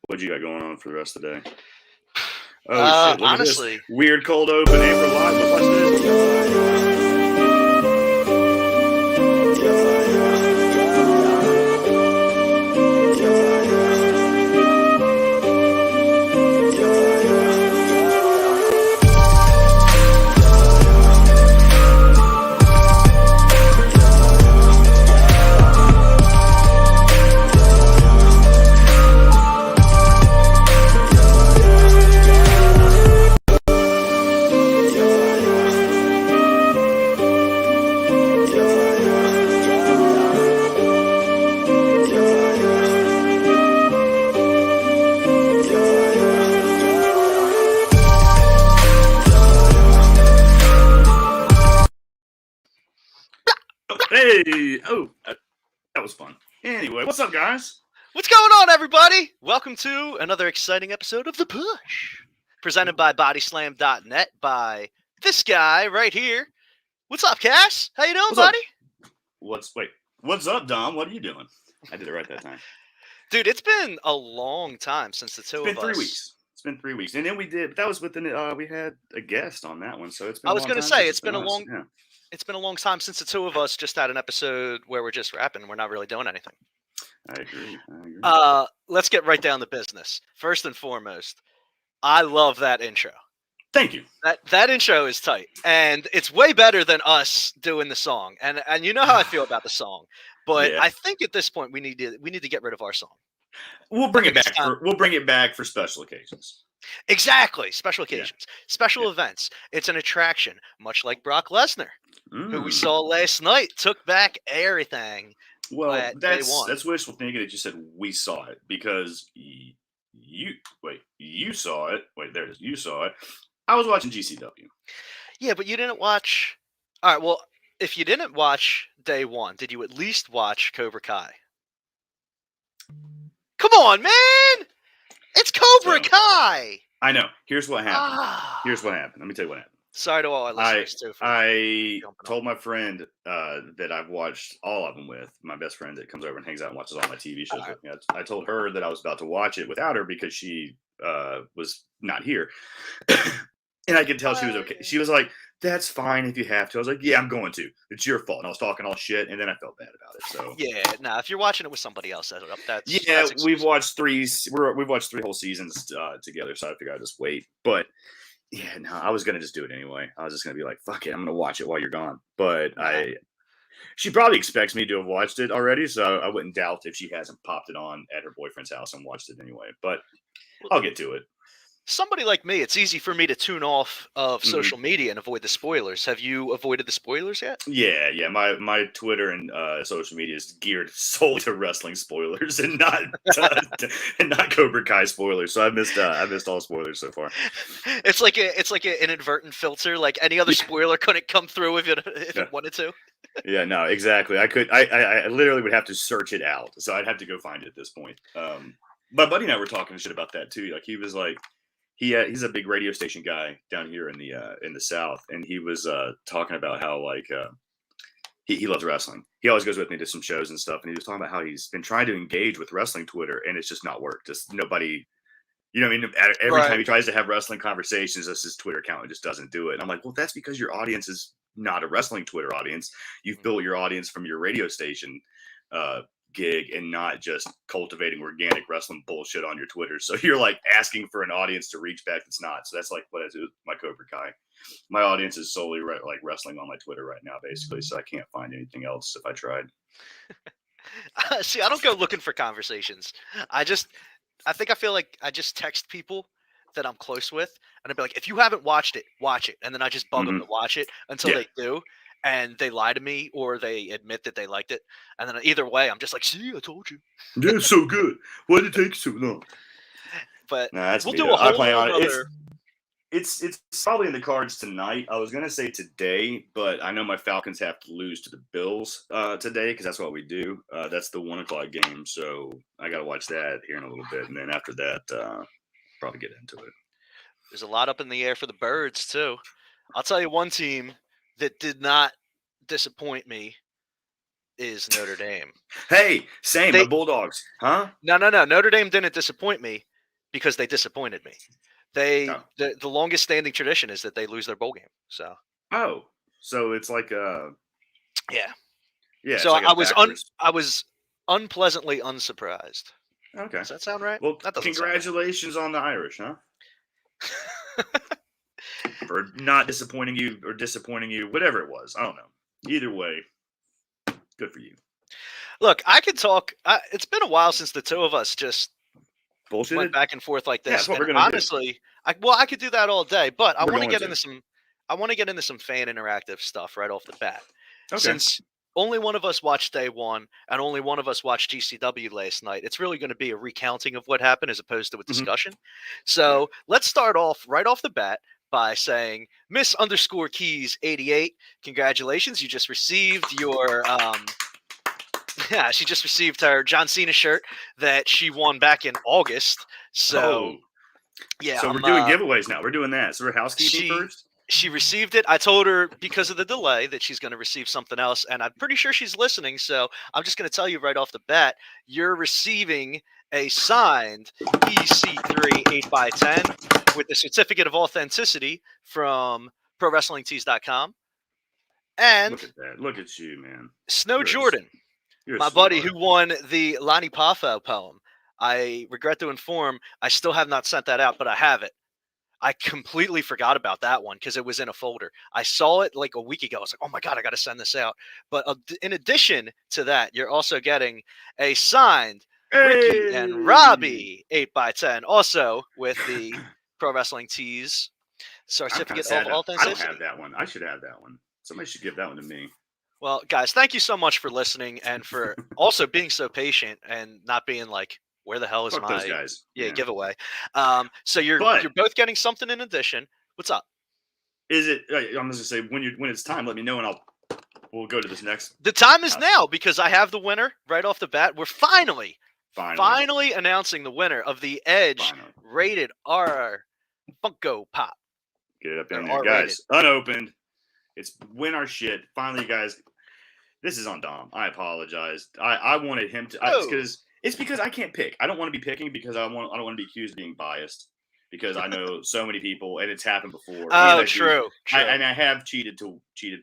What you got going on for the rest of the day? Oh shit! Look Honestly, at this weird cold open April Live. Watch this. Hey! Oh, that was fun. Anyway, what's up, guys? what's going on, everybody? Welcome to another exciting episode of The Push, presented by Bodyslam.net by this guy right here. What's up, Cass? How you doing, What's up? buddy? What's up, Dom? What are you doing? I did it right that time. Dude, it's been a long time since the two of us. It's been 3 weeks. It's been 3 weeks, and then we did. But that was within. We had a guest on that one, so it's been. I was going to say it's been a long. Yeah. It's been a long time since the two of us just had an episode where we're just rapping. We're not really doing anything. I agree. Let's get right down to business. First and foremost, I love that intro. Thank you. That intro is tight, and it's way better than us doing the song. And you know how I feel about the song, but yeah. I think at this point we need to get rid of our song. We'll bring it back. We'll bring it back for special occasions. Exactly, special occasions, special events. It's an attraction, much like Brock Lesnar, who we saw last night, took back everything. Well, that's wishful thinking that you said we saw it because you saw it. Wait, there it is. You saw it. I was watching GCW. Yeah, but you didn't watch. All right, well, if you didn't watch day one, did you at least watch Cobra Kai? Come on, man! It's Cobra Kai! I know. Here's what happened. Let me tell you what happened. Sorry to all our listeners, too. I told my friend that I've watched all of them with, my best friend that comes over and hangs out and watches all my TV shows with me. I told her that I was about to watch it without her because she was not here. And I could tell she was okay. She was like, that's fine if you have to. I was like, yeah, I'm going to. It's your fault. And I was talking all shit, and then I felt bad about it. So yeah, if you're watching it with somebody else, we've watched three whole seasons together, so I figured I'd just wait. But yeah, no, I was gonna just do it anyway. I was just gonna be like, fuck it, I'm gonna watch it while you're gone. But she probably expects me to have watched it already, so I wouldn't doubt if she hasn't popped it on at her boyfriend's house and watched it anyway. But I'll get to it. Somebody like me, it's easy for me to tune off of social media and avoid the spoilers. Have you avoided the spoilers yet? Yeah. My Twitter and social media is geared solely to wrestling spoilers and not Cobra Kai spoilers. So I missed all spoilers so far. It's like an inadvertent filter. Like any other spoiler couldn't come through if it wanted to. Yeah, no, exactly. I literally would have to search it out. So I'd have to go find it at this point. My buddy and I were talking shit about that too. Like he was like. He's a big radio station guy down here in the South, and he was talking about how like he loves wrestling. He always goes with me to some shows and stuff, and he was talking about how he's been trying to engage with wrestling Twitter, and it's just not worked. Just nobody, you know what I mean? Every time he tries to have wrestling conversations, that's his Twitter account. It just doesn't do it. And I'm like, well, that's because your audience is not a wrestling Twitter audience. You've built your audience from your radio station gig and not just cultivating organic wrestling bullshit on your Twitter. So you're like asking for an audience to reach back that's not. So that's like what I do with my Cobra Kai. My audience is solely like wrestling on my Twitter right now, basically. So I can't find anything else if I tried. See, I don't go looking for conversations. I feel like I just text people that I'm close with, and I'd be like, if you haven't watched it, watch it. And then I just bug them to watch it until they do. And they lie to me or they admit that they liked it. And then either way, I'm just like, see, I told you. Yeah, it's so good. Why did it take so long? But we'll do a whole other... It's probably in the cards tonight. I was going to say today, but I know my Falcons have to lose to the Bills today because that's what we do. That's the 1:00 game. So I got to watch that here in a little bit. And then after that, probably get into it. There's a lot up in the air for the Birds, too. I'll tell you one team that did not disappoint me is Notre Dame. Hey, same. The Bulldogs, huh? No. Notre Dame didn't disappoint me. because they disappointed me. Oh. The longest standing tradition is that they lose their bowl game. So So it's like yeah. yeah, it's So like a backwards. I was unpleasantly unsurprised. Okay. Does that sound right? Well, That doesn't sound right. congratulations on the Irish, huh? For not disappointing you or disappointing you, whatever it was. I don't know. Either way, good for you. Look, I could talk. It's been a while since the two of us just Bullshit. went back and forth like Yeah, this. that's what And we're gonna do. honestly, I could do that all day, but I We're want to going get to. into some. I want to get into some fan interactive stuff right off the bat. Okay. Since only one of us watched day one and only one of us watched GCW last night, it's really going to be a recounting of what happened as opposed to a discussion. So let's start off right off the bat by saying Miss underscore Keys 88, congratulations. You just received your yeah, she just received her John Cena shirt that she won back in August. So yeah. So we're doing giveaways now. We're doing that. So we're housekeeping first. She received it. I told her because of the delay that she's going to receive something else, and I'm pretty sure she's listening. So I'm just going to tell you right off the bat, you're receiving a signed EC3 8x10 with the certificate of authenticity from ProWrestlingTees.com. And look at that. Look at you, man. Snow Jordan, my buddy who won the Lonnie Poffo poem. I regret to inform I still have not sent that out, but I have it. I completely forgot about that one because it was in a folder. I saw it like a week ago. I was like, oh my God, I got to send this out. But in addition to that, you're also getting a signed Ricky and Robbie 8x10, also with the Pro Wrestling Tees certificate of authenticity. I don't have that one. I should have that one. Somebody should give that one to me. Well, guys, thank you so much for listening and for also being so patient and not being like, where the hell is Fuck those guys. Yeah, giveaway? So you're both getting something in addition. What's up? Is it? I'm just gonna say when it's time, let me know and we'll go to this next. The time is now because I have the winner right off the bat. We're finally announcing the winner of the Edge Rated R Funko Pop. Get it up in there, guys. Unopened. It's win our shit. Finally, guys. This is on Dom. I apologize. I wanted him to. It's because I can't pick. I don't want to be picking because I don't want to be accused of being biased because I know so many people and it's happened before. Oh, true. And I have cheated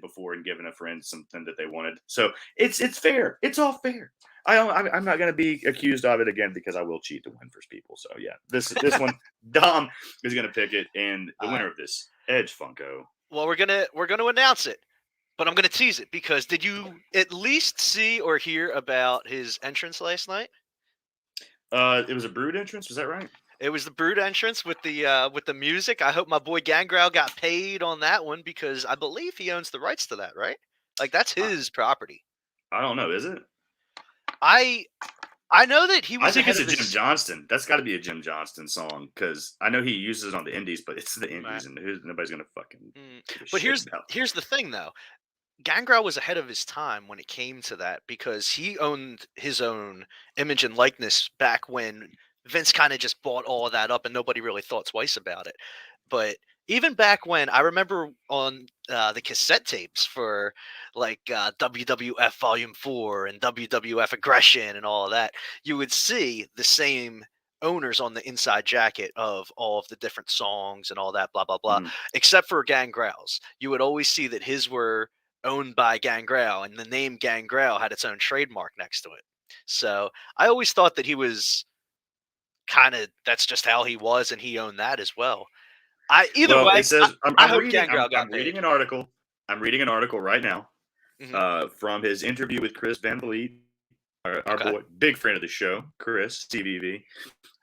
before and given a friend something that they wanted. So it's fair. It's all fair. I'm not going to be accused of it again because I will cheat to win for people. So yeah, this one Dom is going to pick it and the winner of this Edge Funko. Well, we're gonna announce it. But I'm going to tease it because did you at least see or hear about his entrance last night? It was a Brood entrance. Was that right? It was the Brood entrance with the music. I hope my boy Gangrel got paid on that one because I believe he owns the rights to that, right? Like that's his property. I don't know. Is it? I know that he was. I think it's a Jim Johnston. That's got to be a Jim Johnston song because I know he uses it on the Indies, but it's the Indies, and nobody's gonna fucking. But here's the thing, though. Gangrel was ahead of his time when it came to that because he owned his own image and likeness back when Vince kind of just bought all of that up and nobody really thought twice about it. But even back when I remember on the cassette tapes for like WWF Volume 4 and WWF Aggression and all of that, you would see the same owners on the inside jacket of all of the different songs and all that, blah, blah, blah, except for Gangrel's. You would always see that his were owned by Gangrel, and the name Gangrel had its own trademark next to it. So I always thought that he was that's just how he was, and he owned that as well. It says, I'm reading an article. I'm reading an article right now from his interview with Chris Van Vliet, our boy, big friend of the show, Chris CVV.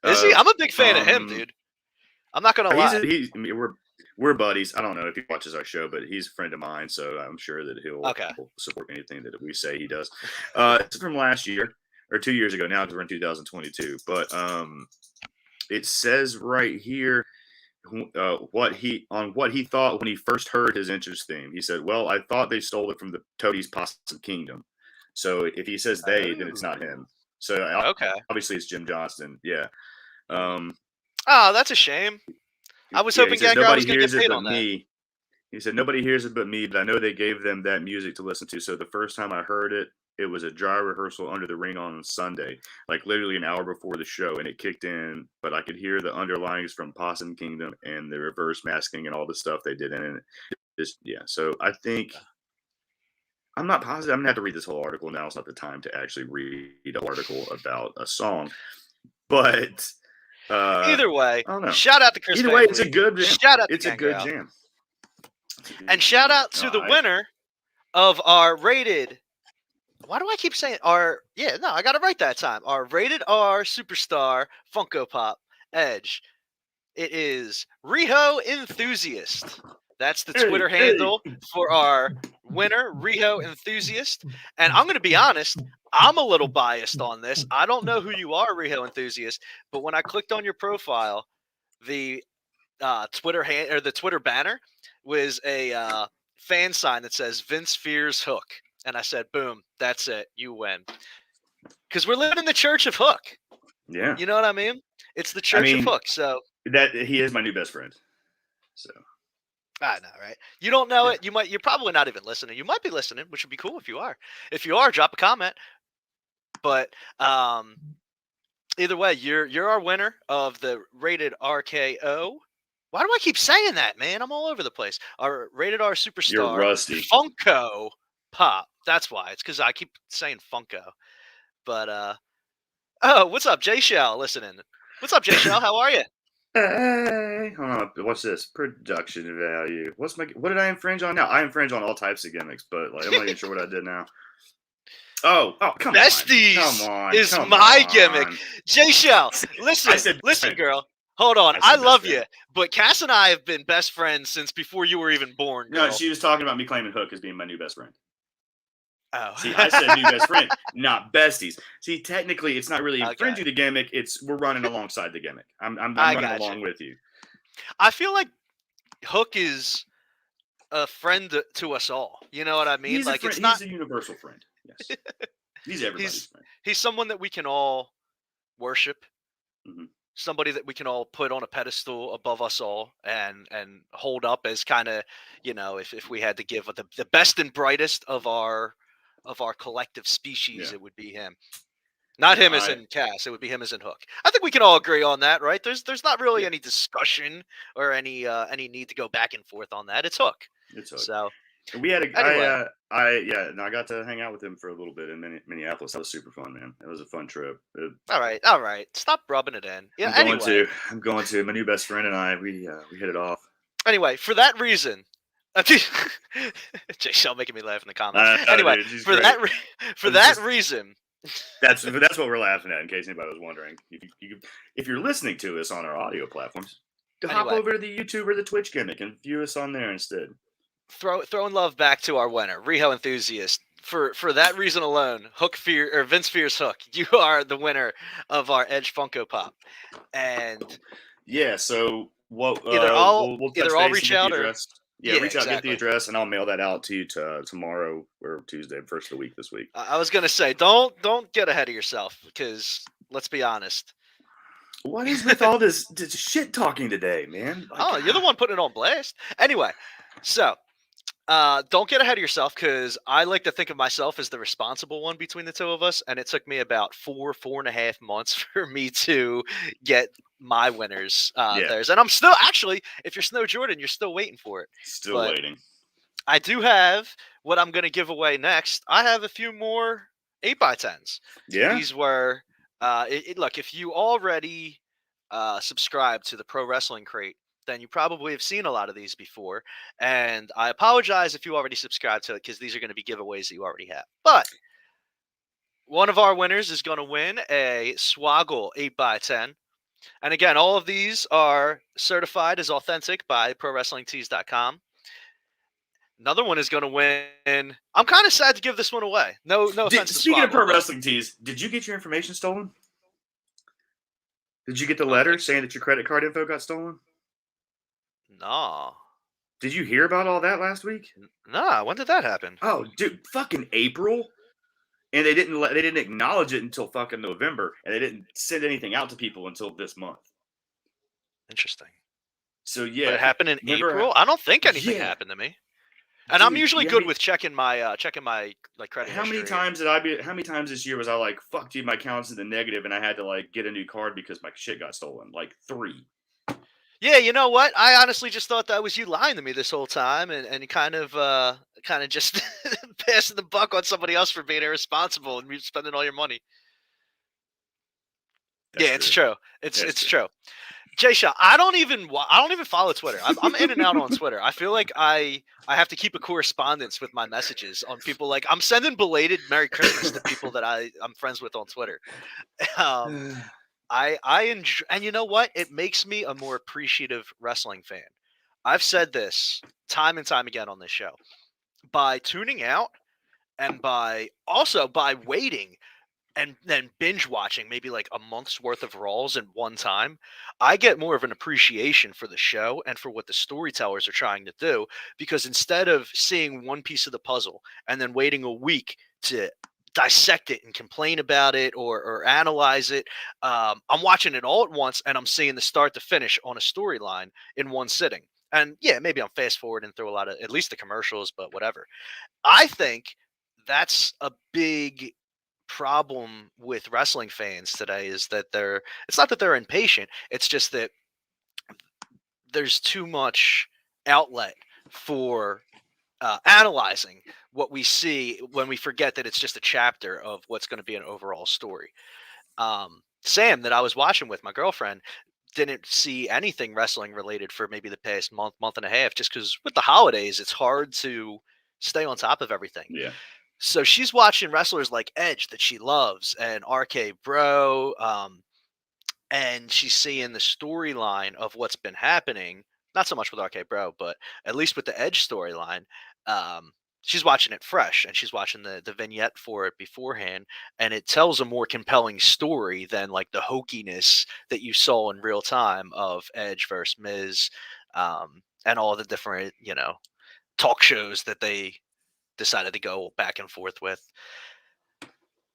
Is he? I'm a big fan of him, dude. I'm not gonna lie. We're buddies. I don't know if he watches our show, but he's a friend of mine, so I'm sure that he'll support anything that we say he does. It's from last year or 2 years ago now because we're in 2022. But it says right here what he thought when he first heard his entrance theme. He said, "Well, I thought they stole it from the Toadies Possum Kingdom." So if he says they, then it's not him. So obviously it's Jim Johnston. Yeah. Oh, that's a shame. I was hoping Gangrel was going to get paid on that. He said, nobody hears it but me, but I know they gave them that music to listen to. So the first time I heard it, it was a dry rehearsal under the ring on Sunday, like literally an hour before the show, and it kicked in. But I could hear the underlines from Possum Kingdom and the reverse masking and all the stuff they did in it. Just so I think I'm not positive. I'm gonna have to read this whole article now. It's not the time to actually read an article about a song, but Either way, I don't know. shout out to Chris. Either way, it's a good jam. Shout out to It's a good Gangrel. jam. And shout out to the winner of our rated. Why do I keep saying our? Yeah, no, I got it right that time. Our rated R Superstar Funko Pop Edge. It is Riho Enthusiast. That's the Twitter handle for our winner, Riho Enthusiast. And I'm going to be honest, I'm a little biased on this. I don't know who you are, Riho Enthusiast, but when I clicked on your profile, the the Twitter banner was a fan sign that says Vince Fears Hook. And I said, boom, that's it. You win. Because we're living in the Church of Hook. Yeah. You know what I mean? It's the Church of Hook. So that he is my new best friend. So I know, right? You don't know it. You're probably not even listening. You might be listening, which would be cool if you are. If you are, drop a comment. But either way, you're our winner of the rated RKO. Why do I keep saying that, man? I'm all over the place. Our rated R Superstar You're rusty. Funko Pop. That's why. It's because I keep saying Funko. But oh, what's up, Jay Shell? Listening. What's up, Jay Shell? How are you? Hey, hold on. What's this? Production value. What did I infringe on now? I infringe on all types of gimmicks, but like I'm not even sure what I did now. Oh, come Besties on. Come on. Is come my on. gimmick. Jay Shell, listen, girl. Hold on. I love you, but Cass and I have been best friends since before you were even born, girl. No, she was talking about me claiming Hook as being my new best friend. Oh. See, I said new best friend, not besties. See, technically, it's not really infringing the gimmick. We're running alongside the gimmick. I'm running along with you. I feel like Hook is a friend to us all. You know what I mean? He's a universal friend. Yes, he's everybody's friend. He's someone that we can all worship. Mm-hmm. Somebody that we can all put on a pedestal above us all and hold up as kind of, if we had to give the best and brightest of our collective species, it would be him. Not him as in Cass. It would be him as in Hook. I think we can all agree on that, right? There's not really any discussion or any need to go back and forth on that. It's Hook. It's Hook. So we had anyway. I got to hang out with him for a little bit in Minneapolis. That was super fun, man. It was a fun trip. All right. Stop rubbing it in. Yeah. I'm going to. My new best friend and I, we hit it off. Anyway, for that reason. Jay Shell making me laugh in the comments. Anyway, dude, for that reason. That's what we're laughing at. In case anybody was wondering, if you're listening to us on our audio platforms, hop over to the YouTube or the Twitch gimmick and view us on there instead. Throwing love back to our winner, Riho Enthusiast. For that reason alone, Vince Fears Hook, you are the winner of our Edge Funko Pop. And so what? Either I'll reach out or reach out, get the address, and I'll mail that out to you tomorrow or Tuesday, first of the week this week. I was gonna say, don't get ahead of yourself, because let's be honest. What is with all this shit talking today, man? You're the one putting it on blast. Anyway, so don't get ahead of yourself, because I like to think of myself as the responsible one between the two of us, and it took me about 4.5 months for me to get my winners theirs. And I'm still, actually, if you're Snow Jordan, you're still waiting for it. Still waiting. I do have what I'm going to give away next. I have a few more 8x10s. Yeah. These were, look, if you already subscribe to the Pro Wrestling Crate, then you probably have seen a lot of these before. And I apologize if you already subscribed to it, because these are going to be giveaways that you already have. But one of our winners is going to win a Swaggle 8x10. And again, all of these are certified as authentic by ProWrestlingTees.com. Another one is going to win. I'm kind of sad to give this one away. No offense to Speaking of Pro Wrestling Tees, did you get your information stolen? Did you get the letter saying that your credit card info got stolen? No. Did you hear about all that last week? No. When did that happen? Oh, dude, fucking April. And they didn't acknowledge it until fucking November, and they didn't send anything out to people until this month. Interesting. So yeah, but it happened in April. I don't think anything happened to me. And I'm Dude, usually you know good with checking my like credit how many history. times how many times this year was I like, fuck, dude, my account's in the negative, and I had to like get a new card because my shit got stolen? Like 3. Yeah, you know what? I honestly just thought that was you lying to me this whole time, and kind of just passing the buck on somebody else for being irresponsible and you spending all your money. That's Yeah, it's true. true. That's It's true. true. Jay Shaw, I don't even follow Twitter. I'm in and out on Twitter. I feel like I have to keep a correspondence with my messages on people. Like I'm sending belated Merry Christmas to people that I'm friends with on Twitter. Um, I enjoy, and you know what? It makes me a more appreciative wrestling fan. I've said this time and time again on this show. By tuning out and by waiting and then binge watching maybe like a month's worth of Raws in one time, I get more of an appreciation for the show and for what the storytellers are trying to do. Because instead of seeing one piece of the puzzle and then waiting a week to dissect it and complain about it or analyze it, I'm watching it all at once and I'm seeing the start to finish on a storyline in one sitting. And yeah, maybe I'm fast forwarding through a lot of at least the commercials, but whatever. I think that's a big problem with wrestling fans today is that it's not that they're impatient, it's just that there's too much outlet for analyzing what we see when we forget that it's just a chapter of what's going to be an overall story. Sam, that I was watching with my girlfriend, didn't see anything wrestling related for maybe the past month and a half, just because with the holidays, it's hard to stay on top of everything. Yeah. So she's watching wrestlers like Edge that she loves and RK Bro, and she's seeing the storyline of what's been happening. Not so much with RK Bro, but at least with the Edge storyline, she's watching it fresh and she's watching the vignette for it beforehand, and it tells a more compelling story than like the hokiness that you saw in real time of Edge versus Miz, and all the different talk shows that they decided to go back and forth with.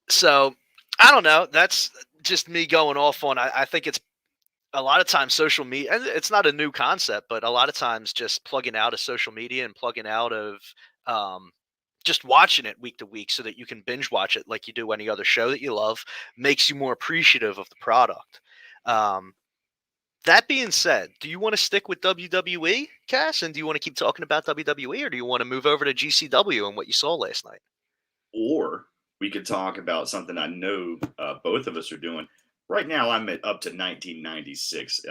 So I don't know. That's just me going off on. I think it's a lot of times social media, and it's not a new concept, but a lot of times just plugging out of social media and plugging out of um, just watching it week to week so that you can binge watch it like you do any other show that you love makes you more appreciative of the product. Um, that being said, do you want to stick with WWE, Cass? And do you want to keep talking about WWE, or do you want to move over to GCW and what you saw last night? Or we could talk about something I know both of us are doing. Right now, I'm up to 1996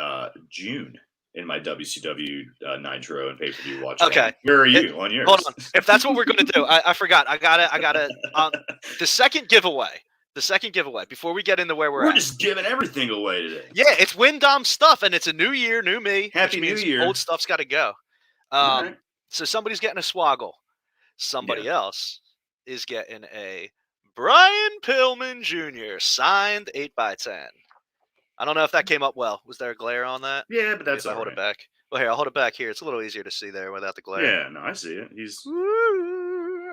June in my WCW Nitro and pay-per-view watch. Okay. Where are you on yours? Hold on. If that's what we're going to do, I forgot. I gotta. The second giveaway. The second giveaway. Before we get into where we're at. Just giving everything away today. Yeah, it's Windom stuff, and it's a new year, new me. Happy New Year. Old stuff's got to go. Right. So somebody's getting a swaggle. Somebody else is getting a Brian Pillman Jr. signed 8x10. I don't know if that came up well. Was there a glare on that? Yeah, but that's all right. Hold it back. Well, here, I'll hold it back here. It's a little easier to see there without the glare. Yeah, no, I see it.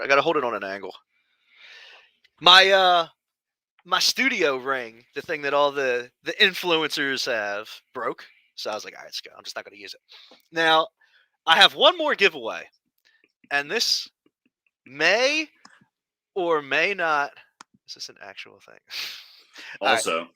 I got to hold it on an angle. My studio ring, the thing that all the influencers have, broke. So I was like, all right, let's go. I'm just not going to use it. Now, I have one more giveaway. And this may or may not. Is this an actual thing? Also. Right.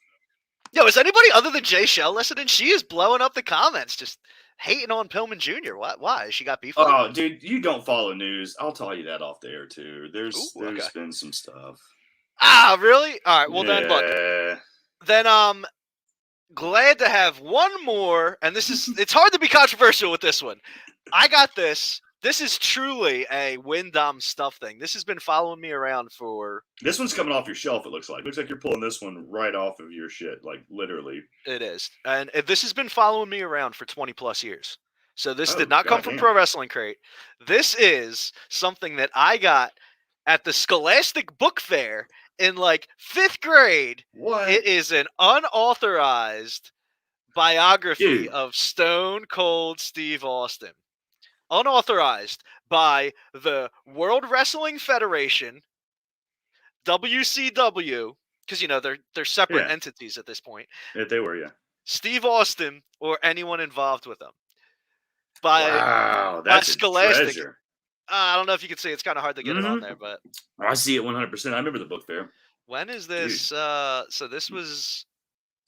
Yo, is anybody other than Jay Shell listening? She is blowing up the comments, just hating on Pillman Jr. Why? She got beef? Oh, dude, you don't follow news. I'll tell you that off the air too. There's been some stuff. Ah, really? All right. Well, then look. Then glad to have one more, and it's hard to be controversial with this one. I got this. This is truly a Windom stuff thing. This has been following me around for... This one's coming off your shelf, it looks like. Looks like you're pulling this one right off of your shit, like literally. It is. And this has been following me around for 20 plus years. So this did not come from Pro Wrestling Crate. This is something that I got at the Scholastic Book Fair in like 5th grade. What? It is an unauthorized biography of Stone Cold Steve Austin. Unauthorized by the World Wrestling Federation, WCW, because they're separate entities at this point. Yeah, they were, yeah. Steve Austin or anyone involved with them. Wow, that's Scholastic. treasure. I don't know if you can see. It's kind of hard to get it on Mm-hmm. there, but I see it 100%. I remember the book fair. when is Dude, this? So this was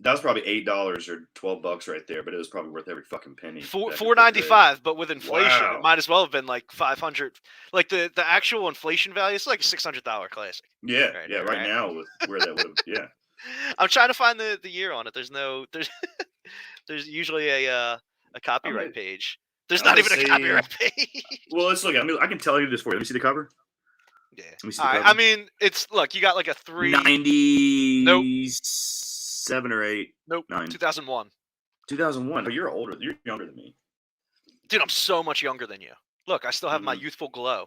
that was probably $8 or $12 right there, but it was probably worth every fucking penny back in the book days. $4.95, but with inflation, it Wow. might as well have been like 500. Like the actual inflation value, it's like a $600 classic. Yeah, Right yeah. there, Right right? now, with where that would have, yeah. I'm trying to find the year on it. There's there's usually a I'm copyright gonna, page. There's I'm not gonna even a say. copyright page. Well, let's look. I can tell you this for you. Let me see the cover. Yeah. Let me see All the right. I cover. mean, it's look. You got like a 3. Nope. 97 or 8, Nope. 9, 2001. 2001. But you're older. You're younger than me. Dude, I'm so much younger than you. Look, I still have my Hmm. youthful glow.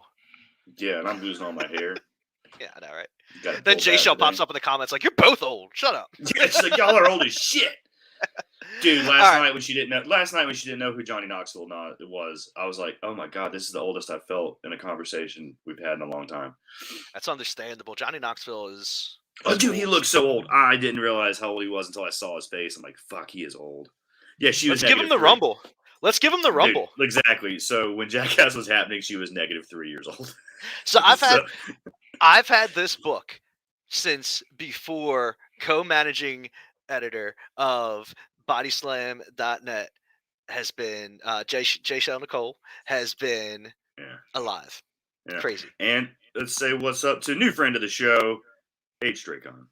Yeah, and I'm losing all my hair. Yeah, I know, right? You got a Then full Jay back Shell today. pops up in the comments like, "You're both old. Shut up." Yeah, she's like, y'all are old as shit. Dude, All last right. night when she didn't know who Johnny Knoxville was, I was like, oh my god, this is the oldest I've felt in a conversation we've had in a long time. That's understandable. Johnny Knoxville is. Oh, dude, he old. looks so old. I didn't realize how old he was until I saw his face. I'm like, fuck, he is old. Yeah, she was Let's give him the -3. rumble. Let's give him the Dude, rumble. exactly. So when Jackass was happening, she was -3 years old. So I've So had this book since before co-managing editor of bodyslam.net has been Jay Shell Nicole has been yeah, alive. yeah. Crazy. And let's say what's up to new friend of the show, H. Dracon.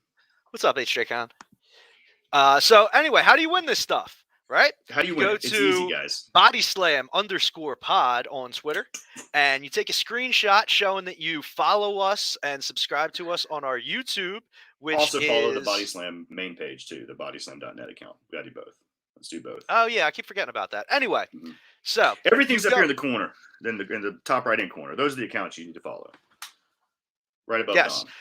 What's up, H. Dracon? So anyway, how do you win this stuff? Right? How do you win Go it? It's easy, to guys. bodyslam_pod on Twitter, and you take a screenshot showing that you follow us and subscribe to us on our YouTube, which Also follow the is Body Slam main page too, the bodyslam.net account. We gotta do both. Let's do both. Oh yeah, I keep forgetting about that. Anyway, Mhm. so Everything's you up here go. in the corner, then in the top right hand corner. Those are the accounts you need to follow. Right above Yes, Don.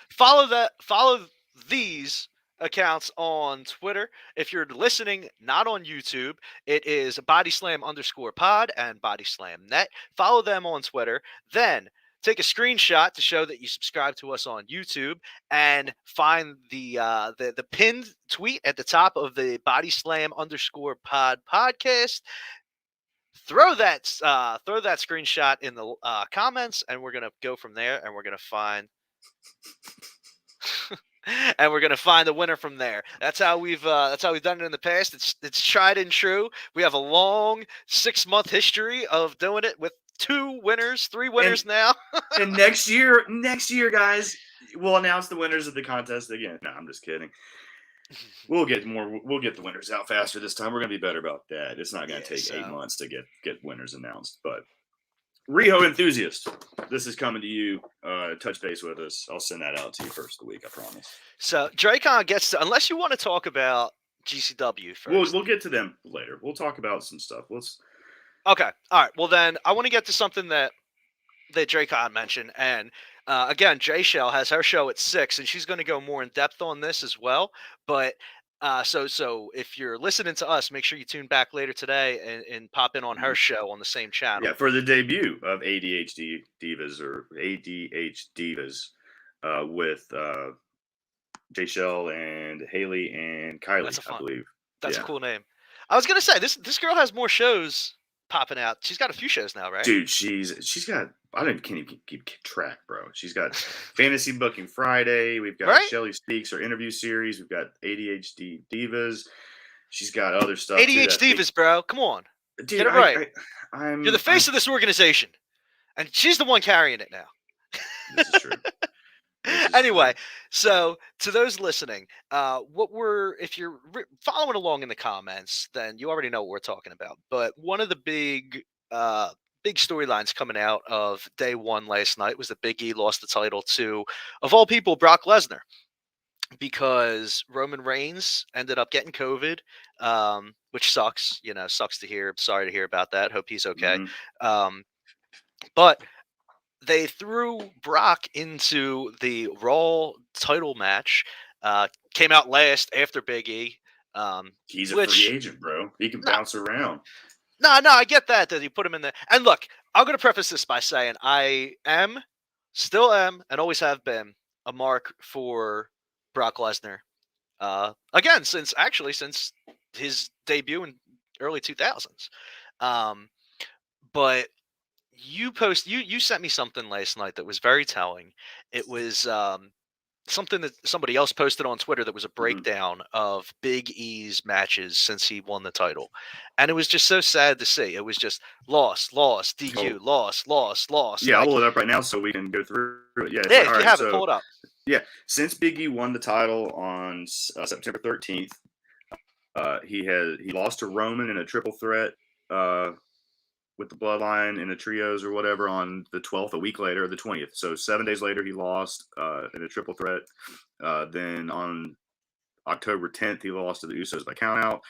follow these accounts on Twitter. If you're listening not on YouTube, it is bodyslam_pod and bodyslamnet. Follow them on Twitter. Then take a screenshot to show that you subscribe to us on YouTube, and find the pinned tweet at the top of the bodyslam_pod podcast. Throw that screenshot in the comments, and we're gonna go from there, and we're gonna find the winner from there. That's how we've done it in the past. It's tried and true. We have a long 6-month history of doing it with 2 winners, 3 winners now. And next year, guys, we'll announce the winners of the contest again. No, I'm just kidding. We'll get the winners out faster this time. We're gonna be better about that. It's not gonna take 8 months to get winners announced. But Riho enthusiast, this is coming to you. Touch base with us. I'll send that out to you first of the week, I promise. So Dracon gets to, unless you want to talk about GCW first. We'll get to them later. We'll talk about some stuff. Okay. All right. Well, then I want to get to something that Dracon mentioned. And again, Jay Shell has her show at 6, and she's going to go more in depth on this as well. But so if you're listening to us, make sure you tune back later today and pop in on her show on the same channel. Yeah, for the debut of ADHD Divas or ADH Divas with Jay Shell and Haley and Kylie, I believe. That's a cool name. I was gonna say this girl has more shows popping out. She's got a few shows now, right? Dude, she's got. Can't even keep track, bro. She's got Fantasy Booking Friday. We've got Shelly Speaks, our interview series. We've got ADHD Divas. She's got other stuff. ADHD Divas, bro. Come on, dude, get it right. You're the face of this organization, and she's the one carrying it now. This is true. Anyway, so to those listening, if you're following along in the comments, then you already know what we're talking about. But one of the big storylines coming out of day 1 last night was that Biggie lost the title to, of all people, Brock Lesnar, because Roman Reigns ended up getting COVID, which sucks. Sucks to hear. Sorry to hear about that. Hope he's okay. But they threw Brock into the Raw title match. Came out last after Big E. He's a free agent, bro. He can bounce around. No, I get that you put him in there. And look, I'm going to preface this by saying I still am, and always have been a mark for Brock Lesnar. Again, since his debut in early 2000s. But you sent me something last night that was very telling. It was something that somebody else posted on Twitter that was a Mhm. breakdown of Big E's matches since he won the title. And it was just so sad to see. It was just loss, loss, DQ, Oh, loss, loss, loss. yeah, I'll Like, pull it up right now so we can go through it. Yeah, it's yeah, like, all if you right, have it, pull so it up. yeah, since Biggie won the title on September 13th, he lost to Roman in a triple threat uh, with the Bloodline in the trios or whatever on the 12th, a week later, the 20th. So 7 days later, he lost in a triple threat. Then on October 10th, he lost to the Usos by countout.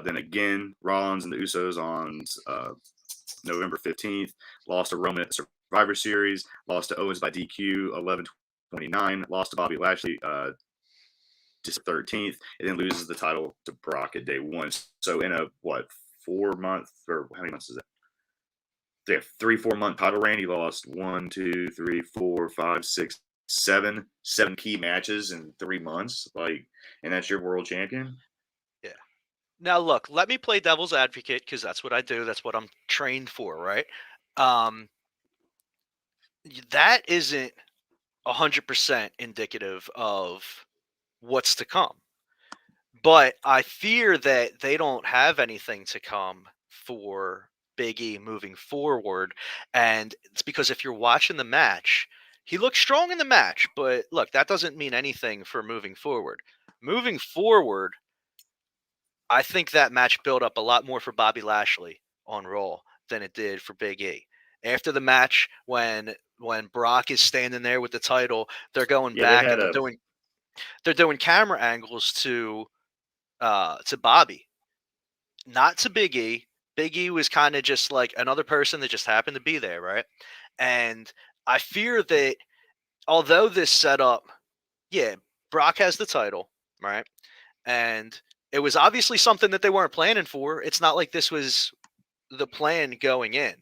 Then again, Rollins and the Usos on November 15th, lost to Roman at the Survivor Series, lost to Owens by DQ 11/29, lost to Bobby Lashley December 13th, and then loses the title to Brock at day one. So in a 4 month or how many months is that? Yeah, 3-4 month title reign. He lost 7 key matches in 3 months. Like, and that's your world champion. Yeah. Now look, let me play devil's advocate because that's what I do. That's what I'm trained for, right? Um, that isn't 100% indicative of what's to come. But I fear that they don't have anything to come for Big E moving forward. And it's because if you're watching the match, he looked strong in the match, but look, that doesn't mean anything for moving forward. Moving forward, I think that match built up a lot more for Bobby Lashley on Raw than it did for Big E. After the match, when Brock is standing there with the title, they're going Yeah, they back had and a they're doing camera angles to Bobby, not to Big E. Big E was kind of just like another person that just happened to be there, right? And I fear that although this setup, yeah, Brock has the title, right? And it was obviously something that they weren't planning for. It's not like this was the plan going in.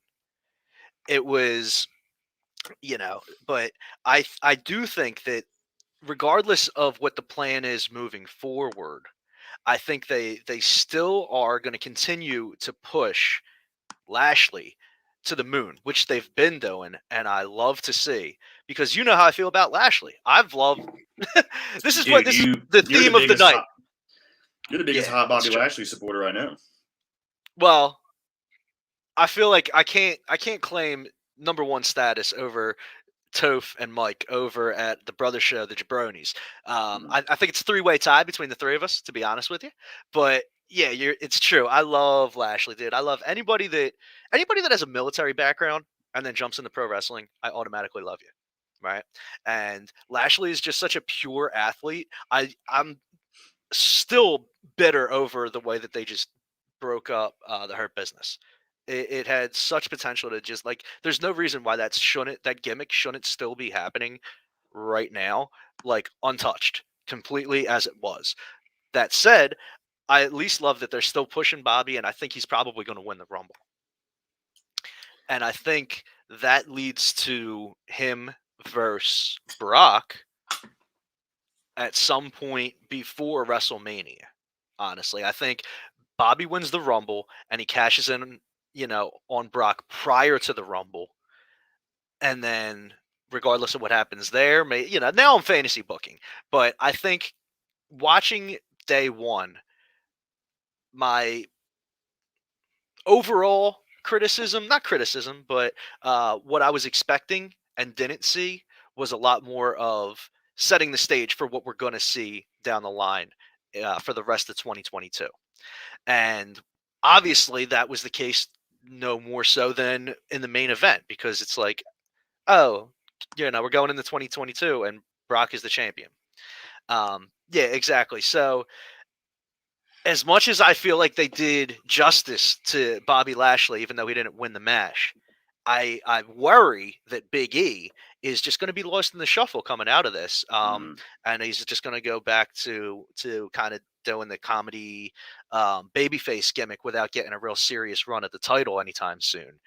It was, but I do think that regardless of what the plan is moving forward, I think they still are going to continue to push Lashley to the moon, which they've been doing, and I love to see because you know how I feel about Lashley. I've loved dude. this is You the you're the theme of the biggest night. hot you're the biggest Yeah, hot it's Bobby true. Lashley supporter I know. Well, I feel like I can't claim number one status over Toph and Mike over at the brother show, the Jabronis. Mhm. I think it's a three-way tie between the three of us, to be honest with you. But yeah, it's true. I love Lashley, dude. I love anybody that has a military background and then jumps into pro wrestling. I automatically love you, right? And Lashley is just such a pure athlete. I'm still bitter over the way that they just broke up the Hurt Business. It had such potential to just like. There's no reason why that gimmick shouldn't still be happening right now, like untouched completely as it was. That said, I at least love that they're still pushing Bobby, and I think he's probably going to win the Rumble. And I think that leads to him versus Brock at some point before WrestleMania. Honestly, I think Bobby wins the Rumble and he cashes in, on Brock prior to the Rumble. And then, regardless of what happens there, now I'm fantasy booking. But I think watching day one, my overall criticism, not criticism, but what I was expecting and didn't see was a lot more of setting the stage for what we're going to see down the line for the rest of 2022. And obviously, that was the case no more so than in the main event because it's like, oh, we're going into 2022 and Brock is the champion. Yeah, exactly. So, as much as I feel like they did justice to Bobby Lashley, even though he didn't win the match, I worry that Big E is just going to be lost in the shuffle coming out of this, Mhm. and he's just going to go back to kind of doing the comedy babyface gimmick without getting a real serious run at the title anytime soon,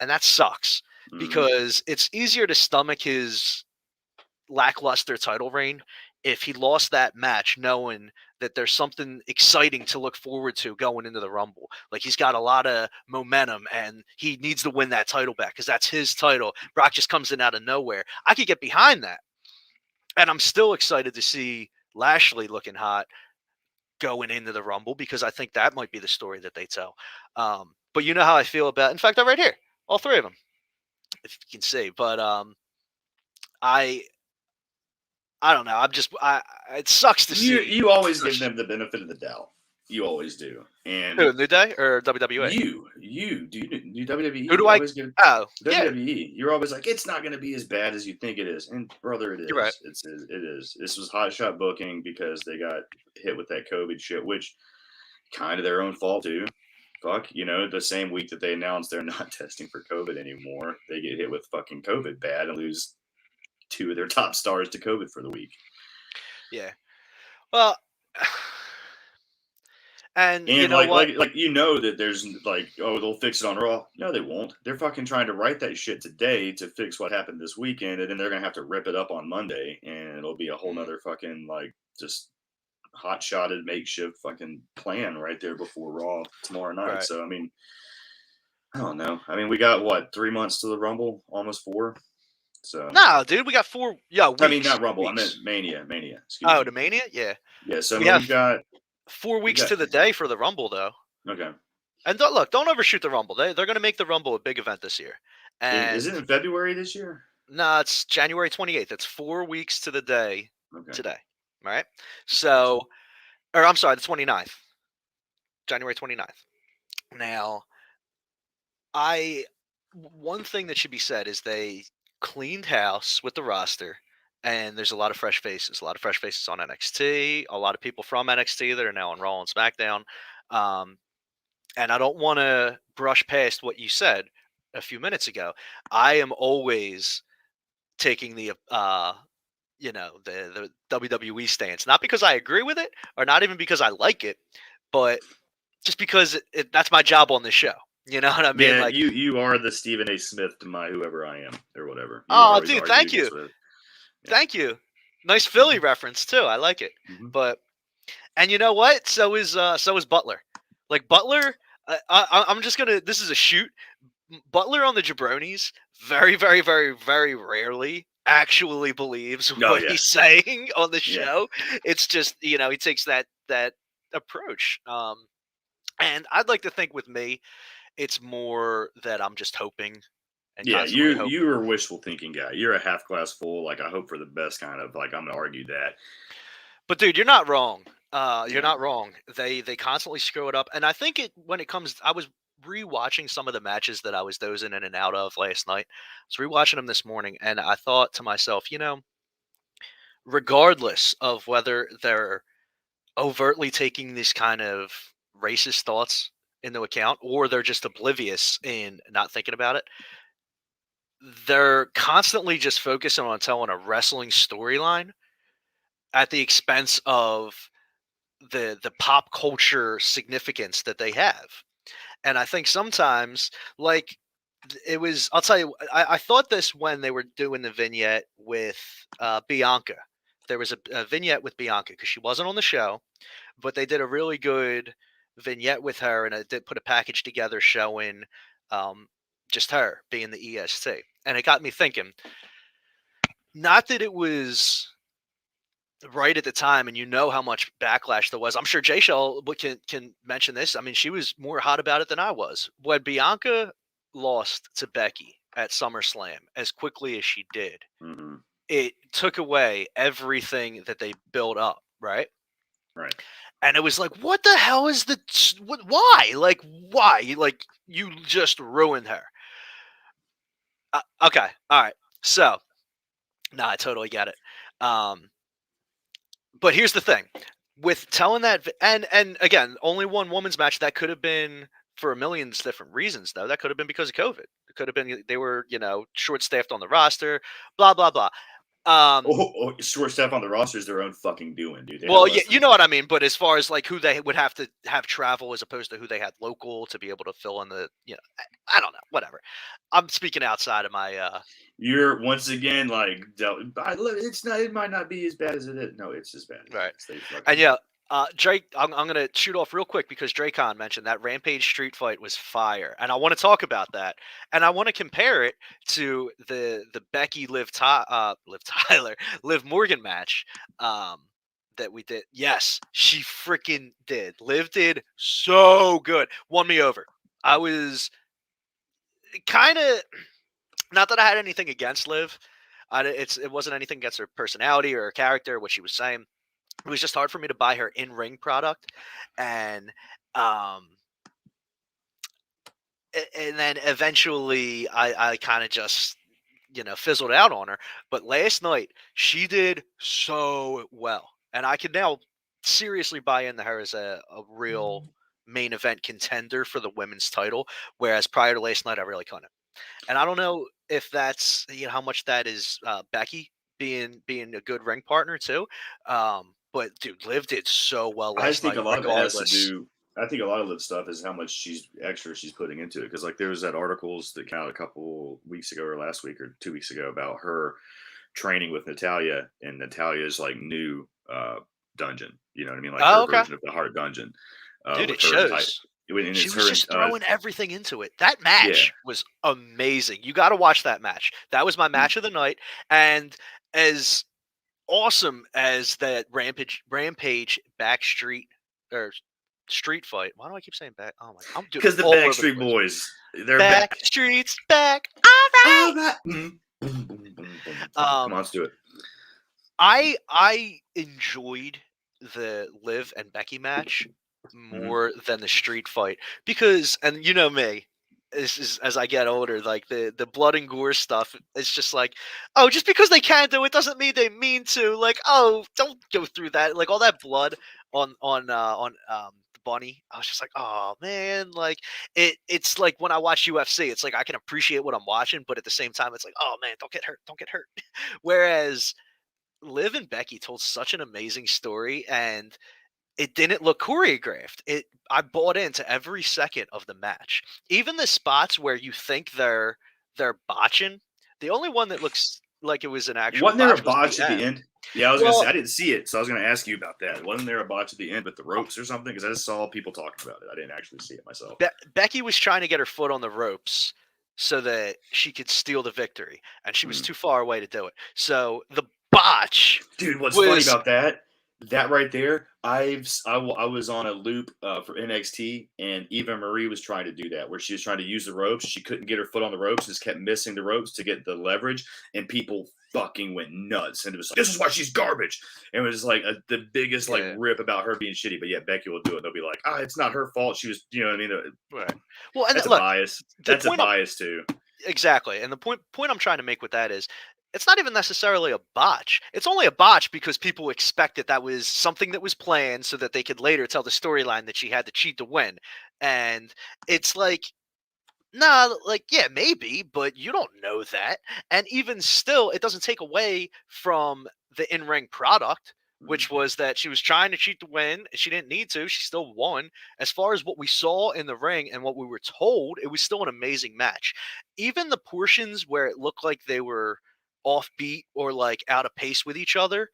and that sucks Mhm. because it's easier to stomach his lackluster title reign if he lost that match knowing that there's something exciting to look forward to going into the Rumble. Like, he's got a lot of momentum and he needs to win that title back because that's his title. Brock just comes in out of nowhere. I could get behind that. And I'm still excited to see Lashley looking hot going into the Rumble because I think that might be the story that they tell. But you know how I feel about, in fact, I'm right here, all three of them, if you can see. But I don't know. It sucks to see. You always give them the benefit of the doubt. You always do. And Who, New Day or WWE? You WWE. Who do you I? always give Oh, WWE. yeah. You're always like, it's not going to be as bad as you think it is. And brother, it is. You're right. It is. This was hot shot booking because they got hit with that COVID shit, which kind of their own fault too. Fuck, the same week that they announced they're not testing for COVID anymore, they get hit with fucking COVID bad and lose 2 of their top stars to COVID for the week. Yeah. Well, and you know like, what? that there's they'll fix it on Raw. No, they won't. They're fucking trying to write that shit today to fix what happened this weekend, and then they're gonna have to rip it up on Monday, and it'll be a whole nother fucking just hot shotted makeshift fucking plan right there before Raw tomorrow night. Right. So I don't know. We got 3 months to the Rumble, almost 4. So no, dude, we got 4. Yeah, weeks, not Rumble. weeks. I meant Mania. Oh, me. the Mania, yeah. Yeah. So we've got 4 weeks to the day for the Rumble, though. Okay. And don't overshoot the Rumble. They're going to make the Rumble a big event this year. And is it in February this year? No, it's January 28th. It's 4 weeks to the day today. All right. So, or I'm sorry, the 29th. January 29th. Now, one thing that should be said is they cleaned house with the roster, and there's a lot of fresh faces. A lot of fresh faces on NXT. A lot of people from NXT that are now on Raw and SmackDown. And I don't want to brush past what you said a few minutes ago. I am always taking the the WWE stance, not because I agree with it or not even because I like it, but just because that's my job on this show. You know what I mean? Yeah, you are the Stephen A. Smith to my whoever I am or whatever. Oh, dude, thank you. Yeah. Thank you. Nice Philly reference too. I like it. Mm-hmm. But and you know what? So is Butler. Like Butler, I'm just gonna. This is a shoot. Butler on the Jabronis very, very, very, very rarely actually believes what he's saying on the show. It's just he takes that approach. And I'd like to think with me, it's more that I'm just hoping. And you're a wishful thinking guy. You're a half glass full. Like I hope for the best kind of. Like I'm gonna argue that. But dude, you're not wrong. You're not wrong. They constantly screw it up, and I think when it comes, I was rewatching some of the matches that I was dozing in and out of last night. I was rewatching them this morning, and I thought to myself, regardless of whether they're overtly taking these kind of racist thoughts into account or they're just oblivious and not thinking about it, they're constantly just focusing on telling a wrestling storyline at the expense of the pop culture significance that they have. And I think sometimes, like, it was, I'll tell you, I thought this when they were doing the vignette with Bianca. There was a vignette with Bianca because she wasn't on the show, but they did a really good vignette with her, and it did put a package together showing just her being the EST. And it got me thinking, not that it was right at the time, and how much backlash there was. I'm sure Jay Shell can mention this. I mean, she was more hot about it than I was. When Bianca lost to Becky at SummerSlam as quickly as she did, it took away everything that they built up, right? Right. And it was like, what the hell is why? Like, why? Like, you just ruined her. Okay. All right. So, no, I totally get it. But here's the thing. With telling that, and again, only one women's match, that could have been for a million different reasons, though. That could have been because of COVID. It could have been they were, short-staffed on the roster, blah, blah, blah. Short staff on the roster is their own fucking doing, dude. They have Well, yeah, less you than know what I mean. But as far as like who they would have to have travel as opposed to who they had local to be able to fill in the, I don't know, whatever. I'm speaking outside of my. You're once again like, it's not. It might not be as bad as it is. No, it's as bad as Right. it is. They And fucking. yeah, Drake, I'm gonna shoot off real quick because Dracon mentioned that Rampage Street fight was fire, and I want to talk about that, and I want to compare it to the Becky Liv Tyler Liv Morgan match, that we did. Yes, she freaking did. Liv did so good, won me over. I was kind of, not that I had anything against Liv. It wasn't anything against her personality or her character, what she was saying. It was just hard for me to buy her in-ring product, and um and then eventually I kind of just fizzled out on her. But last night she did so well, and I can now seriously buy into her as a real main event contender for the women's title, whereas prior to last night I really couldn't. And I don't know if that's how much that is Becky being a good ring partner too. But dude, Liv did so well I last think night, a lot of it has to regardless. do. I think a lot of the stuff is how much she's putting into it. Because like there was that articles that came out a couple weeks ago or last week or 2 weeks ago about her training with Natalia and Natalia's like new dungeon. You know what I mean? Like Oh, her okay, version of the Heart Dungeon dude, it with her and shows. and She it's was her and just throwing everything into it. That yeah. match was amazing. You got to watch that match. That was my Mm. match of the night, and as awesome as that rampage backstreet or street fight. Why do I keep saying back? Oh my, I'm doing Because the all over the Backstreet place. Boys, they're Back back. streets back. All right. All right. Boom, boom, boom, boom, boom. Come on, Um, let's do it. I enjoyed the Liv and Becky match Hmm. more than the street fight because, and you know me, as I get older, like the blood and gore stuff, it's just like, oh, just because they can do it doesn't mean they mean to. Like, oh, don't go through that. Like all that blood on the bunny. I was just like, oh man, like it's like when I watch UFC, it's like I can appreciate what I'm watching, but at the same time, it's like, oh man, don't get hurt. Whereas Liv and Becky told such an amazing story, and it didn't look choreographed. I bought into every second of the match. Even the spots where you think they're botching, the only one that looks like it was an actual Wasn't there a botch was the botch at the end. end? Yeah, I was gonna say Well, I didn't see it, so I was gonna ask you about that. Wasn't there a botch at the end with the ropes or something? Because I just saw people talking about it. I didn't actually see it myself. Becky was trying to get her foot on the ropes so that she could steal the victory, and she was Mm. too far away to do it. So the botch Dude, what's funny was about that? That right there, I was on a loop for NXT, and Eva Marie was trying to do that, where she was trying to use the ropes. She couldn't get her foot on the ropes, just kept missing the ropes to get the leverage, and people fucking went nuts. And it was like, this is why she's garbage. And it was like the biggest like yeah. rip about her being shitty. But yeah, Becky will do it. They'll be like, it's not her fault. She was, you know what I mean? Right. Well, and That's a look, bias. the That's a point I'm bias too. exactly, and the point I'm trying to make with that is it's not even necessarily a botch. It's only a botch because people expect that was something that was planned so that they could later tell the storyline that she had to cheat to win. And it's like, nah, like, yeah, maybe, but you don't know that. And even still, it doesn't take away from the in ring product, which was that she was trying to cheat to win. She didn't need to. She still won. As far as what we saw in the ring and what we were told, it was still an amazing match. Even the portions where it looked like they were offbeat or like out of pace with each other,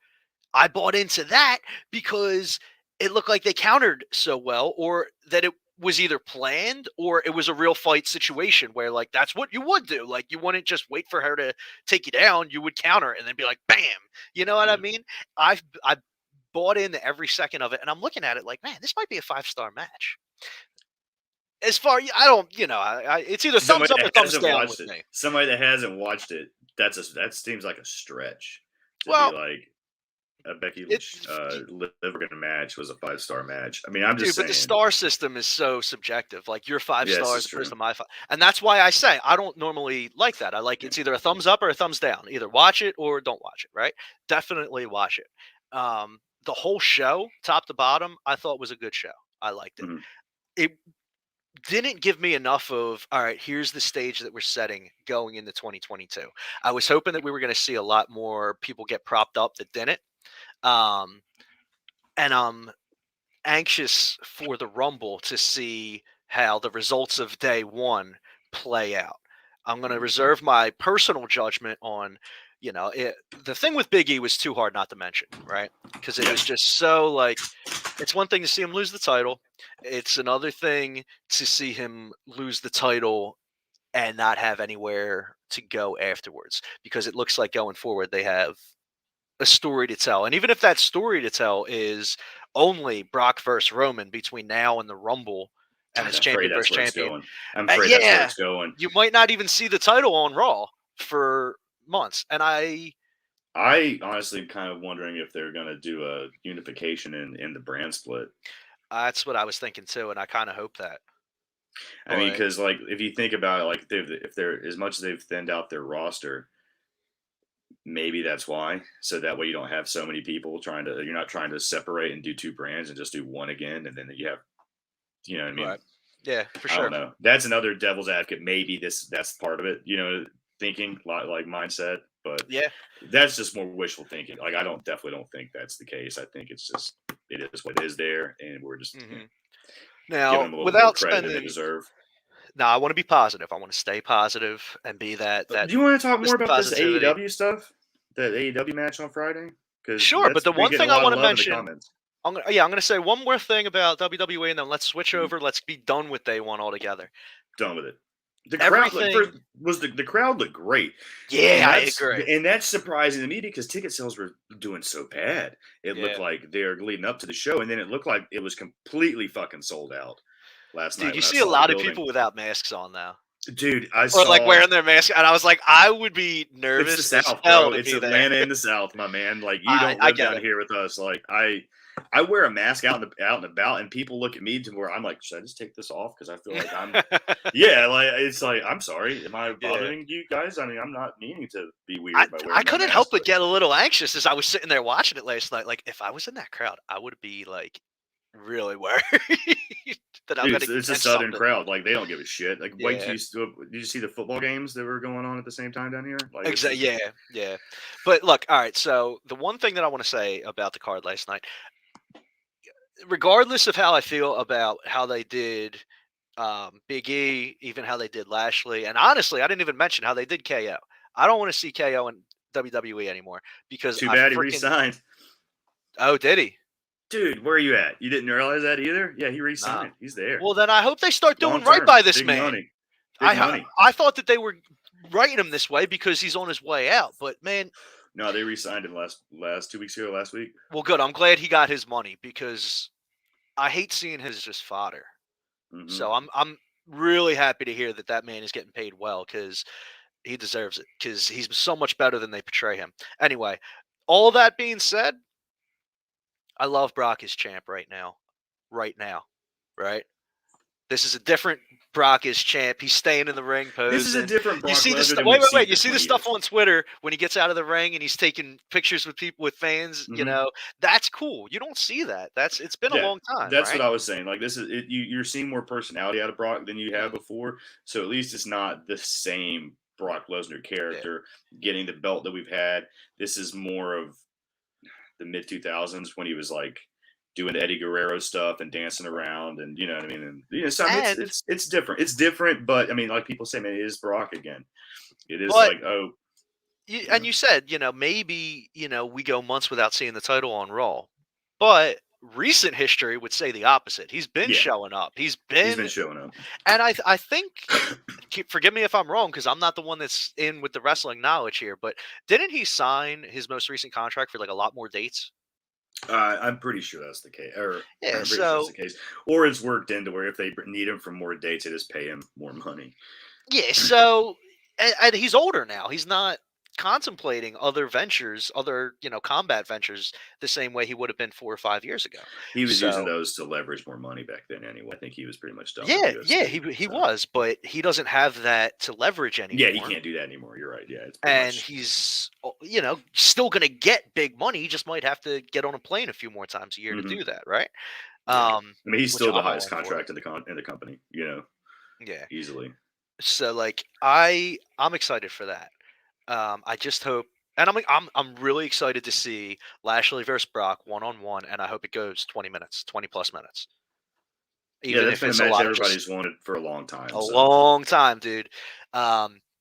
I bought into that because it looked like they countered so well, or that it was either planned or it was a real fight situation where like that's what you would do. Like you wouldn't just wait for her to take you down, you would counter and then be like, bam. You know what I Yeah. mean? I bought into every second of it, and I'm looking at it like, man, this might be a 5-star match. As far I don't, it's either thumbs Somebody up or that thumbs hasn't down watched with it. me. Somebody that hasn't watched it. That seems like a stretch to be Well, like a Becky it, Liv Morgan match was a 5-star match. I mean, I'm just dude, but the saying. star system is so subjective. Like your five Yes, stars it's opposed true. to my five, and that's why I say I don't normally like that. I like Yeah. it's either a thumbs up or a thumbs down. Either watch it or don't watch it. Right? Definitely watch it. The whole show, top to bottom, I thought was a good show. I liked it. Mhm. It didn't give me enough of, all right, here's the stage that we're setting going into 2022. I was hoping that we were going to see a lot more people get propped up that didn't. Um, and I'm anxious for the Rumble to see how the results of day one play out. I'm going to reserve my personal judgment on, the thing with Big E was too hard not to mention, right? Because it was just so like, it's one thing to see him lose the title. It's another thing to see him lose the title and not have anywhere to go afterwards. Because it looks like going forward, they have a story to tell. And even if that story to tell is only Brock versus Roman between now and the Rumble and I'm it's afraid champion that's versus where it's champion, going. I'm afraid that's where yeah, it's going. you might not even see the title on Raw for months. And I honestly am kind of wondering if they're going to do a unification in the brand split. that's what I was thinking too. And I kind of hope that. I mean, But because like if you think about it, like if they're as much as they've thinned out their roster, maybe that's why. So that way you don't have so many people you're not trying to separate and do two brands and just do one again, and then you have, you know what I mean? right. Yeah, for I sure. don't know. That's another devil's advocate. Maybe that's part of it. Thinking like mindset, but Yeah. that's just more wishful thinking. Like definitely don't think that's the case. I think it's just it is what it is there, and we're just Mm-hmm. giving Now, them a little more without credit than they spending, deserve. I want to be positive. I want to stay positive and be that Do you want to talk more Mr. about this Positivity. AEW stuff? That AEW match on Friday? Because Sure, but that's the been one getting thing a I lot want of to love in the mention, comments. I'm gonna say one more thing about WWE, and then let's switch Mhm. over. Let's be done with day one altogether. Done with it. The crowd looked Everything. first was the crowd looked great. Yeah, And I that's agree. and that's surprising to me because ticket sales were doing so bad. It looked Yeah, like they're leading up to the show, and then it looked like it was completely fucking sold out last night dude, you when I see a saw the lot of building. people without masks on now, Dude, I or like saw wearing their mask, and I was like, I would be it's the nervous as South, hell bro. to It's be there. Atlanta in the South, my man. Like you I don't I live get down it. here with us. Like I wear a mask out and about, and people look at me to where I'm like, should I just take this off? Because I feel like I'm yeah, like it's like I'm sorry. Am I Yeah. bothering you guys? I mean, I'm not meaning to be I, weird by I wearing my couldn't mask, help but but get a little anxious as I was sitting there watching it last night. Like, if I was in that crowd, I would be like really worried that I'm dude, gonna it's a catch Southern something. crowd. Like they don't give a shit. Like wait till Yeah, did you see the football games that were going on at the same time down here? Like it's exactly. just Yeah, yeah. But look, all right. So the one thing that I want to say about the card last night, regardless of how I feel about how they did Big E, even how they did Lashley, and honestly, I didn't even mention how they did KO. I don't want to see KO in WWE anymore because too I bad he freaking. re-signed. Oh, did he? Dude, where are you at? You didn't realize that either? Yeah, he Nah. re-signed. He's there. Well, then I hope they start Long doing right term. by this Big man. money. Big money. I thought that they were writing him this way because he's on his way out. But man, No, they re-signed him last 2 weeks ago, last week. well, good. I'm glad he got his money because I hate seeing his just fodder. Mm-hmm. So I'm really happy to hear that that man is getting paid well because he deserves it because he's so much better than they portray him. Anyway, all that being said, I love Brock as champ right now. Right now. Right? This is a different Brock as champ. He's staying in the ring This is a posing. different You Brock see this Lesnar stuff. than Wait, we've wait, seen wait. You for see the 20 stuff years. on Twitter when he gets out of the ring and he's taking pictures with people, with fans. You Mm-hmm. know, that's cool. You don't see that. It's been a Yeah, long time, that's right? what I was saying. Like this is you're seeing more personality out of Brock than you have Mhm. before. So at least it's not the same Brock Lesnar Yeah. character getting the belt that we've had. This is more of the mid 2000s when he was like doing Eddie Guerrero stuff and dancing Right. around, and you know what I mean. And so I mean, And it's different. It's different, but I mean, like people say, man, it is Brock again. It is but like oh, you said maybe we go months without seeing the title on Raw, but recent history would say the opposite. He's been yeah, showing up. He's he's been been, showing up. and I think. Forgive me if I'm wrong because I'm not the one that's in with the wrestling knowledge here, but didn't he sign his most recent contract for like a lot more dates? I'm pretty sure that's the case, or Yeah, I'm pretty sure that's so the case, or it's worked into where if they need him for more dates, they just pay him more money. yeah, so and he's older now. He's not contemplating other ventures, other combat ventures, the same way he would have been 4 or 5 years ago. He was using So those to leverage more money back then, anyway. I think he was pretty much done with yeah, yeah, UFC. he So was, but he doesn't have that to leverage yeah, he anymore. can't do that anymore. You're right. Yeah, it's pretty And much. he's still going to get big money. He just might have to get on a plane a few more times a year to Mhm. do that, right? Yeah. I mean, he's Which still the I'm highest all for. contract in the company. Yeah. Easily. So like I'm excited for that. I just hope, and I'm really excited to see Lashley versus Brock 1-on-1, and I hope it goes 20 minutes, 20 plus minutes, Yeah, even that's if been a it's a match lot of just everybody's wanted for a long time. a So long time, dude.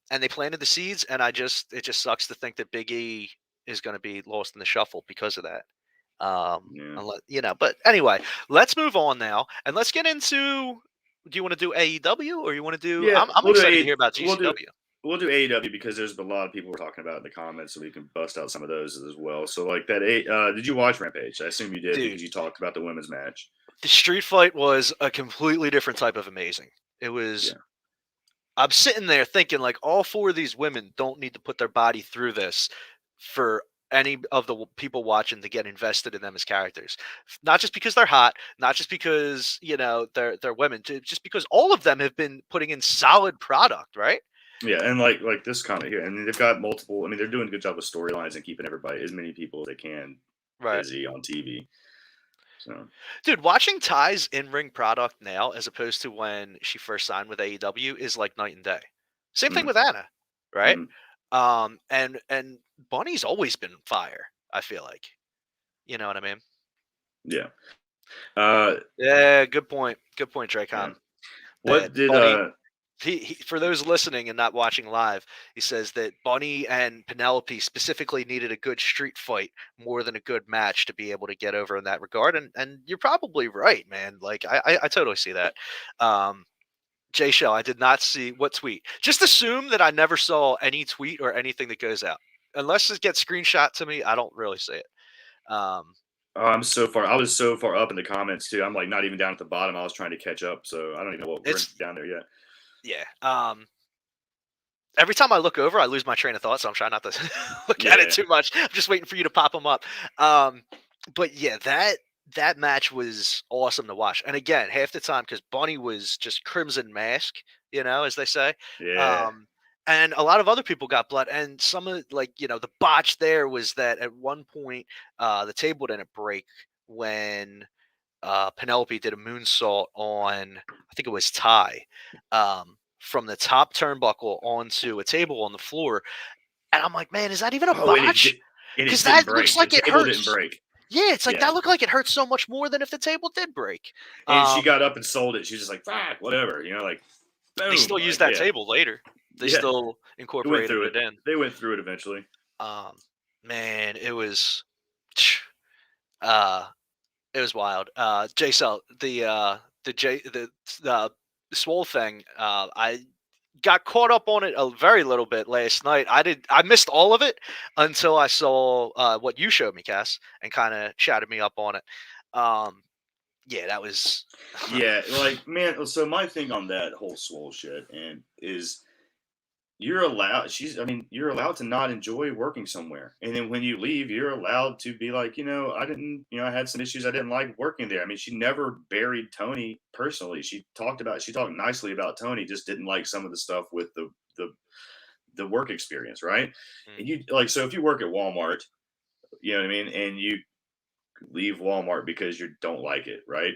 And they planted the seeds, and it just sucks to think that Big E is going to be lost in the shuffle because of that. yeah, Unless, but anyway, let's move on now, and let's get into. Do you want to do AEW or you want to do? yeah. I'm We'll do excited to hear about we'll do GCW. we'll do AEW because there's a lot of people we're talking about in the comments, so we can bust out some of those as well. So like that. Did you watch Rampage? I assume you did Dude, because you talked about the women's match. the street fight was a completely different type of amazing. It was. Yeah, I'm sitting there thinking like all four of these women don't need to put their body through this for any of the people watching to get invested in them as characters. Not just because they're hot, not just because they're women, just because all of them have been putting in solid product, right? yeah, and like this comment here, and they've got multiple. I mean, they're doing a good job with storylines and keeping everybody, as many people as they can, Right. busy on TV. So Dude, watching Ty's in-ring product now as opposed to when she first signed with AEW is like night and day. Same thing mm, with Anna, right? mm, And Bunny's always been fire, I feel like. You know what I mean? yeah, uh, Yeah, good point. Good point, yeah. Dracon. What That did Bunny, he for those listening and not watching live, he says that Bunny and Penelope specifically needed a good street fight more than a good match to be able to get over in that regard. And you're probably right, man. Like I totally see that. Um, Jay Shell, I did not see what tweet. Just assume that I never saw any tweet or anything that goes out. Unless it gets screenshot to me, I don't really see it. Um, Oh, I was so far up in the comments too. I'm like not even down at the bottom. I was trying to catch up, so I don't even know what we're it's down there yet. yeah. Every time I look over, I lose my train of thought, so I'm trying not to look at it Yeah. too much. I'm just waiting for you to pop them up. But yeah, that match was awesome to watch. And again, half the time because Bunny was just crimson mask, as they say. Yeah. Um, and a lot of other people got blood. And some of the botch there was that at one point the table didn't break when Penelope did a moonsault on, I think it was Ty, from the top turnbuckle onto a table on the floor. And I'm like, man, is that even a Oh, and botch? it Because didn't that looks break. The like it table didn't hurts. break. Yeah, it's like Yeah. that looked like it hurts so much more than if the table did break. And she got up and sold it. She was just like, fuck, whatever. Like They boom. still used Like, that yeah. table later. They Yeah. still They went incorporated through it it. in. They went through it eventually. Man, uh, it was wild. J Cell, the Swole thing. I got caught up on it a very little bit last night. I missed all of it until I saw what you showed me, Cass, and kind of chatted me up on it. Yeah, that was Yeah, like man. So my thing on that whole swole shit and is you're allowed. You're allowed to not enjoy working somewhere, and then when you leave, you're allowed to be like, I didn't, I had some issues. I didn't like working there. I mean, she never buried Tony personally. She talked nicely about Tony, just didn't like some of the stuff with the work experience, right? mm, And you like, so if you work at Walmart, you know what I mean, and you leave Walmart because you don't like it, right?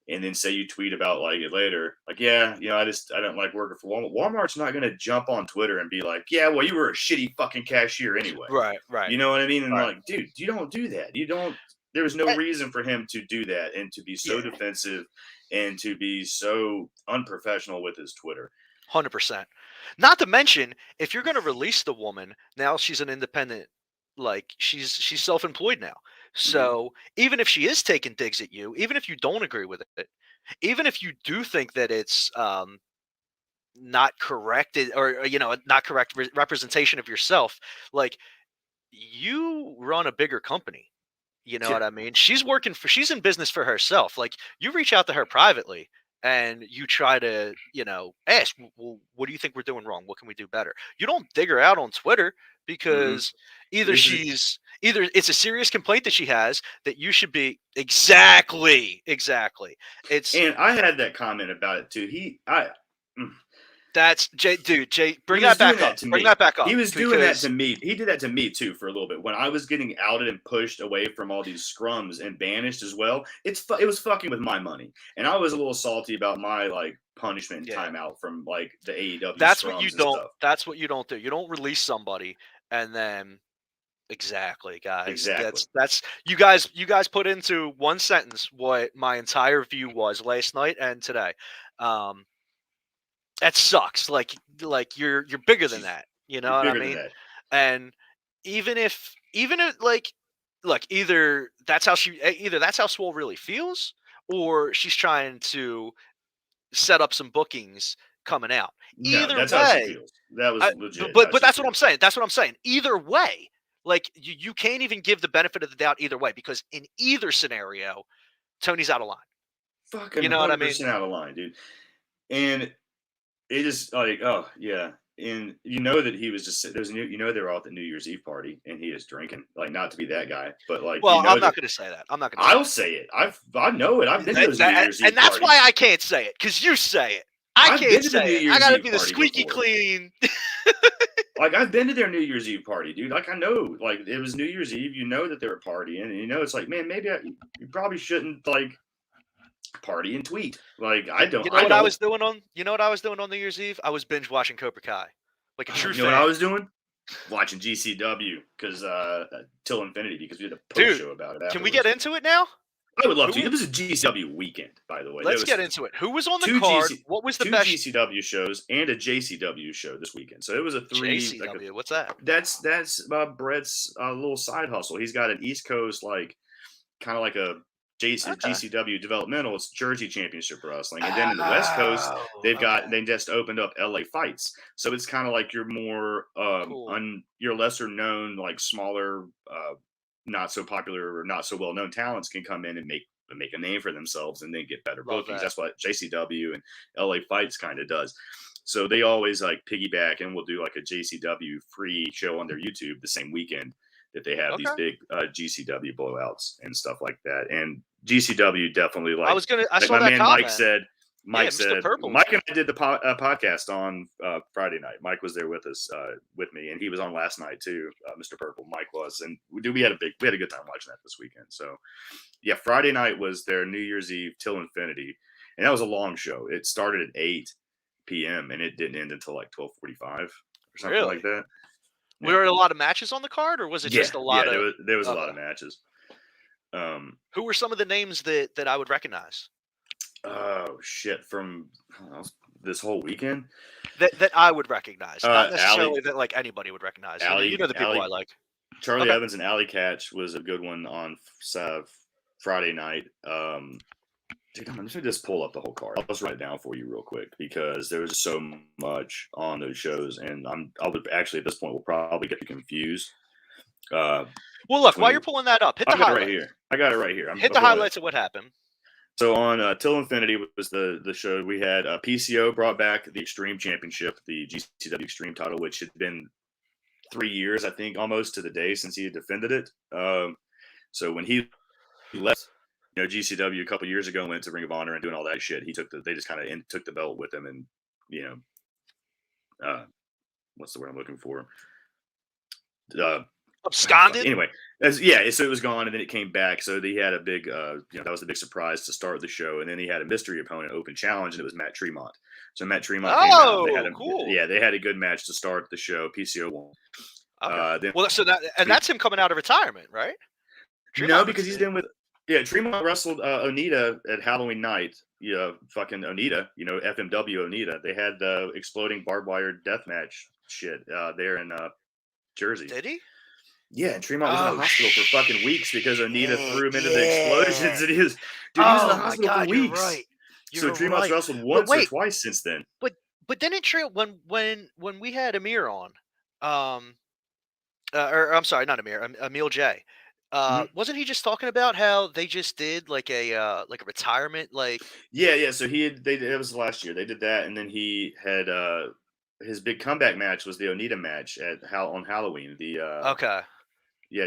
And then say you tweet about like it later, like, yeah, I don't like working for Walmart. Walmart's not gonna jump on Twitter and be like, yeah, well, you were a shitty fucking cashier anyway. right, You know what I mean? And right. like, dude, you don't do that. You don't. There was no Eh, reason for him to do that and to be so yeah, defensive and to be so unprofessional with his Twitter. 100%. Not to mention, if you're going to release the woman, now she's an independent, like she's self-employed now. Hmm. So even if she is taking digs at you, even if you don't agree with it, even if you do think that it's not correct or not correct representation of yourself, like you run a bigger company. You know Yeah. what I mean? She's in business for herself. Like you reach out to her privately and you try to, ask, well, what do you think we're doing wrong? What can we do better? You don't dig her out on Twitter Hmm. because either This is, it's a serious complaint that she has that you should be exactly. It's and I had that comment about it too. That's Jay, dude. Jay, bring He was that back doing up. that to Bring me. that back up. He was doing that because- to me. He did that to me too for a little bit when I was getting outed and pushed away from all these scrums and banished as well. It was fucking with my money, and I was a little salty about my like punishment and Yeah. timeout from like the AEW That's scrums what you and don't. stuff. That's what you don't do. You don't release somebody and then exactly, guys. Exactly. That's you guys put into one sentence what my entire view was last night and today. That sucks. Like you're bigger than She's that. You know You're what I bigger than mean? that. And even if like look, either that's how Swole really feels, or she's trying to set up some bookings coming out. No, Either that's how she way, feels. That was legit. but how she that's what I'm feels. saying. That's what I'm saying. Either way, like you can't even give the benefit of the doubt either way, because in either scenario, Tony's out of line. Fucking You know what I mean? 100% out of line, dude. And it is like, oh yeah, and you know that he was just they were all at the New Year's Eve party, and he is drinking. Like, not to be that guy, but like, Well, you know I'm that not going to say that. I'm not going to say I'll say it. I know it. I've been to those New that. Year's Eve And that's parties. why I can't say it, because you say it. I I've can't been to the say New it. I Year's got to Eve be the party squeaky before. clean. Like, I've been to their New Year's Eve party, dude. Like, I know, like, it was New Year's Eve. You know that they were partying, and you know it's like, man, maybe you probably shouldn't like party and tweet. Like, I don't. You know what I was doing on? You know what I was doing on New Year's Eve? I was binge watching Cobra Kai, like a true You know fan. what I was doing? Watching GCW because till infinity, because we did a post show about it. Can we get into it now? I would love to. It was a GCW weekend, by the way. Let's get into it. Who was on the card? What was the two best? GCW shows and a JCW show this weekend. So it was a three. JCW. What's that? That's Brett's little side hustle. He's got an East Coast kind of like a GCW developmental. It's Jersey Championship Wrestling, and then in the West Coast they just opened up LA Fights. So it's kind of like your more your lesser known, like smaller, not so popular or not so well known talents can come in and make a name for themselves and then get better bookings. That's what JCW and LA Fights kind of does. So they always like piggyback and will do like a JCW free show on their YouTube the same weekend that they have these big GCW blowouts and stuff like that. And GCW definitely I saw my that man comment. Mike said, Mike and I did the podcast on Friday night. Mike was there with us, with me, and he was on last night too. Mr. Purple, Mike was, and we had a good time watching that this weekend. So yeah, Friday night was their New Year's Eve till infinity, and that was a long show. It started at 8 p.m. and it didn't end until like 12:45 or something like that. Were there a lot of matches on the card, or was it just a lot of? Yeah, there was a lot of matches. Who were some of the names that I would recognize? Oh shit! From this whole weekend, that I would recognize, not necessarily that like anybody would recognize. You know the people I like. Charlie Evans and Alley Catch was a good one on Friday night. Dude, I'm just gonna just pull up the whole card. I'll just write it down for you real quick because there was so much on those shows, and I would actually at this point will probably get you confused. Well, look, while you're pulling that up, hit the highlights. Right here. I got it right here. Hit the highlights of what happened. So on Till Infinity was the show. We had PCO brought back the Extreme Championship, the GCW Extreme title, which had been 3 years, I think, almost to the day since he had defended it. So when he left, GCW a couple years ago, went to Ring of Honor and doing all that shit. They just kind of took the belt with him, and what's the word I'm looking for? Absconded. Anyway, so it was gone, and then it came back. So he had a big, that was the big surprise to start the show, and then he had a mystery opponent, open challenge, and it was Matt Tremont. So Matt Tremont came out. They had cool. Yeah, they had a good match to start the show. PCO won. Okay. That's him coming out of retirement, right? No, because he's been with. Yeah, Tremont wrestled Onita at Halloween night. Fucking Onita, FMW Onita. They had the exploding barbed wire death match shit there in Jersey. Did he? Yeah, and Tremont was in the hospital for fucking weeks because Onita threw him into the explosions. And he was in the hospital for weeks. Right. So Tremont's wrestled once or twice since then. But didn't when we had Amir on, or I'm sorry, not Amir, Emil J. Wasn't he just talking about how they just did like a retirement Yeah. So it was last year they did that, and then he had his big comeback match was the Onita match on Halloween.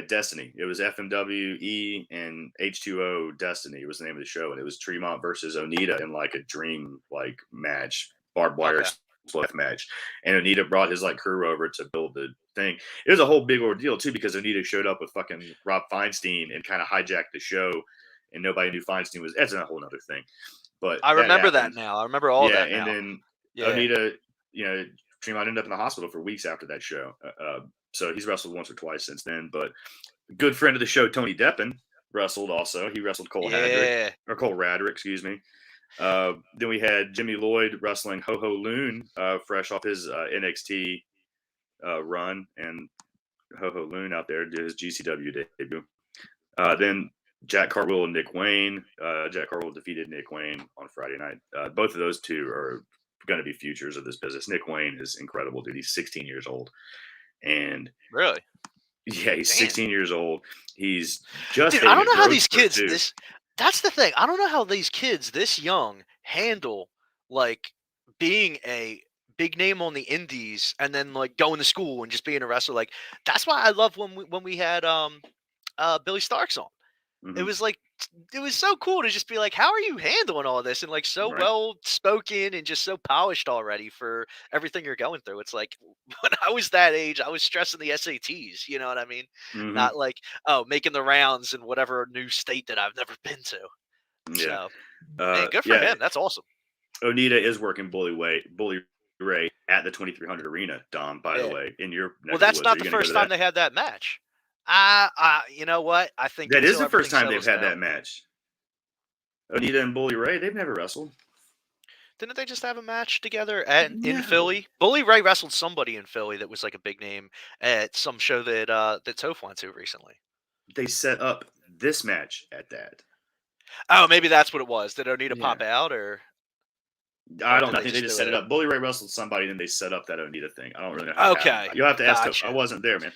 Destiny. It was FMWE and H2O Destiny was the name of the show, and it was Tremont versus Onita in like a dream match, barbed wire death match, and Onita brought his like crew over to build the thing. It was a whole big ordeal too because Onita showed up with fucking Rob Feinstein and kind of hijacked the show, and nobody knew Feinstein was. That's a whole other thing. But I that remember that happened. now. I remember all Yeah, that and now. then Yeah. Onita, Tremont ended up in the hospital for weeks after that show. So he's wrestled once or twice since then. But good friend of the show, Tony Deppen, wrestled also. He wrestled Cole Radrick, excuse me. Then we had Jimmy Lloyd wrestling Ho Ho Loon, fresh off his NXT run, and Ho Ho Loon out there did his GCW debut. Then Jack Cartwheel and Nick Wayne. Jack Cartwheel defeated Nick Wayne on Friday night. Both of those two are going to be futures of this business. Nick Wayne is incredible, dude. He's 16 years old. And really? Yeah, he's 16 years old. He's just. Dude, I don't know how these kids that's the thing. I don't know how these kids this young handle like being a big name on the indies and then like going to school and just being a wrestler. Like that's why I love when we had Billy Starks on. Mm-hmm. It was like it was so cool to just be like, how are you handling all this? And like so well spoken and just so polished already for everything you're going through. It's like when I was that age, I was stressing the SATs, you know what I mean? Mm-hmm. Not like, making the rounds in whatever new state that I've never been to. Yeah. So man, good for him. That's awesome. Onita is working Bully Ray at the 2300 arena, Dom, by the way, in your well, that's not the first time they had that match. You know what? I think that is the first time they've had that match. Onita and Bully Ray, they've never wrestled. Didn't they just have a match together in Philly? Bully Ray wrestled somebody in Philly that was like a big name at some show that Toph went to recently. They set up this match at that. Oh, maybe that's what it was. Did Onita pop out or? I don't know. I think they just set it up. Bully Ray wrestled somebody, and then they set up that Onita thing. I don't really know how you'll have to ask Toph. I wasn't there, man.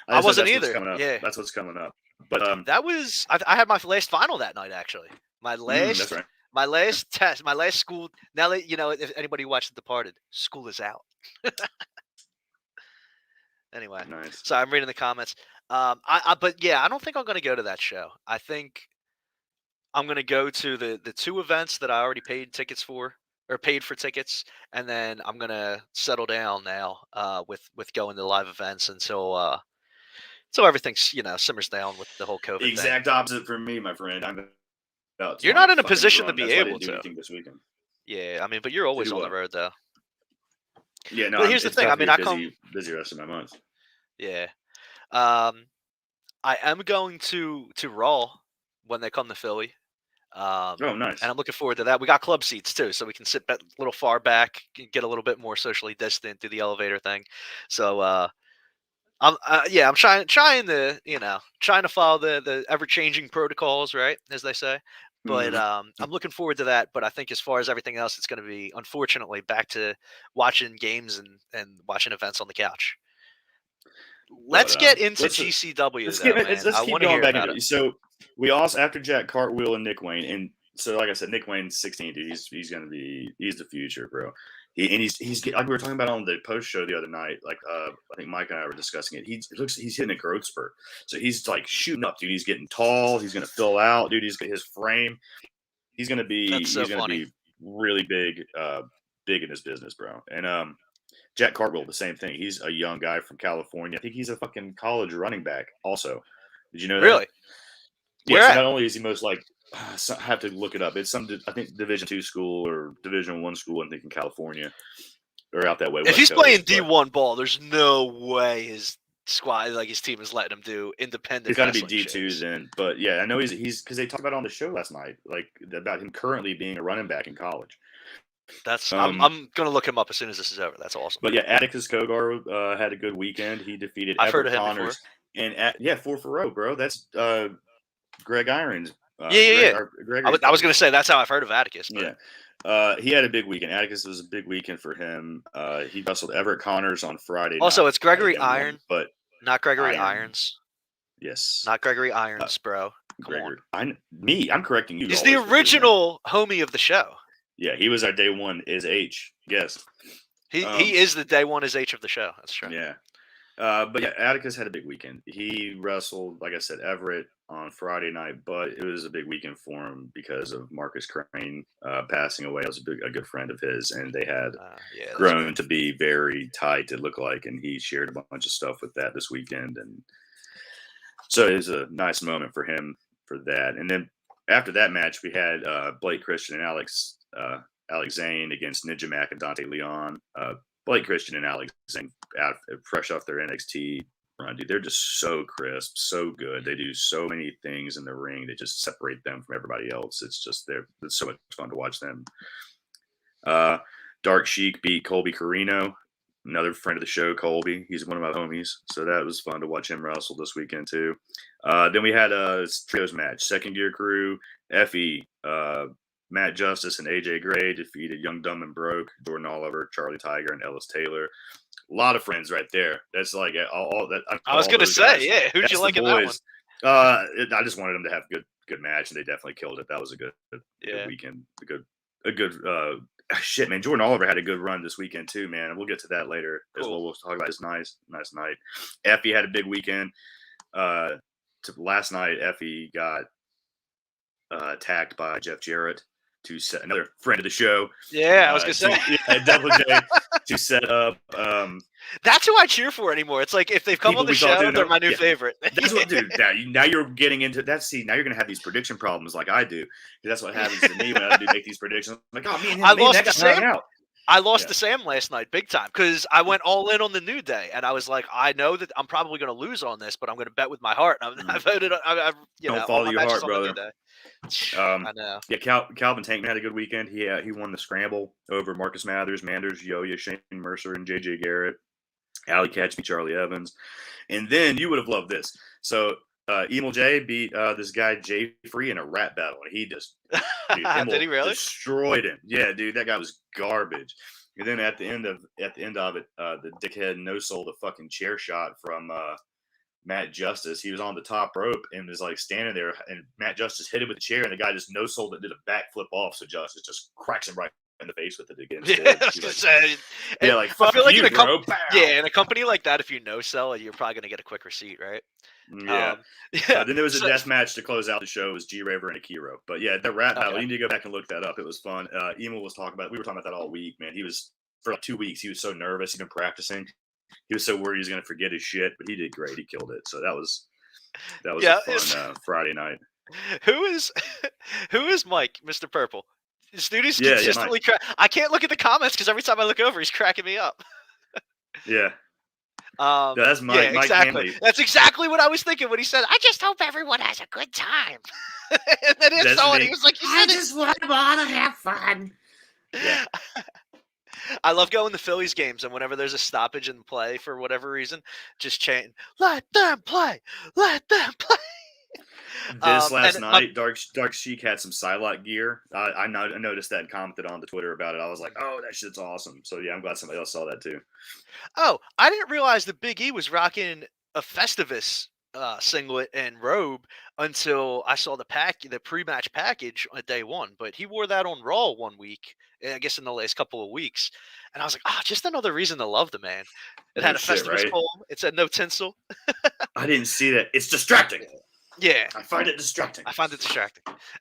I wasn't either. Yeah, that's what's coming up. But that was I had my last final that night actually. My last that's right. My last test, my last school. Now that if anybody watched The Departed, school is out. Anyway, nice. So I'm reading the comments. But yeah, I don't think I'm going to go to that show. I think I'm going to go to the two events that I already paid tickets for, or paid for tickets, and then I'm going to settle down now with going to live events until everything's simmers down with the whole COVID thing. Exact opposite for me, my friend. You're not in a position to be able to. This weekend. Yeah, I mean, but you're always on the road though. Yeah, no. But here's the thing. I mean, I come busy rest of my month. Yeah, I am going to Raw when they come to Philly. Oh, nice. And I'm looking forward to that. We got club seats too, so we can sit a little far back, get a little bit more socially distant, do the elevator thing. So I'm trying to follow the ever changing protocols, right, as they say. But I'm looking forward to that. But I think as far as everything else, it's going to be, unfortunately, back to watching games and watching events on the couch. Let's get into GCW. Let's keep going back into it. So we also, after Jack Cartwheel and Nick Wayne, and so like I said, Nick Wayne's 16, dude. He's the future, bro. He's like we were talking about on the post show the other night. Like I think Mike and I were discussing it. He's hitting a growth spurt. So he's like shooting up, dude. He's getting tall. He's gonna fill out, dude. His frame. He's gonna be be really big in this business, bro. And Jack Cartwheel, the same thing. He's a young guy from California. I think he's a fucking college running back. Also, did you know that? Really? Yeah. So not only is he most like. I have to look it up. It's some, I think, Division II school or Division I school. I think in California or out that way. If he's playing D1 ball, there's no way his squad, like his team, is letting him do independent. It's got to be D2 then. But yeah, I know he's because they talked about it on the show last night, like about him currently being a running back in college. That's I'm gonna look him up as soon as this is over. That's awesome. But yeah, Atticus Kogar had a good weekend. He defeated Everett Connors. And 4-0, bro. That's Greg Irons. I was going to say that's how I've heard of Atticus. But. Yeah. He had a big weekend. Atticus was a big weekend for him. He wrestled Everett Connors on Friday. Also, it's Gregory Iron, but not Gregory Irons. Yes. Not Gregory Irons, bro. Come on. I'm correcting you. He's the original homie of the show. Yeah, he was our day one is H guest. He is the day one is H of the show. That's true. Yeah. But yeah, Atticus had a big weekend. He wrestled, like I said, Everett. on Friday night, but it was a big weekend for him because of Marcus Crane passing away. I was a good friend of his, and they had Yeah, that's grown great. to be very tight, it looked like, and he shared a bunch of stuff with that this weekend. And so it was a nice moment for him for that. And then after that match, we had Blake Christian and Alex Zane against Ninja Mac and Dante Leon. Blake Christian and Alex Zane fresh off their NXT run, dude. They're just so crisp, so good. They do so many things in the ring that just separate them from everybody else. It's so much fun to watch them. Dark Sheik beat Colby Carino, another friend of the show, Colby. He's one of my homies, so that was fun to watch him wrestle this weekend too. Then we had a trios match. Second Gear Crew, Effie, Matt Justice, and AJ Gray defeated Young, Dumb, and Broke, Jordan Oliver, Charlie Tiger, and Ellis Taylor. A lot of friends right there. That's like all that. I was gonna say, yeah. Who'd you like in that one? I just wanted them to have good match, and they definitely killed it. That was a good weekend. A good shit, man. Jordan Oliver had a good run this weekend too, man. And we'll get to that later as well. We'll talk about his nice night. Effie had a big weekend. Last night, Effie got attacked by Jeff Jarrett, another friend of the show. Yeah, I was gonna say Double J to set up. That's who I cheer for anymore. It's like if they've come on the show, they're my new favorite. That's what, dude. Now you're getting into that. See, now you're gonna have these prediction problems like I do. That's what happens to me when I do make these predictions. I'm like, oh man, I lost to Sam last night, big time, because I went all in on the New Day, and I was like, I know that I'm probably going to lose on this, but I'm going to bet with my heart. I voted. Don't follow your heart, brother. I know. Yeah, Calvin Tankman had a good weekend. He won the scramble over Marcus Mathers, Manders, Yoya, Shane Mercer, and JJ Garrett. Alley Catch beat Charlie Evans, and then you would have loved this. So Emil J beat this guy Jay Free in a rap battle, and he just did he really destroyed him? Yeah, dude, that guy was garbage. And then at the end of it, the dickhead no sold a fucking chair shot from Matt Justice. He was on the top rope and was like standing there, and Matt Justice hit him with the chair, and the guy just no sold it, did a backflip off. So Justice just cracks him right in the face with it again. Like fuck, I feel like bro. In a company like that, if you no sell it, you're probably gonna get a quick receipt, right? Yeah. Then there was a death match to close out the show. It was G Raver and Akira. But yeah, the rap battle. You need to go back and look that up. It was fun. Emil was talking about. We were talking about that all week, man. He was for like 2 weeks. He was so nervous. He'd been practicing. He was so worried he was gonna forget his shit, but he did great. He killed it. So that was a fun Friday night. Who is Mike, Mr. Purple? This dude is consistently I can't look at the comments because every time I look over, he's cracking me up. Yeah. That's Mike. Yeah, exactly. Mike That's exactly what I was thinking when he said, "I just hope everyone has a good time." And then he was like, "I just want them all to have fun." Yeah. I love going to Phillies games, and whenever there's a stoppage in play for whatever reason, just chanting, "Let them play! Let them play!" This last night, Dark Sheik had some Psylocke gear. I noticed that and commented on the Twitter about it. I was like, oh, that shit's awesome. So, yeah, I'm glad somebody else saw that, too. Oh, I didn't realize that Big E was rocking a Festivus singlet and robe until I saw the pre-match package on day one. But he wore that on Raw one week, I guess in the last couple of weeks. And I was like, just another reason to love the man. It had a Festivus pole. It said no tinsel. I didn't see that. It's distracting. Yeah, I find it distracting.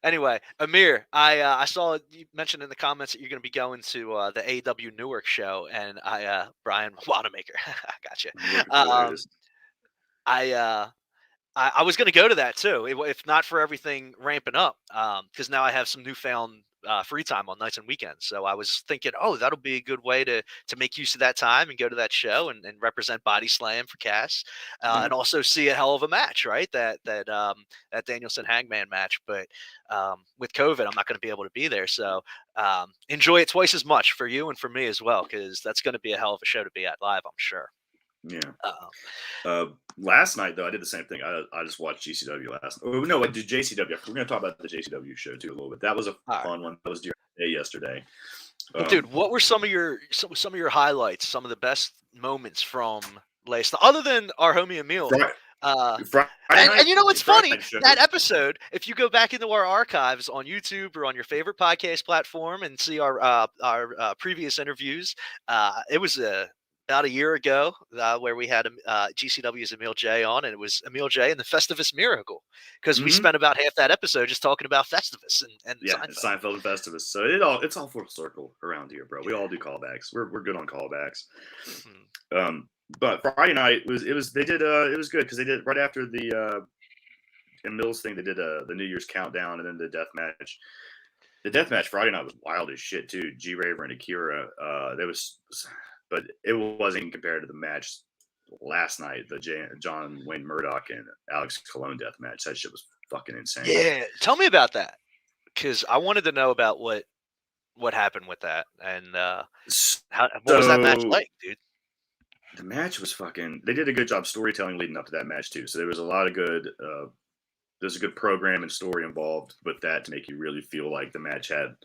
Anyway, Amir, I saw you mentioned in the comments that you're going to be going to the AEW Newark show, and Brian Wanamaker, I gotcha. I was going to go to that too, if not for everything ramping up, because now I have some newfound free time on nights and weekends. So I was thinking, that'll be a good way to make use of that time and go to that show and represent Body Slam for Cass, and also see a hell of a match, right? That Danielson Hangman match. But with COVID, I'm not going to be able to be there. So enjoy it twice as much for you and for me as well, because that's going to be a hell of a show to be at live, I'm sure. Yeah. Last night though, I did the same thing. I just watched GCW last night. Oh, no, I did JCW. We're going to talk about the JCW show too a little bit. That was a fun one. That was during the day yesterday. Dude, what were some of your highlights? Some of the best moments from last night, other than our homie Emil. And you know what's funny? That episode, if you go back into our archives on YouTube or on your favorite podcast platform and see our previous interviews, it was about a year ago, where we had GCW's Emil J on, and it was Emil J and the Festivus Miracle, because we Mhm. spent about half that episode just talking about Festivus and Yeah, Seinfeld. Seinfeld and Festivus. So it's all full circle around here, bro. We all do callbacks. We're good on callbacks. But Friday night it was good because they did right after the Emil's thing. They did the New Year's countdown and then the death match. The death match Friday night was wild as shit too. G Raver and Akira. But it wasn't compared to the match last night. The John Wayne Murdoch and Alex Colon death match. That shit was fucking insane. Yeah, tell me about that, because I wanted to know about what happened with that, and what was that match like, dude? The match was fucking. They did a good job storytelling leading up to that match too. So there was a lot of good. There's a good program and story involved with that to make you really feel like the match had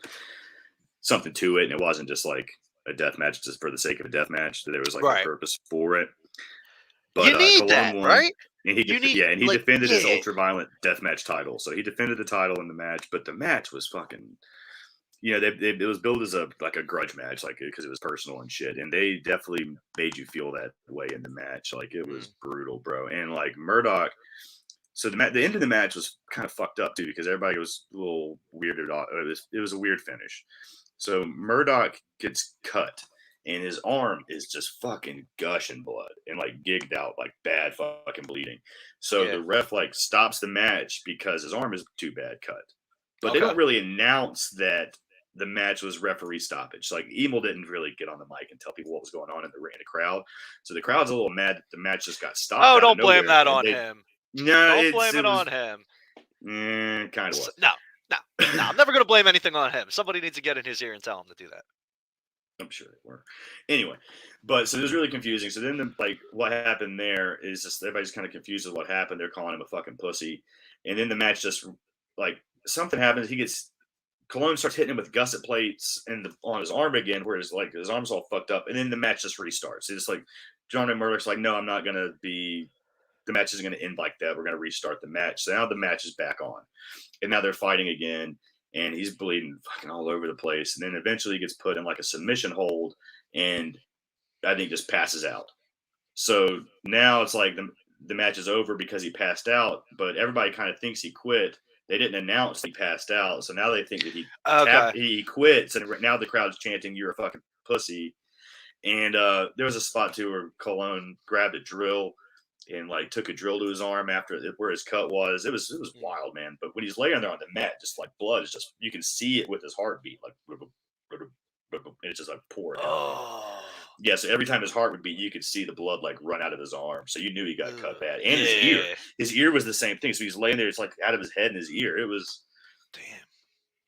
something to it, and it wasn't just like a death match just for the sake of a death match. There was like a purpose for it. But you need Colon that, won, right? And he defended his ultra-violent deathmatch title. So he defended the title in the match, but the match was fucking. It was billed as a grudge match, like because it was personal and shit, and they definitely made you feel that way in the match. Like it was brutal, bro. And like Murdoch. So the end of the match was kind of fucked up too because everybody was a little weirded out. It was a weird finish. So Murdoch gets cut, and his arm is just fucking gushing blood and like gigged out, like bad fucking bleeding. So the ref like stops the match because his arm is too bad cut. But they don't really announce that the match was referee stoppage. Like Emil didn't really get on the mic and tell people what was going on in the crowd. So the crowd's a little mad that the match just got stopped. Oh, don't blame that on him. No, don't blame it on him. Kind of was. No. I'm never going to blame anything on him. Somebody needs to get in his ear and tell him to do that. I'm sure they were. Anyway, but so it was really confusing. So then, what happened there is just everybody's kind of confused with what happened. They're calling him a fucking pussy, and then the match just like something happens. Colon starts hitting him with gusset plates on his arm again, where his arm's all fucked up, and then the match just restarts. It's like John and Murdoch's like, no, I'm not gonna be. The match isn't gonna end like that. We're gonna restart the match. So now the match is back on, and now they're fighting again. And he's bleeding fucking all over the place. And then eventually he gets put in like a submission hold and I think just passes out. So now it's like the match is over because he passed out, but everybody kind of thinks he quit. They didn't announce he passed out. So now they think that he quits. And now the crowd's chanting, "You're a fucking pussy." And there was a spot too where Colon grabbed a drill and like took a drill to his arm after where his cut was. It was wild, man. But when he's laying there on the mat, just like blood is just, you can see it with his heartbeat, like it's just like pouring out. Oh. Yeah, so every time his heart would beat, you could see the blood like run out of his arm. So you knew he got cut bad. And his ear was the same thing. So he's laying there, it's like out of his head and his ear. It was damn.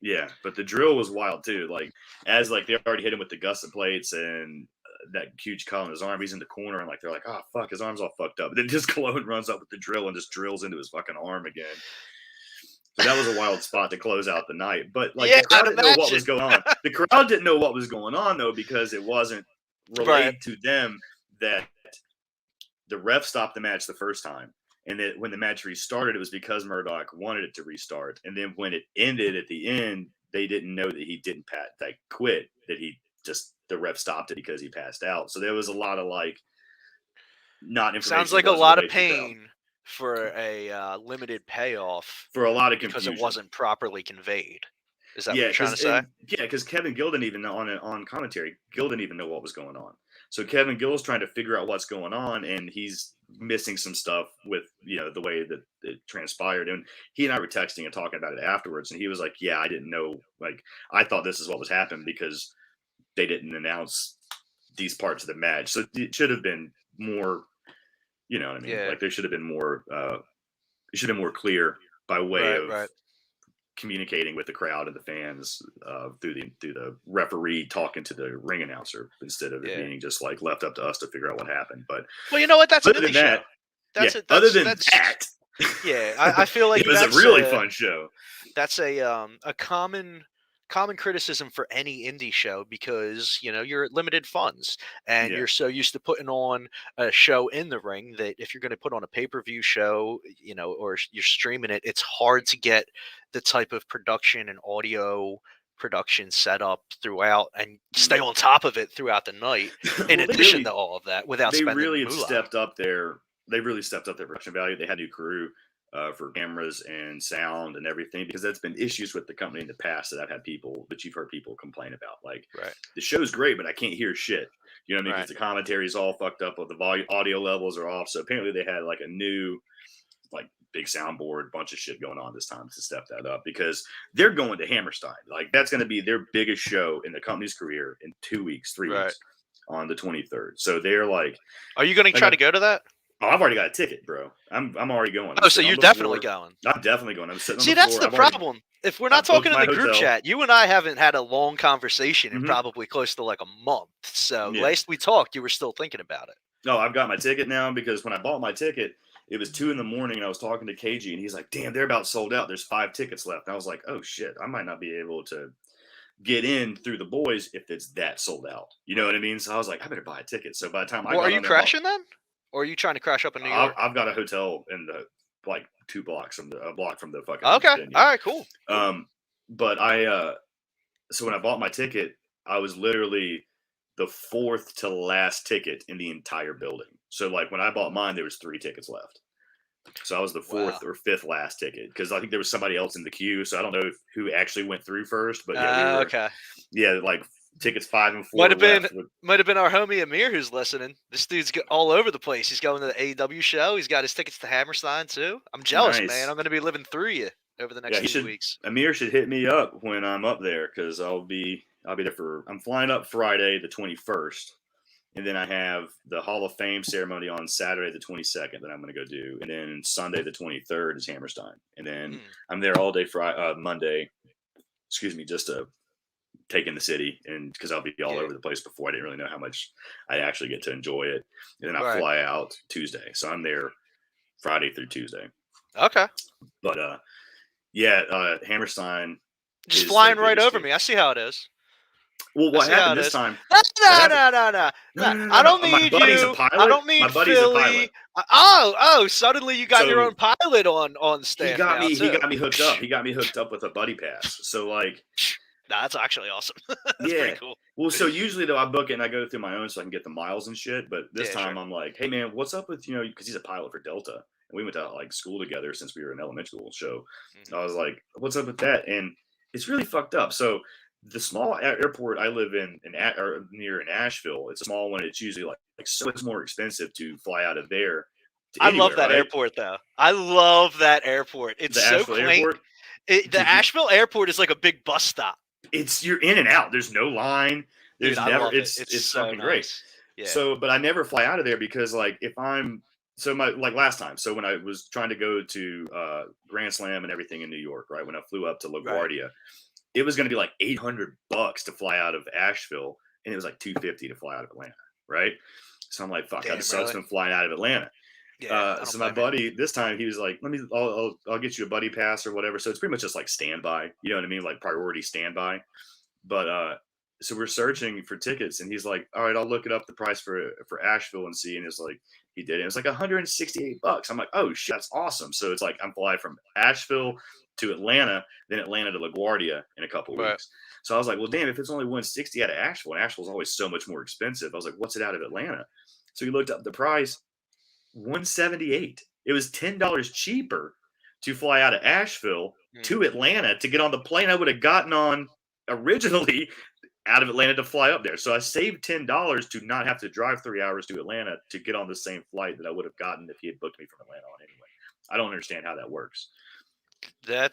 Yeah, but the drill was wild too. Like as like they already hit him with the gusset plates and that huge cut on his arm, he's in the corner and like they're like, oh fuck, his arm's all fucked up. But then just Colon runs up with the drill and just drills into his fucking arm again. So that was a wild spot to close out the night. But like the crowd didn't know what was going on. The crowd didn't know what was going on though, because it wasn't relayed to them that the ref stopped the match the first time. And that when the match restarted, it was because Murdoch wanted it to restart. And then when it ended at the end, they didn't know that he didn't quit, that he just, the ref stopped it because he passed out. So there was a lot of like not information. Sounds like a lot of pain for a limited payoff. For a lot of confusion. Because it wasn't properly conveyed. Is that what you're trying to say? Yeah, because Kevin Gill didn't even know on commentary. Gill didn't even know what was going on. So Kevin Gill's trying to figure out what's going on, and he's missing some stuff with the way that it transpired. And he and I were texting and talking about it afterwards, and he was like, "Yeah, I didn't know. Like, I thought this is what was happening because they didn't announce these parts of the match. So it should have been more. You know what I mean? Yeah. Like there should have been more. It should have been more clear by way of." Communicating with the crowd and the fans through the referee talking to the ring announcer instead of it being just like left up to us to figure out what happened. But well, you know what? That's other than that, other than that, yeah, I feel like it was a really fun show. That's a common criticism for any indie show because you're at limited funds and you're so used to putting on a show in the ring that if you're going to put on a pay-per-view show, or you're streaming it, it's hard to get the type of production and audio production set up throughout and stay on top of it throughout the night. In Well, addition to all of that, without they spending really have moolah. stepped up their production value. They had a new crew for cameras and sound and everything, because that's been issues with the company in the past that you've heard people complain about. Like, Right. the show's great, but I can't hear shit. You know what I mean? Because Right. the commentary is all fucked up, or the audio levels are off. So apparently they had like a new, like, big soundboard, bunch of shit going on this time to step that up, because they're going to Hammerstein. Like, that's going to be their biggest show in the company's career in 2 weeks, 3 Right. weeks, on the 23rd. So they're like, Are you going to try to go to that? oh, I've already got a ticket, bro. I'm already going. Oh, so you're definitely going. I'm definitely going. I'm sitting on See, the floor. that's the I've already- problem. If we're not I've booked talking in my the group hotel. chat, you and I haven't had a long conversation in Mhm. probably close to like a month. So Yeah. last we talked, you were still thinking about it. No, I've got my ticket now, because when I bought my ticket, it was 2 a.m. and I was talking to KG, and he's like, "Damn, they're about sold out. There's 5 tickets left." And I was like, "Oh shit, I might not be able to get in through the boys if it's that sold out." You know what I mean? So I was like, I better buy a ticket. So by the time I Well, got are you on there, crashing then? Or are you trying to crash up in New York? I've got a hotel in the like 2 blocks from a block from the fucking Okay. venue. All right, cool. But so when I bought my ticket, I was literally the 4th to last ticket in the entire building. So like when I bought mine, there was 3 tickets left. So I was the 4th or 5th last ticket, because I think there was somebody else in the queue. So I don't know who actually went through first, but yeah, Okay. yeah, like tickets 5 and 4 Might have been left with- our homie Amir who's listening. This dude's all over the place. He's going to the AEW show. He's got his tickets to Hammerstein too. I'm jealous, Nice. man. I'm going to be living through you over the next he 2 weeks. Amir should hit me up when I'm up there, because I'll be there I'm flying up Friday the 21st, and then I have the Hall of Fame ceremony on Saturday the 22nd that I'm going to go do, and then Sunday the 23rd is Hammerstein, and then I'm there all day Monday. Just to take in the city, and because I'll be all over the place before. I didn't really know how much I actually get to enjoy it, and then I fly out Tuesday, so I'm there Friday through Tuesday. Okay. But Hammerstein just flying right over me. I see how it is. Well, what happened this time? No. I don't need you. I don't need Philly. Suddenly you got your own pilot on staff. He got me hooked up. He got me hooked up with a buddy pass. So like, that's actually awesome. That's pretty cool. Well, so usually though I book it and I go through my own so I can get the miles and shit. But this time I'm like, hey man, what's up with because he's a pilot for Delta and we went to like school together since we were in elementary school. So I was like, what's up with that? And it's really fucked up. So the small airport I live in near in Asheville, it's a small one. It's usually like so much more expensive to fly out of there. I love that airport though. I love that airport. It's so quaint. The Asheville airport is like a big bus stop. You're in and out. There's no line. There's never. It's so fucking nice. Great. Yeah. So, but I never fly out of there because like if I'm last time. So when I was trying to go to Grand Slam and everything in New York, right? When I flew up to LaGuardia, it was going to be like $800 to fly out of Asheville, and it was like $250 to fly out of Atlanta, right? So I'm like, fuck, I just been flying out of Atlanta. Yeah, so my buddy this time he was like, I'll get you a buddy pass or whatever. So it's pretty much just like standby, you know what I mean? Like priority standby. But so we're searching for tickets and he's like, all right, I'll look it up the price for Asheville and see. And it's like, he did it. It's like $168. I'm like, oh shit, that's awesome. So it's like, I'm flying from Asheville to Atlanta, then Atlanta to LaGuardia in a couple weeks. So I was like, well, damn, if it's only $160 out of Asheville, and Asheville's always so much more expensive. I was like, what's it out of Atlanta? So he looked up the price. $178. It was $10 cheaper to fly out of Asheville to Atlanta to get on the plane I would have gotten on originally out of Atlanta to fly up there. So I saved $10 to not have to drive 3 hours to Atlanta to get on the same flight that I would have gotten if he had booked me from Atlanta on anyway. I don't understand how that works. Man.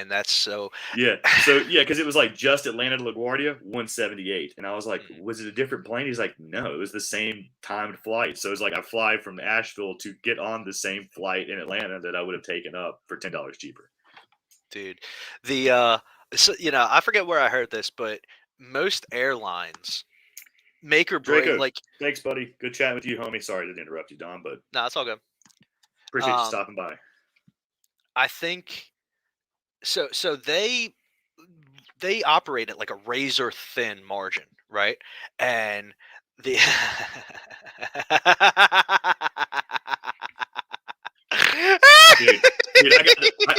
That's so. Because it was like just Atlanta to LaGuardia, $178, and I was like, was it a different plane? He's like, no, it was the same timed flight. So it's like I fly from Asheville to get on the same flight in Atlanta that I would have taken up for $10 cheaper. Dude, I forget where I heard this, but most airlines make or break. Draco, thanks, buddy. Good chatting with you, homie. Sorry to interrupt you, Don, but no, it's all good. Appreciate you stopping by. I think so they operate at like a razor thin margin, right? And the dude,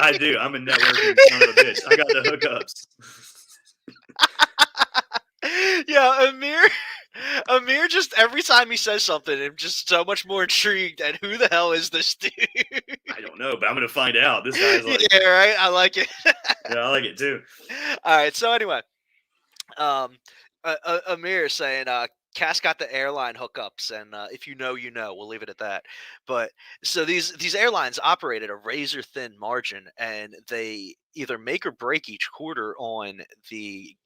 I do. I'm a networking son of a bitch. I got the hookups. Yeah, Amir just every time he says something, I'm just so much more intrigued at who the hell is this dude? I don't know, but I'm gonna find out. This guy's like, Yeah, right. I like it. yeah, I like it too. All right. So anyway, um, Amir is saying, Cass got the airline hookups, and if you know, you know. We'll leave it at that. But so these airlines operate at a razor thin margin, and they either make or break each quarter on the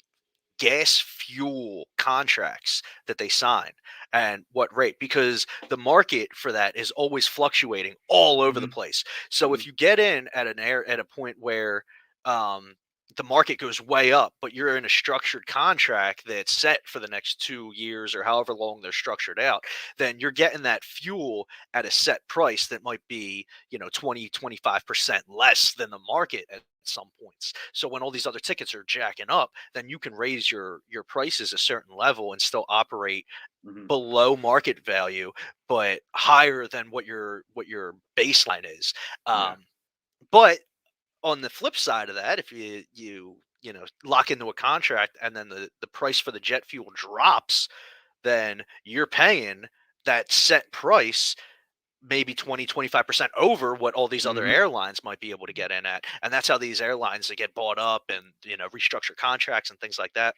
gas fuel contracts that they sign and what rate, because the market for that is always fluctuating all over the Mhm. place. So if you get in at at a point where um the market goes way up, but you're in a structured contract that's set for the next 2 years or however long they're structured out, then you're getting that fuel at a set price that might be, 20-25% less than the market at some points. So when all these other tickets are jacking up, then you can raise your prices a certain level and still operate Mhm. below market value, but higher than what your baseline is. Yeah. But on the flip side of that, if you lock into a contract and then the price for the jet fuel drops, then you're paying that set price maybe 20-25% over what all these other Mhm. airlines might be able to get in at. And that's how these airlines that get bought up and restructure contracts and things like that.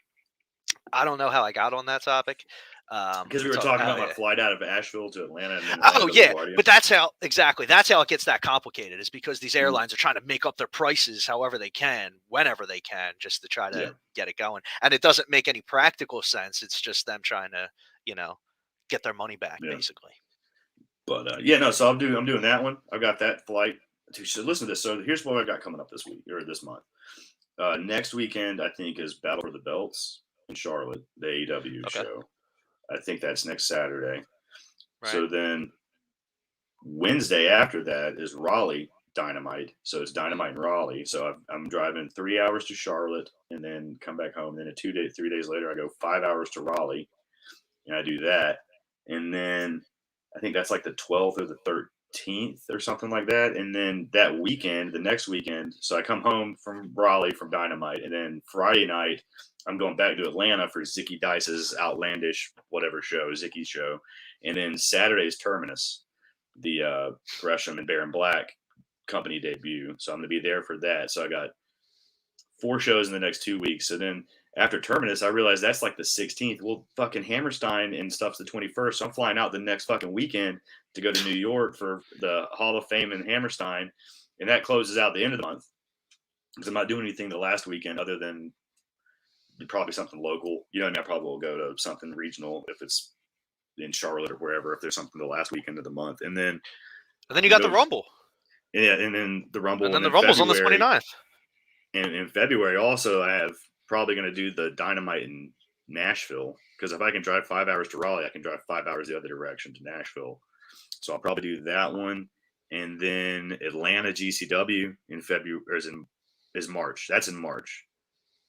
I don't know how I got on that topic. Because we It's were all, talking oh about my yeah. flight out of Asheville to Atlanta and then Atlanta Oh to yeah, LaGuardia. but that's how that's how it gets that complicated, is because these Mhm. airlines are trying to make up their prices however they can, whenever they can, just to try Yeah. to get it going. And it doesn't make any practical sense. It's just them trying to, you know, get their money back, Yeah. basically. But yeah, no. So I'm doing that one. I've got that flight. So listen to this. So here's what I got coming up this week or this month. Next weekend, I think, is Battle for the Belts in Charlotte, the AEW Okay. show. I think that's next Saturday. Right. So then Wednesday after that is Raleigh Dynamite. So it's Dynamite in Raleigh. So I'm driving 3 hours to Charlotte and then come back home. Then 3 days later, I go 5 hours to Raleigh and I do that. And then I think that's like the 12th or the 13th or something like that. And then that weekend, the next weekend, so I come home from Raleigh from Dynamite. And then Friday night, I'm going back to Atlanta for Zicky Dice's Outlandish, whatever show, Zicky's show. And then Saturday's Terminus, the Gresham and Baron Black company debut. So I'm going to be there for that. So I got 4 shows in the next 2 weeks. So then after Terminus, I realized that's like the 16th. Well, fucking Hammerstein and stuff's the 21st. So I'm flying out the next fucking weekend to go to New York for the Hall of Fame and Hammerstein. And that closes out the end of the month because I'm not doing anything the last weekend other than probably something local. You know, I mean, I probably will go to something regional if it's in Charlotte or wherever, if there's something the last weekend of the month. And then And then you I'm got the go, Rumble. yeah, and then the And Rumble, then and the then Rumble's on the February. 29th. And in February, also, I have probably going to do the Dynamite in Nashville because if I can drive 5 hours to Raleigh, I can drive 5 hours the other direction to Nashville. So I'll probably do that one, and then Atlanta GCW in February is March. That's in March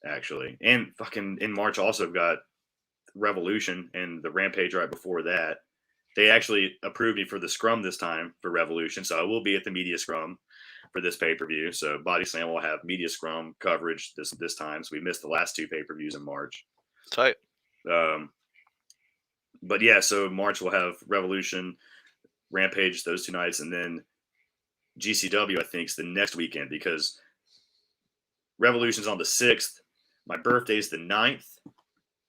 actually, and fucking in March also I've got Revolution and the Rampage right before that. They actually approved me for the scrum this time for Revolution, so I will be at the media scrum for this pay per view. So Body Slam will have media scrum coverage this time. So we missed the last 2 pay-per-views in March. Tight. Um, but yeah, so March we'll have Revolution, Rampage those 2 nights, and then GCW I think is the next weekend because Revolution's on the 6th. My birthday's the 9th,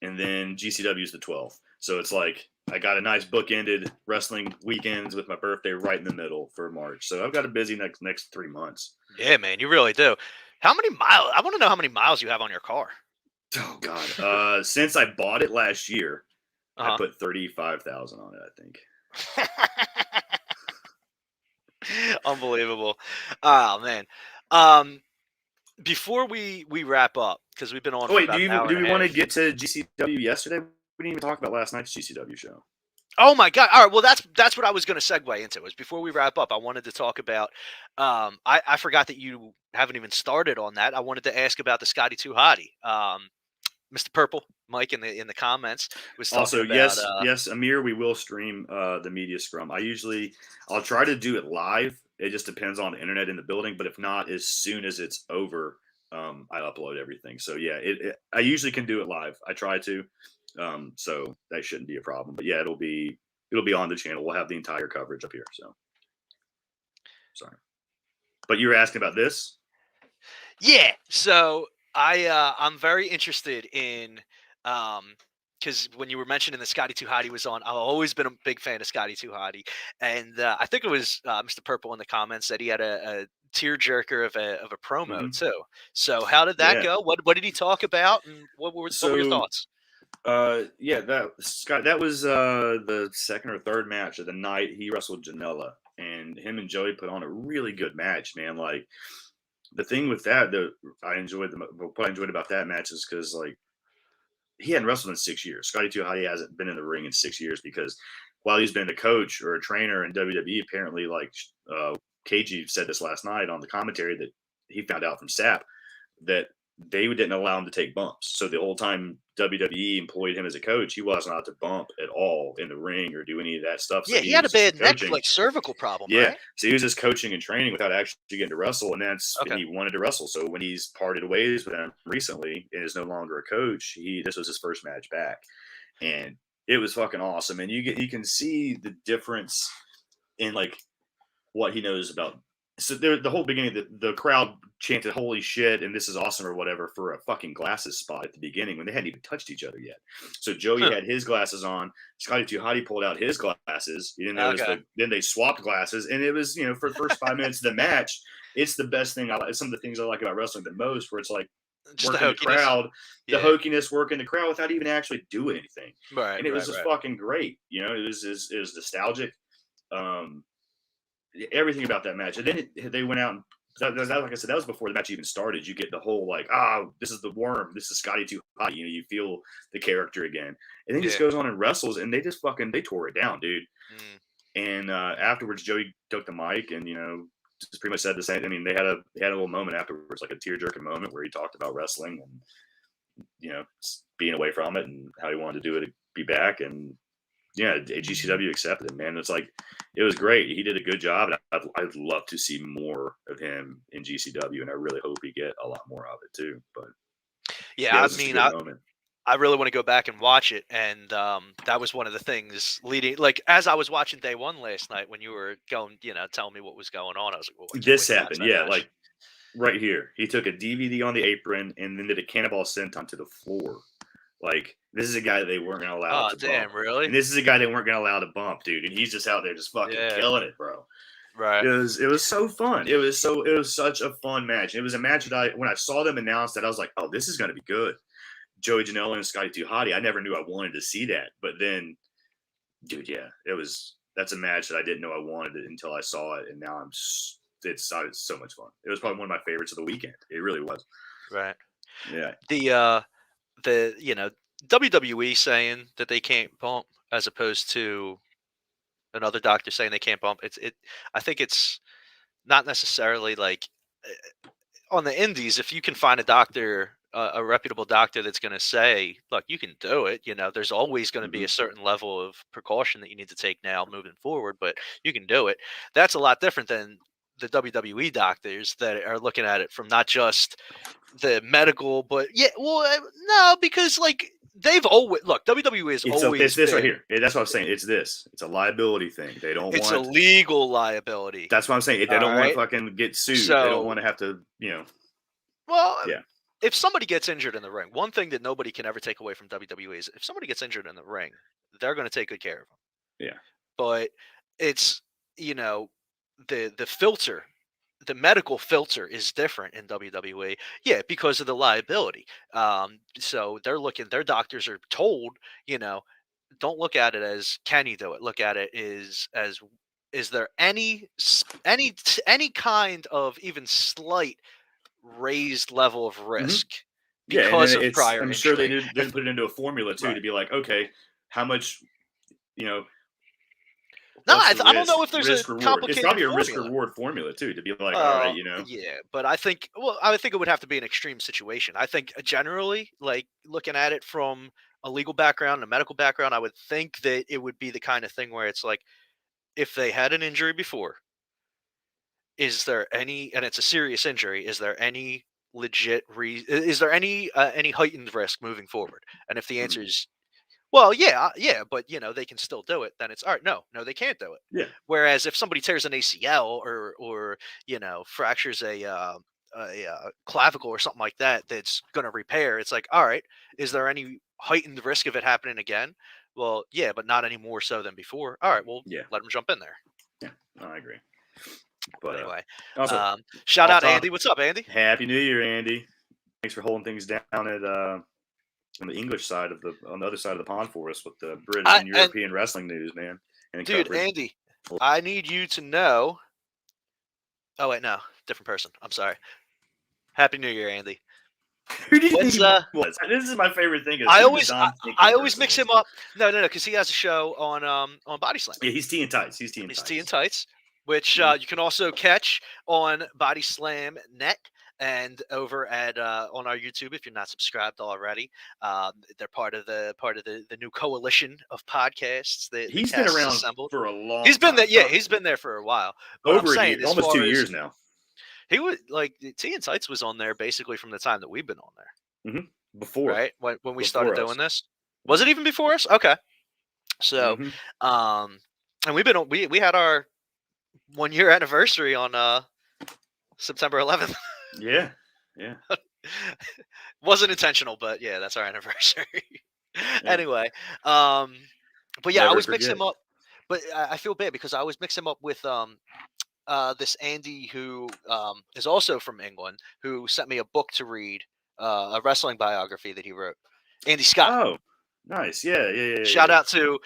and then GCW is the 12th. So it's like I got a nice bookended wrestling weekends with my birthday right in the middle for March. So I've got a busy next 3 months. Yeah, man, you really do. How many miles? I want to know how many miles you have on your car. Oh God! Since I bought it last year, I Uh put 35,000 on it. I think. huh. Unbelievable. Oh man. Um, before we wrap up, because we've been on Oh for wait, about an hour do and we a want to half. get to GCW yesterday? We didn't even talk about last night's GCW show. Oh my God! All right, well that's what I was going to segue into. Is before we wrap up, I wanted to talk about. I forgot that you haven't even started on that. I wanted to ask about the Scotty Too Hottie. Mr. Purple, Mike in the comments was talking Also, about. yes, Amir, we will stream the media scrum. I'll try to do it live. It just depends on the internet in the building. But if not, as soon as it's over, I upload everything. So yeah, I usually can do it live. I try to. So that shouldn't be a problem. But yeah, it'll be on the channel. We'll have the entire coverage up here. So sorry, but you were asking about this. Yeah. So I'm very interested in because when you were mentioning that Scotty 2 Hotty was on, I've always been a big fan of Scotty 2 Hotty, and I think it was Mr. Purple in the comments that he had a tearjerker of a promo too. So how did that Yeah. go? What did he talk about, and what were your thoughts? Yeah, that was the second or third match of the night. He wrestled Janela, and him and Joey put on a really good match, man. Like the thing with that, what I enjoyed about that match is because like he hadn't wrestled in 6 years. Scotty 2 Hotty hasn't been in the ring in 6 years because while he's been a coach or a trainer in WWE, apparently like KG said this last night on the commentary that he found out from SAP that they didn't allow him to take bumps. So the whole time WWE employed him as a coach, he wasn't allowed to bump at all in the ring or do any of that stuff. So Yeah, he had a was just bad neck, coaching. like cervical problem, Yeah. right? So he was just coaching and training without actually getting to wrestle. And that's Okay. when he wanted to wrestle. So when he's parted ways with him recently and is no longer a coach, this was his first match back. And it was fucking awesome. And you can see the difference in like what he knows about. So the whole beginning, the crowd chanted "Holy shit!" and "This is awesome" or whatever for a fucking glasses spot at the beginning when they hadn't even touched each other yet. So Joey had his glasses on. Scotty 2 Hotty pulled out his glasses. You didn't notice then they swapped glasses, and it was for the first 5 minutes of the match. It's the best thing. Some of the things I like about wrestling the most, where it's like just working the crowd, the hokiness, working the crowd without even actually doing anything. Right, and it was just fucking great. It was nostalgic. Everything about that match. And then they went out and like I said, that was before the match even started. You get the whole like, this is the worm. This is Scotty 2 Hotty. You feel the character again. And then just goes on and wrestles, and they just tore it down, dude. And afterwards, Joey took the mic and just pretty much said the same. I mean, they had a little moment afterwards, like a tear-jerking moment where he talked about wrestling and being away from it and how he wanted to do it, be back, and GCW accepted him, man. It's like, it was great. He did a good job. And I'd love to see more of him in GCW, and I really hope we get a lot more of it too. But I mean, I really want to go back and watch it, and that was one of the things leading. Like as I was watching day one last night, when you were going, telling me what was going on, I was like, well, this happened, like right here. He took a DVD on the apron and then did a cannonball senton to the floor. Like, this is a guy that they weren't going to allow to bump. Really? And this is a guy they weren't going to allow to bump, dude. And he's just out there just fucking killing it, bro. Right. It was so fun. It was such a fun match. It was a match that when I saw them announce that, I was like, oh, this is going to be good. Joey Janela and Scotty 2 Hotty. I never knew I wanted to see that. But then, dude, that's a match that I didn't know I wanted it until I saw it. And now it's so much fun. It was probably one of my favorites of the weekend. It really was. Right. Yeah. The WWE saying that they can't bump as opposed to another doctor saying they can't bump. I think it's not necessarily like on the indies. If you can find a doctor, a reputable doctor that's going to say, look, you can do it. There's always going to be a certain level of precaution that you need to take now moving forward, but you can do it. That's a lot different than the WWE doctors that are looking at it from not just the medical, but no, because like they've always WWE is always this right here. That's what I'm saying. It's a liability thing. They don't want. It's a legal liability. That's what I'm saying. They don't want to fucking get sued. They don't want to have to, Well, if somebody gets injured in the ring, one thing that nobody can ever take away from WWE is if somebody gets injured in the ring, they're going to take good care of them. Yeah. But it's the filter. The medical filter is different in WWE, because of the liability. So their doctors are told, don't look at it as can you do it. Look at it is there any kind of even slight raised level of risk because of prior I'm injury. sure they didn't put it into a formula too to be like, okay, how much, No, I don't know if there's a complicated It's probably a formula. risk-reward formula too to be like, all right, Yeah, but I think it would have to be an extreme situation. I think generally, like looking at it from a legal background, a medical background, I would think that it would be the kind of thing where it's like, if they had an injury before, is there any, and it's a serious injury, is there any legit is there any heightened risk moving forward? And if the answer is Well, yeah, but they can still do it. Then it's all right. No, they can't do it. Yeah. Whereas if somebody tears an ACL or fractures a clavicle or something like that, that's going to repair. It's like, all right, is there any heightened risk of it happening again? Well, yeah, but not any more so than before. All right, well, Yeah. let them jump in there. Yeah, no, I agree. But But anyway, also, shout off out topic. Andy. What's up, Andy? Happy New Year, Andy. Thanks for holding things down at on the English side on the other side of the pond for us with the British and European wrestling news, man. And Dude, coverage. Andy, I need you to know. Oh wait, no, different person. I'm sorry. Happy New Year, Andy. Who did you think he was? This is my favorite thing. I always mix him up. No, because he has a show on Body Slam. Yeah, he's Tea and Tights. He's Tea and Tights, which you can also catch on Body Slam Net and over at on our YouTube if you're not subscribed already. They're part of the new coalition of podcasts that he's been around assembled. for a long. He's been there. Yeah, he's been there for a while. Over a year, almost 2 years now. He was like Tea and Tights was on there basically from the time that we've been on there. Mm-hmm. Before, right? When we started doing this, was it even before us? Okay, so and we've been we had our 1 year anniversary on September 11th. Yeah. Wasn't intentional, but yeah, that's our anniversary. Anyway, but yeah, I always mix him up. But I feel bad because I always mix him up with this Andy who is also from England, who sent me a book to read, a wrestling biography that he wrote. Andy Scott. Oh, nice. Yeah. Shout out to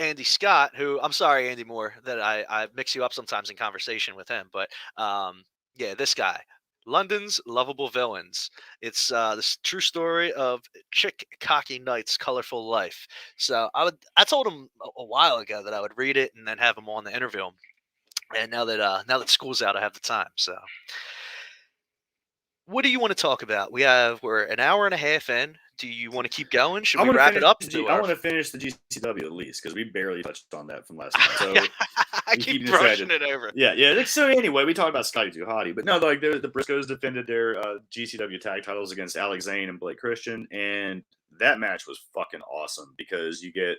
Andy Scott, who I'm sorry, Andy Moore, that I mix you up sometimes in conversation with him. But yeah, this guy, London's Lovable Villains. It's this true story of Chick Cocky Knight's colorful life. So I told him a while ago that I would read it and then have him on the interview. And now that school's out, I have the time. So, what do you want to talk about? We're an hour and a half in. Do you want to keep going? Should we wrap it up? I want to finish the GCW at least because we barely touched on that from last time. So I keep brushing it over. Yeah. So anyway, we talked about Scotty 2 Hotty, but no, like the Briscoes defended their GCW tag titles against Alex Zane and Blake Christian, and that match was fucking awesome because you get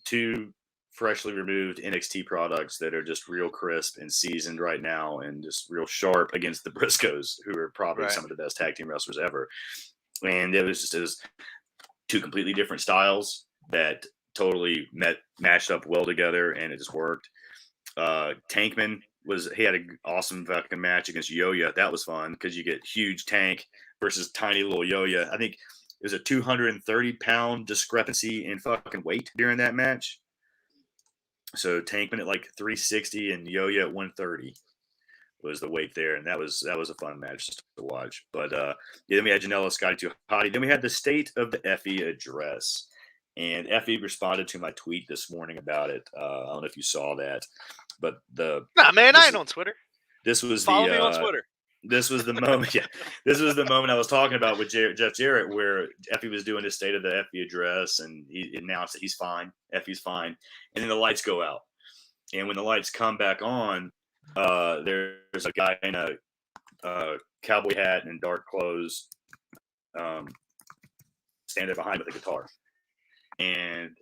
two freshly removed NXT products that are just real crisp and seasoned right now and just real sharp against the Briscoes, who are probably some of the best tag team wrestlers ever. And it was two completely different styles that totally matched up well together, and it just worked. Tankman he had an awesome fucking match against Yo-Yo. That was fun because you get huge Tank versus tiny little Yo-Yo. I think it was a 230-pound discrepancy in fucking weight during that match. So Tankman at like 360 and Yo-Yo at 130 was the weight there, and that was a fun match just to watch. But then we had Janela Scotty 2 Hotty. Then we had the State of the Effie address, and Effie responded to my tweet this morning about it. I don't know if you saw that, but I ain't on Twitter. This was Follow me on Twitter. This was the moment. Yeah, this was the moment I was talking about with Jeff Jarrett, where Effie was doing his State of the Effie address, and he announced that he's fine. Effie's fine, and then the lights go out, and when the lights come back on, there's a guy in a cowboy hat and dark clothes, standing behind with a guitar, and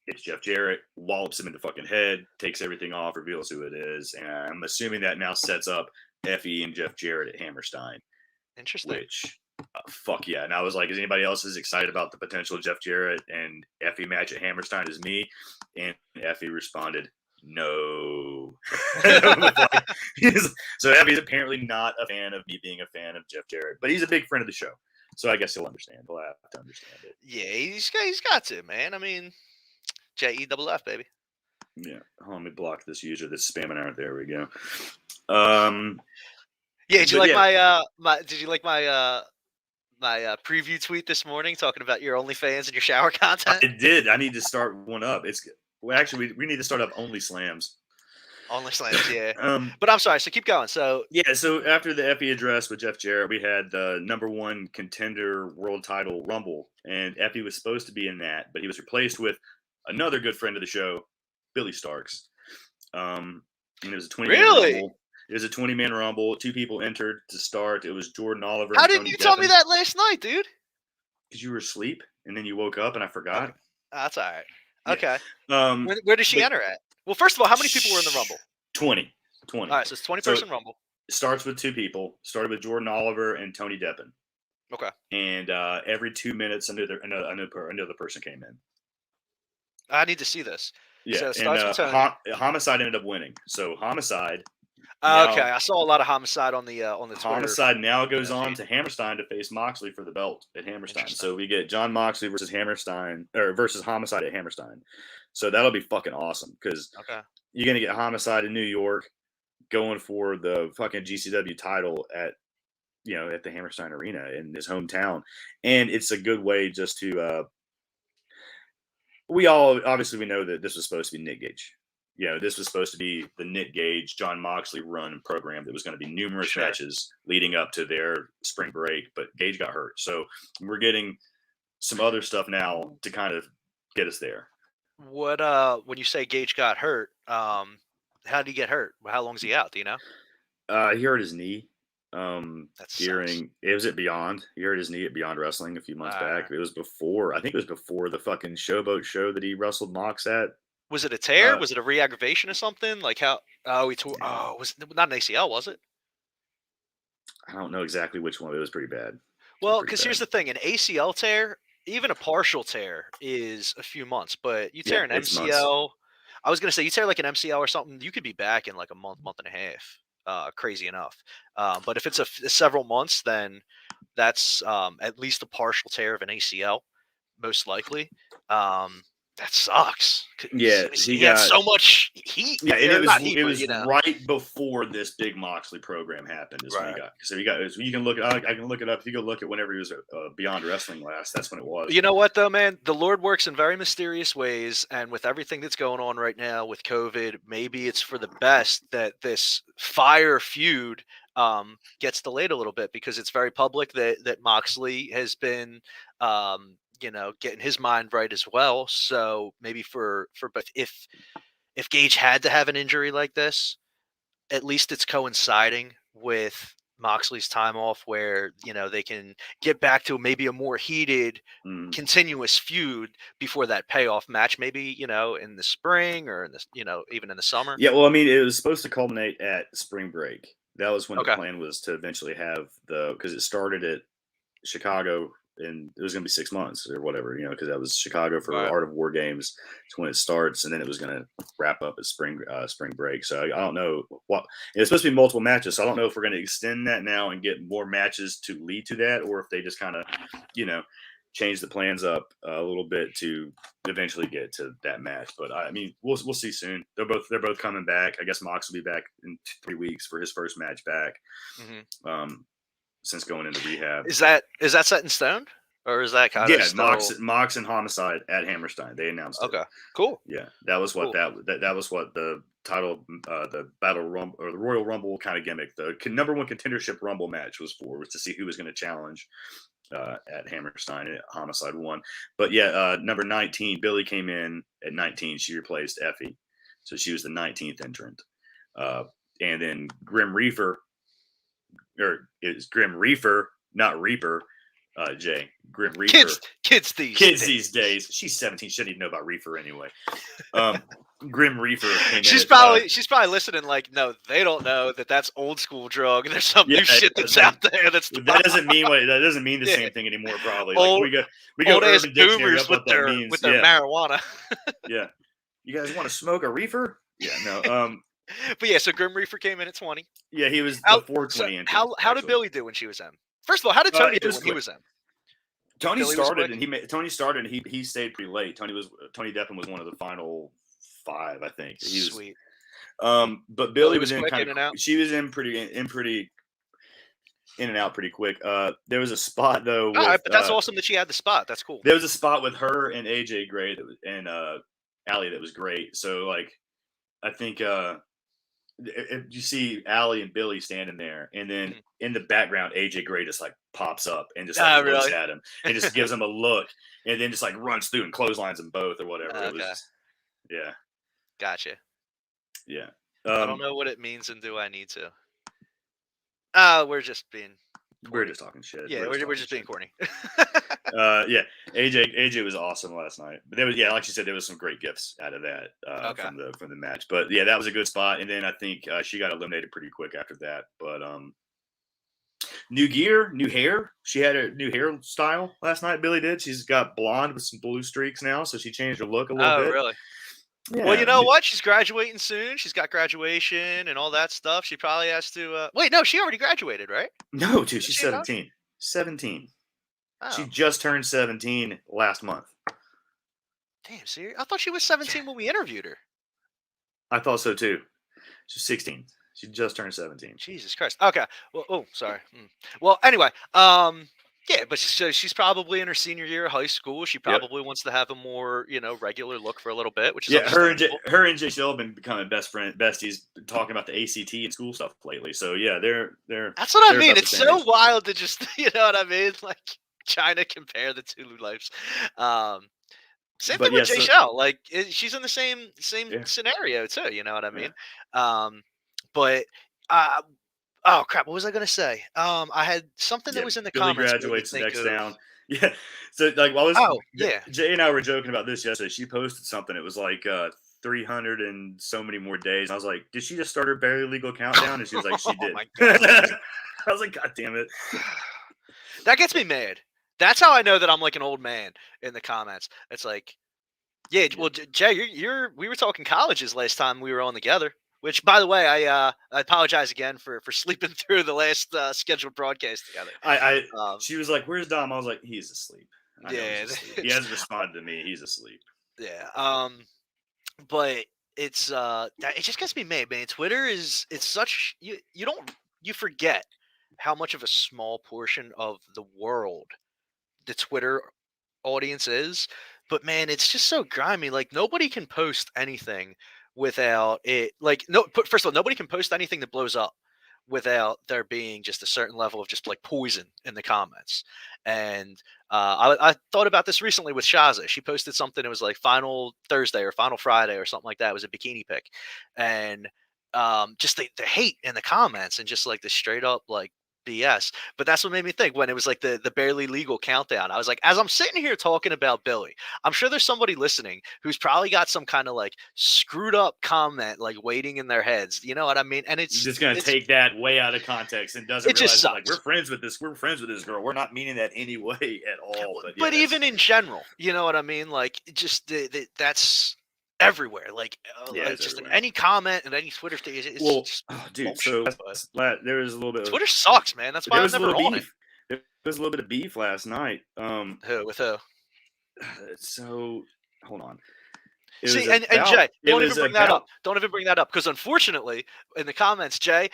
it's Jeff Jarrett. Wallops him in the fucking head, takes everything off, reveals who it is, and I'm assuming that now sets up Effie and Jeff Jarrett at Hammerstein. Interesting. Which, fuck yeah. And I was like, is anybody else as excited about the potential Jeff Jarrett and Effie match at Hammerstein as me? And Effie responded, no. So Effie's apparently not a fan of me being a fan of Jeff Jarrett, but he's a big friend of the show. So I guess he'll understand. He'll have to understand it. Yeah, he's got to, man. I mean, JEFF, baby. Yeah. Let me block this user that's spamming out. There we go. Yeah, did you like my preview tweet this morning talking about your OnlyFans and your shower content? I did. I need to start one up. Actually we need to start up Only Slams. Only Slams, yeah. But I'm sorry. So keep going. So yeah. So after the Effie address with Jeff Jarrett, we had the #1 contender world title Rumble, and Effie was supposed to be in that, but he was replaced with another good friend of the show, Billy Starks. And it was a 20-man Rumble. It was a 20-man Rumble. 2 people entered to start. It was Jordan Oliver. How didn't you tell me that last night, dude? Because you were asleep, and then you woke up, and I forgot. That's all right. Yeah. Okay. Um, Where does she but enter at? Well, first of all, how many people were in the Rumble? 20. All right, so it's 20 So person Rumble. it starts with 2 people. Started with Jordan Oliver and Tony Deppen, Okay. and every 2 minutes another person came in. I need to see this. Yeah, So it and starts with Tony. Homicide ended up winning. So Homicide Okay, now I saw a lot of Homicide on the Twitter. Homicide now goes on feed. to Hammerstein to face Moxley for the belt at Hammerstein. Interesting. So we get John Moxley versus Hammerstein or versus Homicide at Hammerstein. So that'll be fucking awesome because Okay. you're gonna get Homicide in New York going for the fucking GCW title at the Hammerstein Arena in his hometown, and it's a good way just to. We know that this was supposed to be Nick Gage. This was supposed to be the Nick Gage, John Moxley run program that was going to be numerous Sure. matches leading up to their spring break, but Gage got hurt. So we're getting some other stuff now to kind of get us there. What when you say Gage got hurt, how did he get hurt? How long's he out? Do you know? He hurt his knee. That During it was at Beyond. He hurt his knee at Beyond Wrestling a few months back. It was before. I think it was before the fucking Showboat show that he wrestled Mox at. Was it a tear? Was it a re-aggravation or something? Like how? Oh, he tore. Oh, was not an ACL? Was it? I don't know exactly which one. It was pretty bad. Well, because here's the thing: an ACL tear, even a partial tear, is a few months. But you tear an MCL. I was gonna say you tear like an MCL or something, you could be back in like a month and a half. Crazy enough. But if it's several months, then that's at least a partial tear of an ACL, most likely. That sucks. Yeah, he had so much heat. Yeah, and it was right before this big Moxley program happened. Is when he got. So you can look. I can look it up. If you go look at whenever he was Beyond Wrestling last, that's when it was. You know what though, man? The Lord works in very mysterious ways, and with everything that's going on right now with COVID, maybe it's for the best that this fire feud gets delayed a little bit because it's very public that Moxley has been getting his mind right as well. So maybe but if Gage had to have an injury like this, at least it's coinciding with Moxley's time off where, they can get back to maybe a more heated, continuous feud before that payoff match, maybe, in the spring or in the, even in the summer. Yeah. Well, I mean, it was supposed to culminate at spring break. That was when the plan was to eventually have because it started at Chicago and it was going to be 6 months or whatever, because that was Chicago for Art of War Games. It's when it starts, and then it was going to wrap up at spring break. So I don't know what it's supposed to be multiple matches. So I don't know if we're going to extend that now and get more matches to lead to that, or if they just kind of, change the plans up a little bit to eventually get to that match. But I mean, we'll see soon. They're both coming back. I guess Mox will be back in 3 weeks for his first match back. Mm-hmm. Since going into rehab. Is that set in stone? Or is that kind of still... Mox and Homicide at Hammerstein. They announced it. Okay, cool. Yeah, that was what that was what the title, the Battle Rumble or the Royal Rumble kind of gimmick, the number one contendership Rumble match was to see who was going to challenge at Hammerstein. And Homicide won. But yeah, number 19, Billy came in at 19. She replaced Effie, so she was the 19th entrant. And then Grim Reaper. Or is Grim Reaper, not Reaper, Jay. Grim Reaper. Kids these days. She's 17. She doesn't even know about Reaper anyway. Grim Reaper came she's probably listening like, no, they don't know that's old school drug. There's some new shit that's out there. That doesn't mean the same thing anymore. Probably old, like we go Urban Dictionary up what that means with their marijuana. Yeah. You guys want to smoke a reefer? Yeah. No. But yeah, so Grim Reaper came in at 20. Yeah, he was the 420. So how did Billy do when she was in? First of all, how did Tony do when he was in? Tony started and he stayed pretty late. Tony Deppen was one of the final 5, I think. Sweet. But Billy was in kind of. She was in and out pretty quick. There was a spot though. But that's awesome that she had the spot. That's cool. There was a spot with her and AJ Gray and Allie that was great. So like, I think. If you see Allie and Billy standing there, and then in the background, AJ Gray just like pops up and just looks at him and just gives him a look, and then just like runs through and clotheslines them both or whatever. Okay. It was yeah. Gotcha. Yeah. I don't know what it means, and do I need to? We're just being We're just talking shit. Yeah, we're talking just being shit. corny. Yeah, AJ was awesome last night. But there was, like you said, there was some great gifts out of that Okay. from the match. But yeah, that was a good spot. And then I think she got eliminated pretty quick after that. But new gear, new hair. She had a new hairstyle last night. Billy did. She's got blonde with some blue streaks now, so she changed her look a little bit. Oh, really? Yeah. Well, you know what? She's graduating soon. She's got graduation and all that stuff. She probably has to. Wait, no, she already graduated, right? No, dude, she's she 17. 17. Oh. She just turned 17 last month. Damn, serious? I thought she was 17 when we interviewed her. I thought so too. She's 16. She just turned 17. Jesus Christ. Okay. Well, oh, sorry. Well, anyway, yeah, but she's probably in her senior year of high school. She probably wants to have a more, regular look for a little bit, which is her and Jay Shell have been becoming besties, talking about the ACT and school stuff lately. So yeah, they're. That's what I mean. It's so wild to just, you know what I mean, like trying to compare the two lives. Same thing with Jay Shell. Like she's in the same scenario too. You know what I mean? But oh crap! What was I gonna say? I had something that was in the Billy comments. Graduates next down. Yeah. So like, Jay and I were joking about this yesterday. She posted something. It was like 300 and so many more days. And I was like, did she just start her barely legal countdown? And she was like, she did. Oh my God. I was like, God damn it. That gets me mad. That's how I know that I'm like an old man in the comments. It's like, yeah, well, Jay, we were talking colleges last time we were on together. Which, by the way, I apologize again for sleeping through the last scheduled broadcast together. She was like, "Where's Dom?" I was like, "He's asleep." Asleep. He hasn't responded to me. He's asleep. Yeah. But it's it just gets me mad, man. Twitter it's such you forget how much of a small portion of the world the Twitter audience is. But man, it's just so grimy. Like nobody can post anything without it. Like first of all, nobody can post anything that blows up without there being just a certain level of just like poison in the comments. And I thought about this recently with Shaza. She posted something. It was like Final Thursday or Final Friday or something like that. It was a bikini pic, and just the hate in the comments and just like the straight up like BS. But that's what made me think when it was like the barely legal countdown. I was like, as I'm sitting here talking about Billy, I'm sure there's somebody listening who's probably got some kind of like screwed up comment like waiting in their heads. You know what I mean? And it's just gonna take that way out of context and doesn't realize that, like we're friends with this girl. We're not meaning that any way at all. But even in general, you know what I mean? Like just that's everywhere. Like just everywhere. Any comment and any Twitter stage. Dude. So there was a little bit. Twitter sucks, man. That's why I'm never on it. There was a little bit of beef last night. With who? So hold on. See, and Jay, don't even bring that up. Don't even bring that up because unfortunately, in the comments, Jay,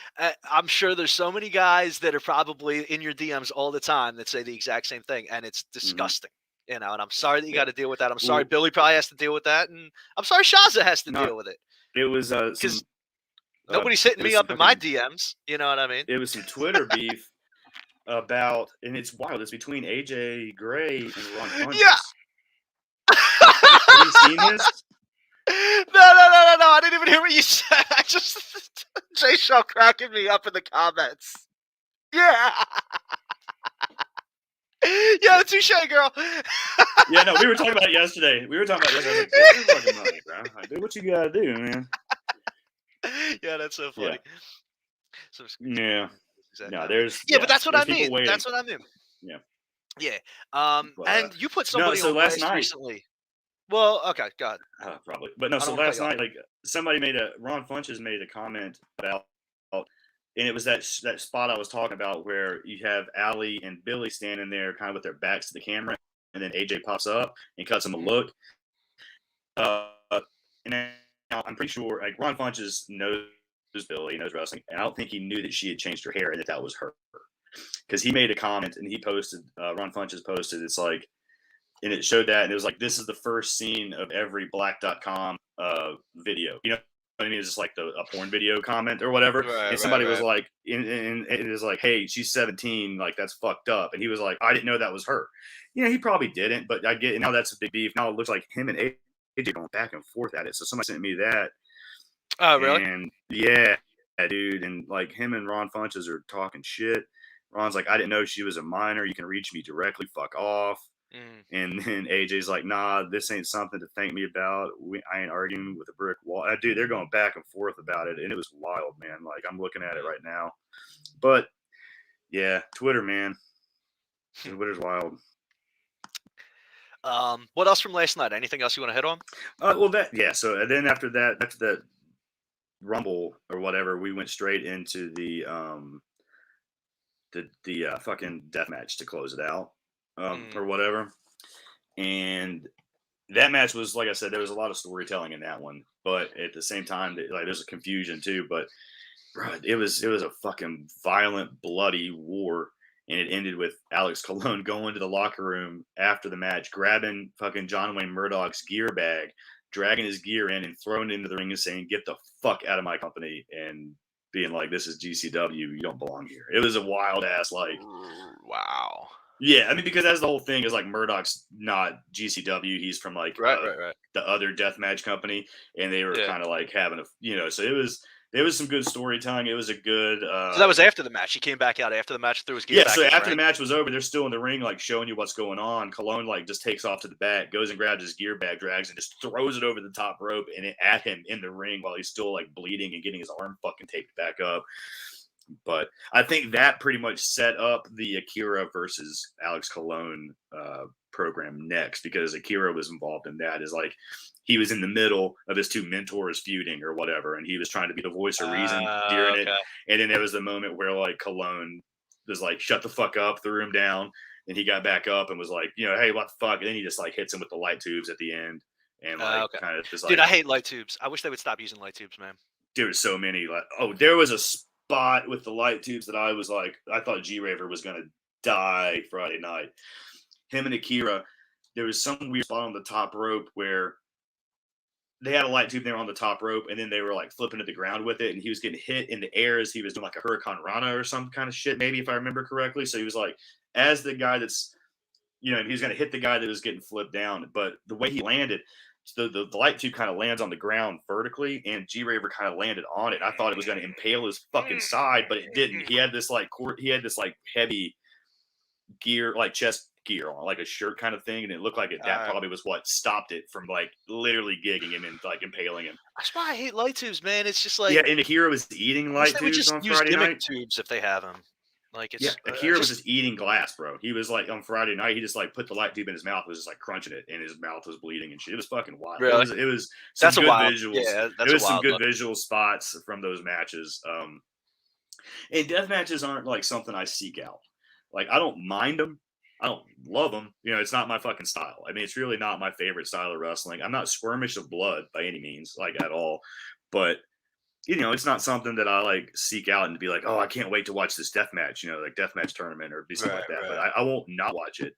I'm sure there's so many guys that are probably in your DMs all the time that say the exact same thing, and it's disgusting. You know, and I'm sorry that you got to deal with that. I'm sorry Billy probably has to deal with that, and I'm sorry Shaza has to deal with it. It was because nobody's hitting me up in my DMs. You know what I mean? It was some Twitter beef about, and it's wild. It's between AJ Gray and Ron Funches. Yeah. Have you seen this? No. I didn't even hear what you said. I just Jay Shaw cracking me up in the comments. Yeah. Yo, touche, girl. Yeah, no, we were talking about it yesterday. Like, get your fucking money, bro. Do what you gotta do, man. Yeah, that's so funny. Yeah. Yeah. Exactly. No, there's. Yeah, but that's what I mean. That's what I mean. Yeah. Yeah. And you put somebody on last night recently. Well, okay, go ahead. Probably, but no. So last night, like somebody Ron Funches made a comment about. And it was that spot I was talking about where you have Allie and Billy standing there kind of with their backs to the camera, and then AJ pops up and cuts him a look. And now I'm pretty sure like Ron Funches knows Billy, knows wrestling, and I don't think he knew that she had changed her hair and that was her. Because he made a comment and he posted, Ron Funches posted, it's like, and it showed that, and it was like, this is the first scene of every black.com video. You know, I mean, it's just like a porn video comment or whatever. Right, and somebody was like, and it was like, hey, she's 17. Like, that's fucked up. And he was like, I didn't know that was her. You know, he probably didn't, but I get it. Now that's a big beef. Now it looks like him and AJ going back and forth at it. So somebody sent me that. Oh, really? And yeah, dude. And like him and Ron Funches are talking shit. Ron's like, I didn't know she was a minor. You can reach me directly. Fuck off. And then AJ's like, nah, this ain't something to thank me about. I ain't arguing with a brick wall. Dude, they're going back and forth about it. And it was wild, man. Like, I'm looking at it right now. But, yeah, Twitter, man. Twitter's wild. What else from last night? Anything else you want to hit on? So then after that Rumble or whatever, we went straight into the fucking death match to close it out, or whatever. And that match was, like I said, there was a lot of storytelling in that one, but at the same time, like, there's a confusion too. But bro, it was a fucking violent, bloody war. And it ended with Alex Colon going to the locker room after the match, grabbing fucking John Wayne Murdoch's gear bag, dragging his gear in and throwing it into the ring and saying, "Get the fuck out of my company," and being like, "This is GCW. You don't belong here." It was a wild ass, like, wow. Yeah, I mean, because that's the whole thing is, like, Murdoch's not GCW. He's from, like, right. the other deathmatch company, and they were kind of like having a, so there was some good storytelling. It was a good. So that was after the match. He came back out after the match, threw his gear back. Yeah, so after the match was over, they're still in the ring, like, showing you what's going on. Colon, like, just takes off to the back, goes and grabs his gear bag, drags, and just throws it over the top rope and at him in the ring while he's still, like, bleeding and getting his arm fucking taped back up. But I think that pretty much set up the Akira versus Alex Colon program next, because Akira was involved in that. Is like, he was in the middle of his two mentors feuding or whatever, and he was trying to be the voice of reason during it. And then there was the moment where, like, Colon was like, "Shut the fuck up," threw him down, and he got back up and was like, "Hey, what the fuck?" And then he just, like, hits him with the light tubes at the end, and like kind of just like, dude, I hate light tubes. I wish they would stop using light tubes, man. Dude, so many. Like, there was a spot with the light tubes that I was like, I thought G-Raver was gonna die Friday night. Him and Akira, there was some weird spot on the top rope where they had a light tube, they were on the top rope, and then they were, like, flipping to the ground with it, and he was getting hit in the air as he was doing, like, a Hurricane Rana or some kind of shit, maybe, if I remember correctly. So he was like, as the guy that's, he was gonna hit the guy that was getting flipped down, but the way he landed, the light tube kind of lands on the ground vertically, and G-Raver kind of landed on it. I thought it was going to impale his fucking side, but it didn't. He had this heavy gear, like chest gear on, like a shirt kind of thing, and it looked like that probably was what stopped it from, like, literally gigging him and, like, impaling him. That's why I hate light tubes, man. It's just like, yeah, and Akira was eating light tubes on Friday night. Tubes if they have them. Like, it's, Akira was just eating glass, bro. He was like, on Friday night, he just, like, put the light tube in his mouth, was just, like, crunching it, and his mouth was bleeding and shit. It was fucking wild. Really? It was some good visuals. Yeah, there was some good visual spots from those matches. And death matches aren't, like, something I seek out. Like, I don't mind them. I don't love them. It's not my fucking style. I mean, it's really not my favorite style of wrestling. I'm not squirmish of blood by any means, like, at all. But it's not something that I, like, seek out and be like, oh, I can't wait to watch this death match, like deathmatch tournament or be something like that. Right. But I won't not watch it,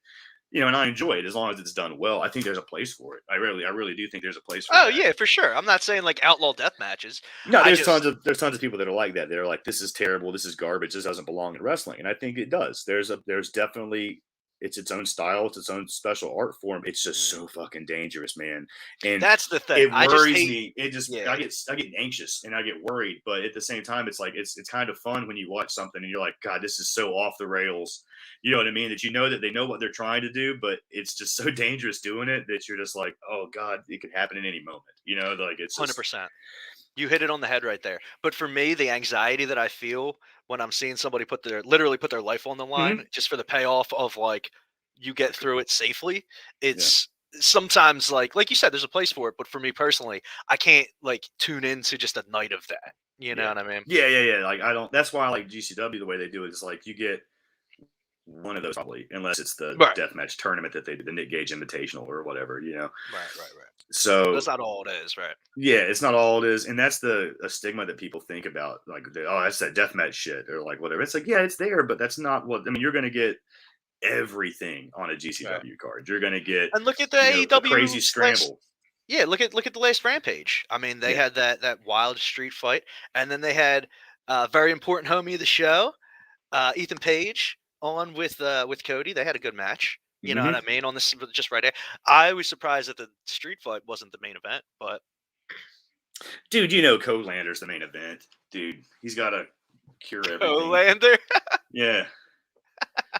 and I enjoy it as long as it's done well. I think there's a place for it. I really do think there's a place for it. Oh, yeah, for sure. I'm not saying, like, outlaw death matches. No, there's tons of people that are like that. They're like, this is terrible. This is garbage. This doesn't belong in wrestling. And I think it does. There's definitely, it's its own style. It's its own special art form. It's just so fucking dangerous, man. And that's the thing. It worries me. It just, I get anxious and I get worried. But at the same time, it's like, it's kind of fun when you watch something and you're like, God, this is so off the rails. You know what I mean? That that they know what they're trying to do, but it's just so dangerous doing it that you're just like, oh God, it could happen in any moment. Like, it's 100%. You hit it on the head right there. But for me, the anxiety that I feel when I'm seeing somebody literally put their life on the line just for the payoff of, like, you get through it safely, it's sometimes like you said, there's a place for it. But for me personally, I can't, like, tune into just a night of that. You know what I mean? Yeah. Like, I don't. That's why I like GCW the way they do it. Is like, you get one of those probably, unless it's the deathmatch tournament that they did, the Nick Gage Invitational or whatever. Right. So that's not all it is, right? Yeah, it's not all it is, and that's a stigma that people think about. Like, that's that deathmatch shit, or like whatever. It's like, yeah, it's there, but that's not what. I mean, you're going to get everything on a GCW card. You're going to get, and look at the AEW crazy scramble. Look at the last Rampage. I mean, they had that wild street fight, and then they had very important homie of the show, Ethan Page, on with Cody. They had a good match. You know what I mean? On this, just right there. I was surprised that the street fight wasn't the main event, but dude, Colander's the main event. Dude, he's got to cure everything. Colander? Yeah.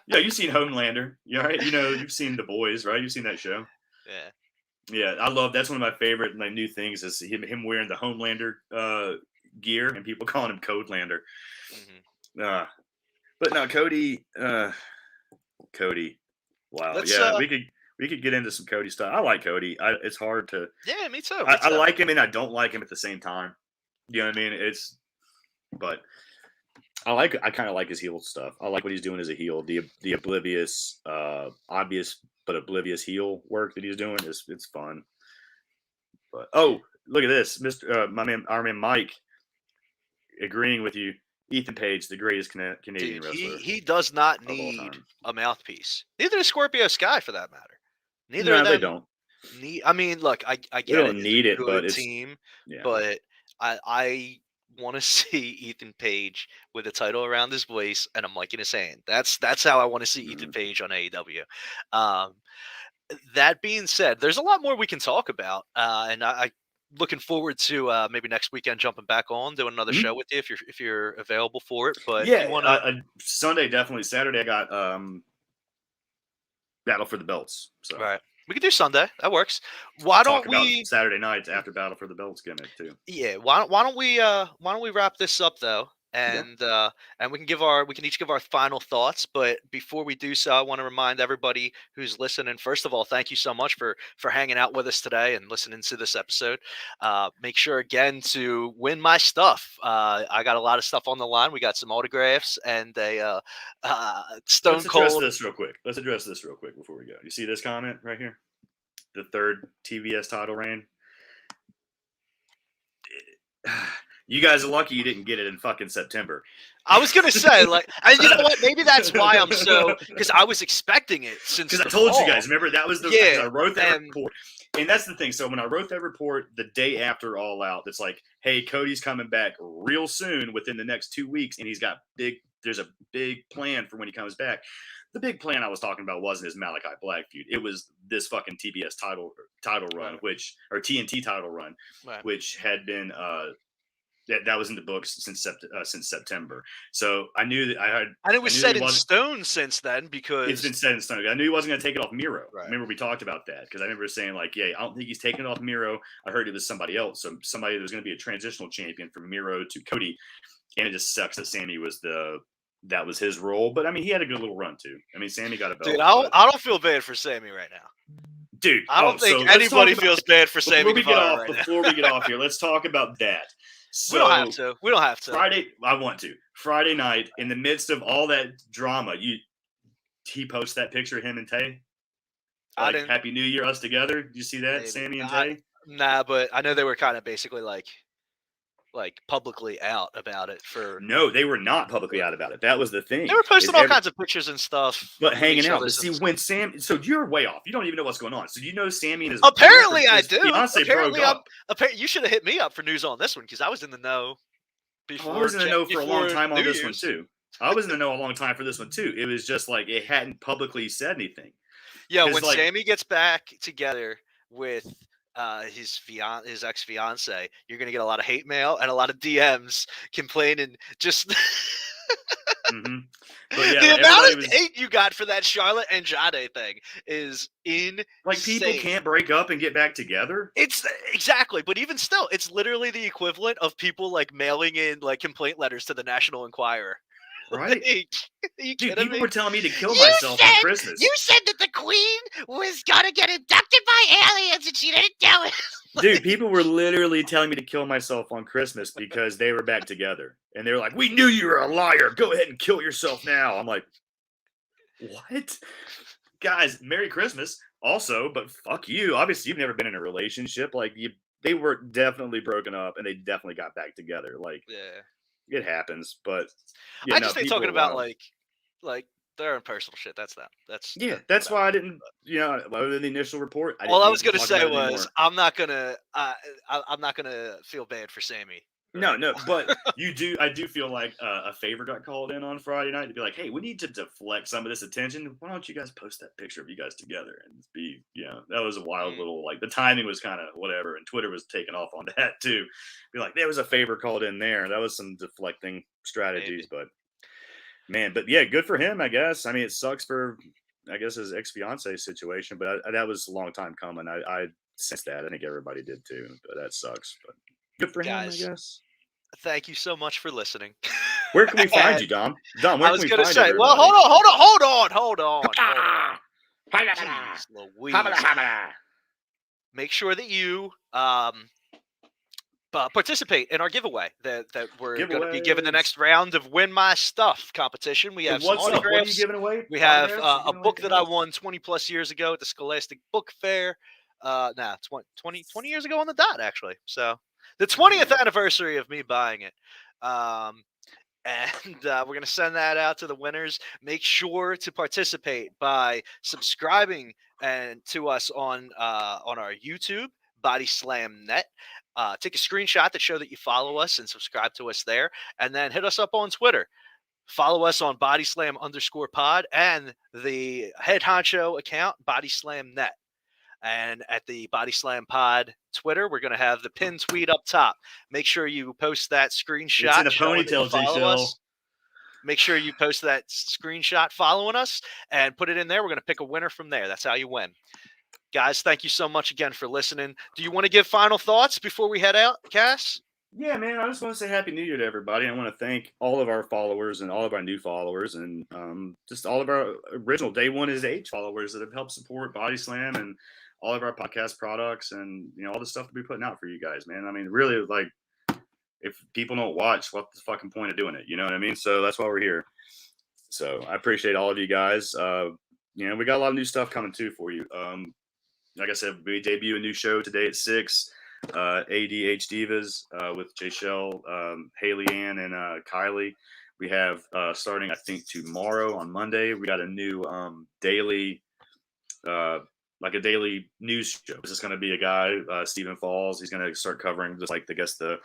Yeah, you've seen Homelander. Right? You've seen The Boys, right? You've seen that show. Yeah. Yeah, I love. That's one of my favorite new things is him wearing the Homelander gear, and people calling him Codelander. Mm-hmm. But no, Cody. Wow, Let's yeah, we could get into some Cody stuff. I like Cody. It's hard to. Yeah, me too. I like him and I don't like him at the same time. You know what I mean? But I kind of like his heel stuff. I like what he's doing as a heel. The oblivious, obvious but oblivious heel work that he's doing it's fun. But look at this, our man Mike, agreeing with you. Ethan Page, the greatest Canadian wrestler. He does not of all need time. a mouthpiece. Neither does Scorpio Sky, for that matter. Neither No, of them they don't. I mean, look, I get They don't it. need It's it, a but good it's team, yeah. but I want to see Ethan Page with a title around his waist and a mic in his hand. That's how I want to see Ethan Page on AEW. That being said, there's a lot more we can talk about, and I looking forward to maybe next weekend jumping back on doing another show with you if you're available for it. But yeah, if you wanna... Sunday definitely. Saturday I got Battle for the Belts. So Right, we could do Sunday. That works. Why don't we Saturday nights after Battle for the Belts gimmick too? Yeah, why don't we wrap this up though, and we can each give our final thoughts. But before we do so, I want to remind everybody who's listening. First of all, thank you so much for hanging out with us today and listening to this episode. Make sure again to win my stuff. I got a lot of stuff on the line. We got some autographs and a Stone Cold. Let's address this real quick before we go. You see this comment right here? The third TBS title reign. You guys are lucky you didn't get it in fucking September. I was gonna say, and you know what? Maybe that's why I'm because I was expecting it since. Because I told you guys, remember that was I wrote that report, and that's the thing. So when I wrote that report the day after All Out, it's like, hey, Cody's coming back real soon, within the next 2 weeks, and there's a big plan for when he comes back. The big plan I was talking about wasn't his Malachi Black feud. It was this fucking TBS title run, or TNT title run, which had been that was in the books since September. So I knew that and it was set in stone since then, because it's been set in stone. I knew he wasn't going to take it off Miro. Right. Remember we talked about that, because I remember saying like, yeah, I don't think he's taking it off Miro. I heard it was somebody else, so somebody that was going to be a transitional champion from Miro to Cody, and it just sucks that Sammy was that was his role. But I mean, he had a good little run too. I mean, Sammy got a belt. Dude, I don't feel bad for Sammy right now. Dude, I don't think anybody feels bad for Sammy. Before we get off here, let's talk about that. So, we don't have to. Friday, I want to. Friday night, in the midst of all that drama, he posts that picture of him and Tay. I didn't. Happy New Year, us together. Did you see that, maybe. Sammy and Tay? Nah, but I know they were kind of basically like publicly out about it No, they were not publicly out about it. That was the thing. They were posting all kinds of pictures and stuff, but hanging out. But see, when Sam, so you're way off. You don't even know what's going on. So you know Sammy and his apparently I do. Apparently you should have hit me up for news on this one, because I was in the know before. I was in the know for a long time on this one too. I was in the know a long time for this one too. It was just like it hadn't publicly said anything. Yeah, when Sammy gets back together with his ex-fiance, you're gonna get a lot of hate mail and a lot of DMs complaining. Just But yeah, the amount of hate you got for that Charlotte and Jade thing is insane. Like, people can't break up and get back together. It's exactly, but even still, it's literally the equivalent of people like mailing in like complaint letters to the National Enquirer. Right? Dude, people were telling me to kill myself on Christmas. You said that the Queen was gonna get abducted by aliens and she didn't do it. Dude, people were literally telling me to kill myself on Christmas because they were back together. And they were like, we knew you were a liar. Go ahead and kill yourself now. I'm like, what? Guys, Merry Christmas. Also, but fuck you. Obviously, you've never been in a relationship. Like, they were definitely broken up and they definitely got back together. Like, yeah. It happens, but I just think talking about like their own personal shit. That's why I didn't. Other than the initial report, all I was gonna say was I'm not gonna feel bad for Sammy. No, but I do feel like a favor got called in on Friday night to be like, hey, we need to deflect some of this attention. Why don't you guys post that picture of you guys together and be, that was a wild little, like, the timing was kind of whatever, and Twitter was taking off on that too. Be like, there was a favor called in there. That was some deflecting strategies, but Man, but yeah, good for him, I guess. I mean, it sucks for, I guess, his ex-fiance situation, but that was a long time coming. I sensed that. I think everybody did too, but that sucks. But good for him, I Guys, guess. thank you so much for listening. Where can we find And you, Dom? Dom, I where can was we gonna find say, well, everybody? hold on. Jeez Louise. Make sure that you participate in our giveaway that we're going to be giving the Giveaways. next round of Win My Stuff competition. We have some What's up? What are you autographs. giving away? We have Autographs? You a giving away book anything that I else? won 20 plus years ago at the Scholastic Book Fair. 20 years ago on the dot, actually. So the 20th anniversary of me buying it. And we're going to send that out to the winners. Make sure to participate by subscribing and to us on our YouTube, Body Slam Net. Take a screenshot that show that you follow us and subscribe to us there, and then hit us up on Twitter. Follow us on bodyslam_pod and the head honcho account, Body Slam Net. And at the Body Slam Pod Twitter, we're going to have the pinned tweet up top. Make sure you post that screenshot. It's in a showing that you ponytail, follow J-Shell. us. Make sure you post that screenshot following us and put it in there. We're going to pick a winner from there. That's how you win. Guys, thank you so much again for listening. Do you want to give final thoughts before we head out, Cass? Yeah, man, I just want to say Happy New Year to everybody. I want to thank all of our followers and all of our new followers and just all of our original Day One is H followers that have helped support Body Slam and all of our podcast products and, all the stuff that we're putting out for you guys, man. I mean, really, like, if people don't watch, what's the fucking point of doing it? You know what I mean? So that's why we're here. So I appreciate all of you guys. We got a lot of new stuff coming too for you. Like I said, we debut a new show today at 6. ADH Divas with Jay Shell, Haley Ann, and Kylie. We have starting, I think, tomorrow on Monday, we got a new daily, like a daily news show. This is going to be a guy, Stephen Falls. He's going to start covering just like, I guess, the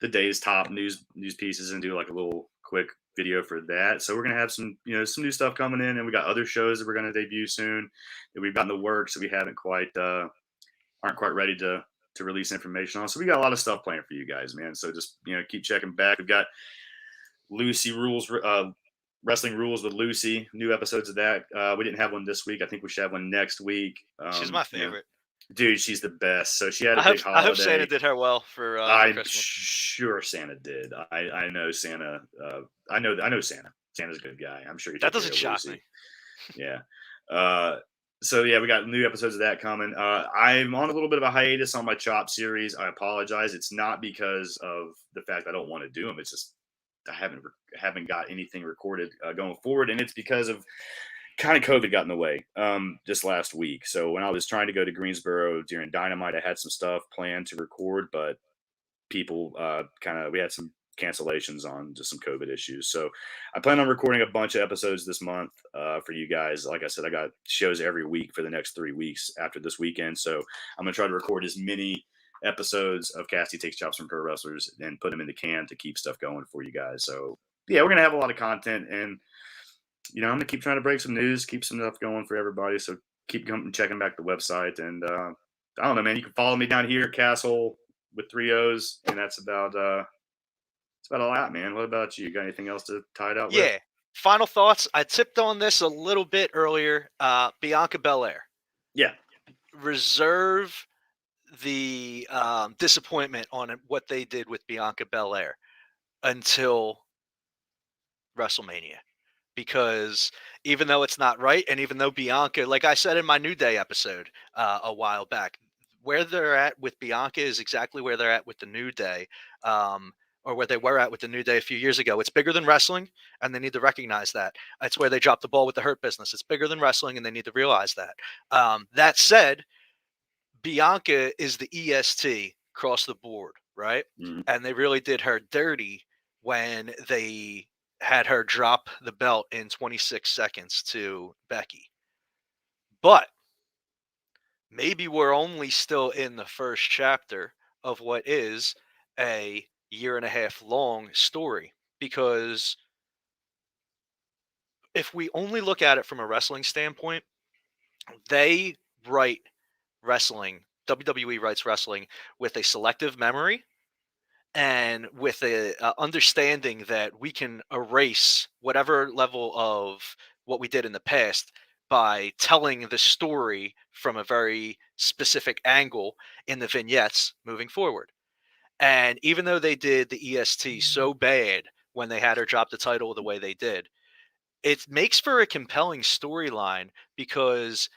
day's top news pieces and do like a little quick video for that. So we're going to have some new stuff coming in, and we got other shows that we're going to debut soon that we've got in the works that we haven't quite, aren't quite ready to release information on. So we got a lot of stuff planned for you guys, man. So just, keep checking back. We've got Lucy Rules, Wrestling Rules with Lucy, new episodes of that. We didn't have one this week. I think we should have one next week. She's my favorite. Dude, she's the best. So she had a big holiday. I hope Santa did her well for I'm Christmas. sure Santa did. I know Santa. I know Santa. Santa's a good guy. I'm sure he that doesn't shock me. Yeah. So yeah, we got new episodes of that coming. I'm on a little bit of a hiatus on my Chop series. I apologize. It's not because of the fact I don't want to do them. It's just I haven't got anything recorded going forward, and it's because of kind of COVID got in the way just last week. So when I was trying to go to Greensboro during Dynamite, I had some stuff planned to record, but people we had some cancellations on just some COVID issues. So I plan on recording a bunch of episodes this month for you guys. Like I said, I got shows every week for the next 3 weeks after this weekend. So I'm going to try to record as many episodes of Cassie Takes Chops from Pro Wrestlers and put them in the can to keep stuff going for you guys. So yeah, we're going to have a lot of content, and I'm going to keep trying to break some news, keep some stuff going for everybody. So keep checking back the website. And I don't know, man, you can follow me down here at Castle with 3 O's. And that's about all that, man. What about you? Got anything else to tie it out with? Yeah. Final thoughts. I tipped on this a little bit earlier. Bianca Belair. Yeah. Reserve the disappointment on what they did with Bianca Belair until WrestleMania. Because even though it's not right, and even though Bianca, like I said in my New Day episode a while back, where they're at with Bianca is exactly where they're at with the New Day, or where they were at with the New Day a few years ago. It's bigger than wrestling, and they need to recognize that. It's where they dropped the ball with the Hurt Business. It's bigger than wrestling, and they need to realize that. That said, Bianca is the EST across the board, right? Mm-hmm. And they really did her dirty when they had her drop the belt in 26 seconds to Becky. But maybe we're only still in the first chapter of what is a 1.5 year long story, because if we only look at it from a wrestling standpoint, they write wrestling, WWE writes wrestling with a selective memory and with a understanding that we can erase whatever level of what we did in the past by telling the story from a very specific angle in the vignettes moving forward. And even though they did the EST so bad when they had her drop the title the way they did, it makes for a compelling storyline because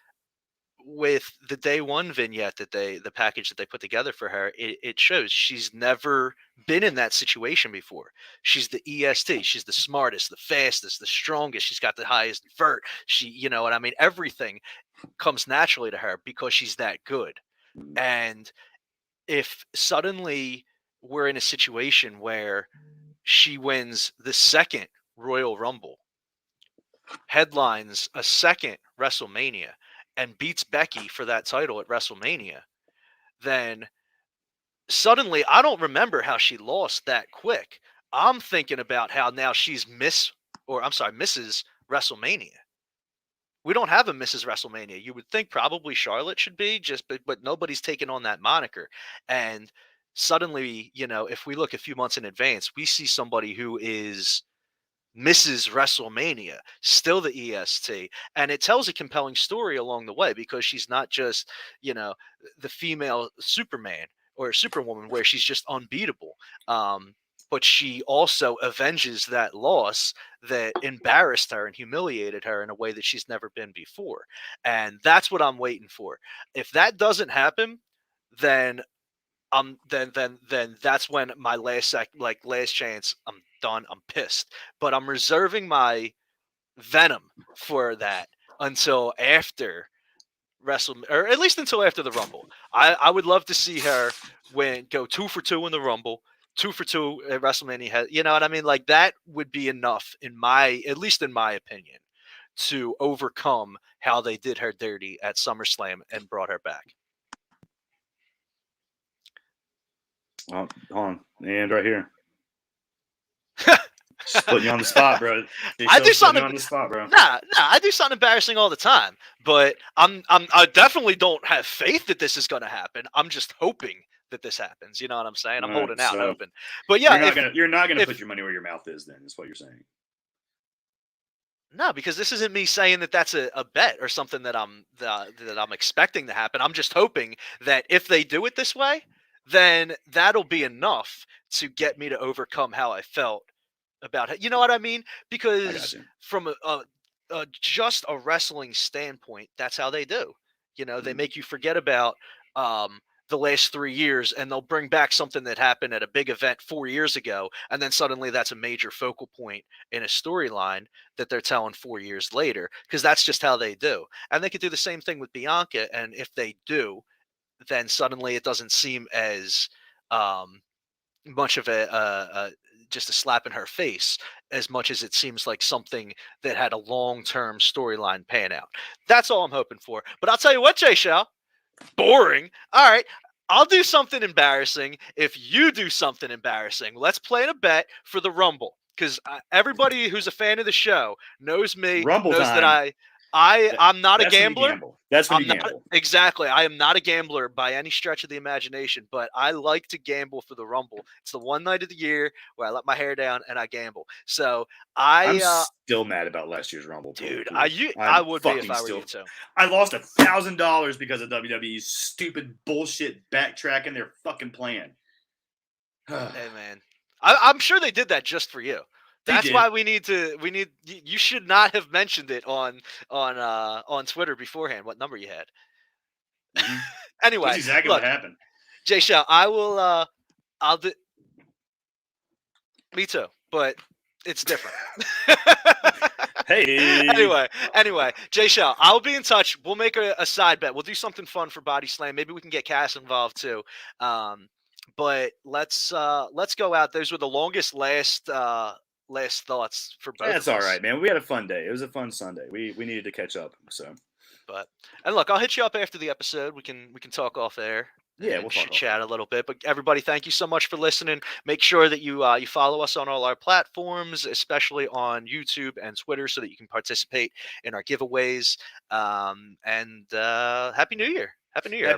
with the day one vignette that the package that they put together for her, it shows she's never been in that situation before. She's the EST. She's the smartest, the fastest, the strongest. She's got the highest vert. She, you know what I mean? Everything comes naturally to her because she's that good. And if suddenly we're in a situation where she wins the second Royal Rumble, headlines a second WrestleMania, and beats Becky for that title at WrestleMania, then suddenly I don't remember how she lost that quick. I'm thinking about how now she's Mrs. WrestleMania. We don't have a Mrs. WrestleMania. You would think probably Charlotte should be, but nobody's taken on that moniker. And suddenly, if we look a few months in advance, we see somebody who is Mrs. WrestleMania, still the EST. And it tells a compelling story along the way because she's not just, the female Superman or Superwoman where she's just unbeatable. But she also avenges that loss that embarrassed her and humiliated her in a way that she's never been before. And that's what I'm waiting for. If that doesn't happen, then then that's when my last chance, I'm done, I'm pissed. But I'm reserving my venom for that until after or at least until after the Rumble. I would love to see her go 2 for 2 in the Rumble, 2 for 2 at WrestleMania. You know what I mean? Like that would be enough at least in my opinion, to overcome how they did her dirty at SummerSlam and brought her back. Hold on, and right here. Just putting you on the spot, bro. I do something on the spot, bro. Nah, I do something embarrassing all the time, but I definitely don't have faith that this is going to happen. I'm just hoping that this happens. You know what I'm saying? I'm holding out hoping. But yeah, you're not gonna put your money where your mouth is. Then is what you're saying. No, because this isn't me saying that that's a bet or something that I'm expecting to happen. I'm just hoping that if they do it this way, then that'll be enough to get me to overcome how I felt about it. You know what I mean? Because from just a wrestling standpoint, that's how they do. They make you forget about the last 3 years, and they'll bring back something that happened at a big event 4 years ago, and then suddenly that's a major focal point in a storyline that they're telling 4 years later, because that's just how they do. And they could do the same thing with Bianca, and if they do, then suddenly it doesn't seem as much of just a slap in her face as much as it seems like something that had a long-term storyline pan out. That's all I'm hoping for. But I'll tell you what, Jay Shaw, boring. All right, I'll do something embarrassing if you do something embarrassing. Let's play in a bet for the Rumble, because everybody who's a fan of the show knows me, Rumble knows time. that I'm not a gambler. That's when you gamble. Exactly. I am not a gambler by any stretch of the imagination, but I like to gamble for the Rumble. It's the one night of the year where I let my hair down and I gamble. So I'm still mad about last year's Rumble, dude. I would be if I were you too. I lost $1,000 because of WWE's stupid bullshit backtracking their fucking plan. Hey man, I'm sure they did that just for you. That's why we need. You should not have mentioned it on Twitter beforehand. What number you had? Mm-hmm. Anyway, that's exactly what happened. Jay Shaw, I'll do. Me too, but it's different. Hey. Anyway, Jay Shaw, I'll be in touch. We'll make a side bet. We'll do something fun for Body Slam. Maybe we can get Cass involved too. But let's go out. Those were the longest last thoughts for both. That's all right, man. We had a fun day. It was a fun Sunday. We needed to catch up. So, and look, I'll hit you up after the episode. We can talk off air. Yeah, we'll chat a little bit. But everybody, thank you so much for listening. Make sure that you follow us on all our platforms, especially on YouTube and Twitter, so that you can participate in our giveaways. And Happy New Year! Happy New Year!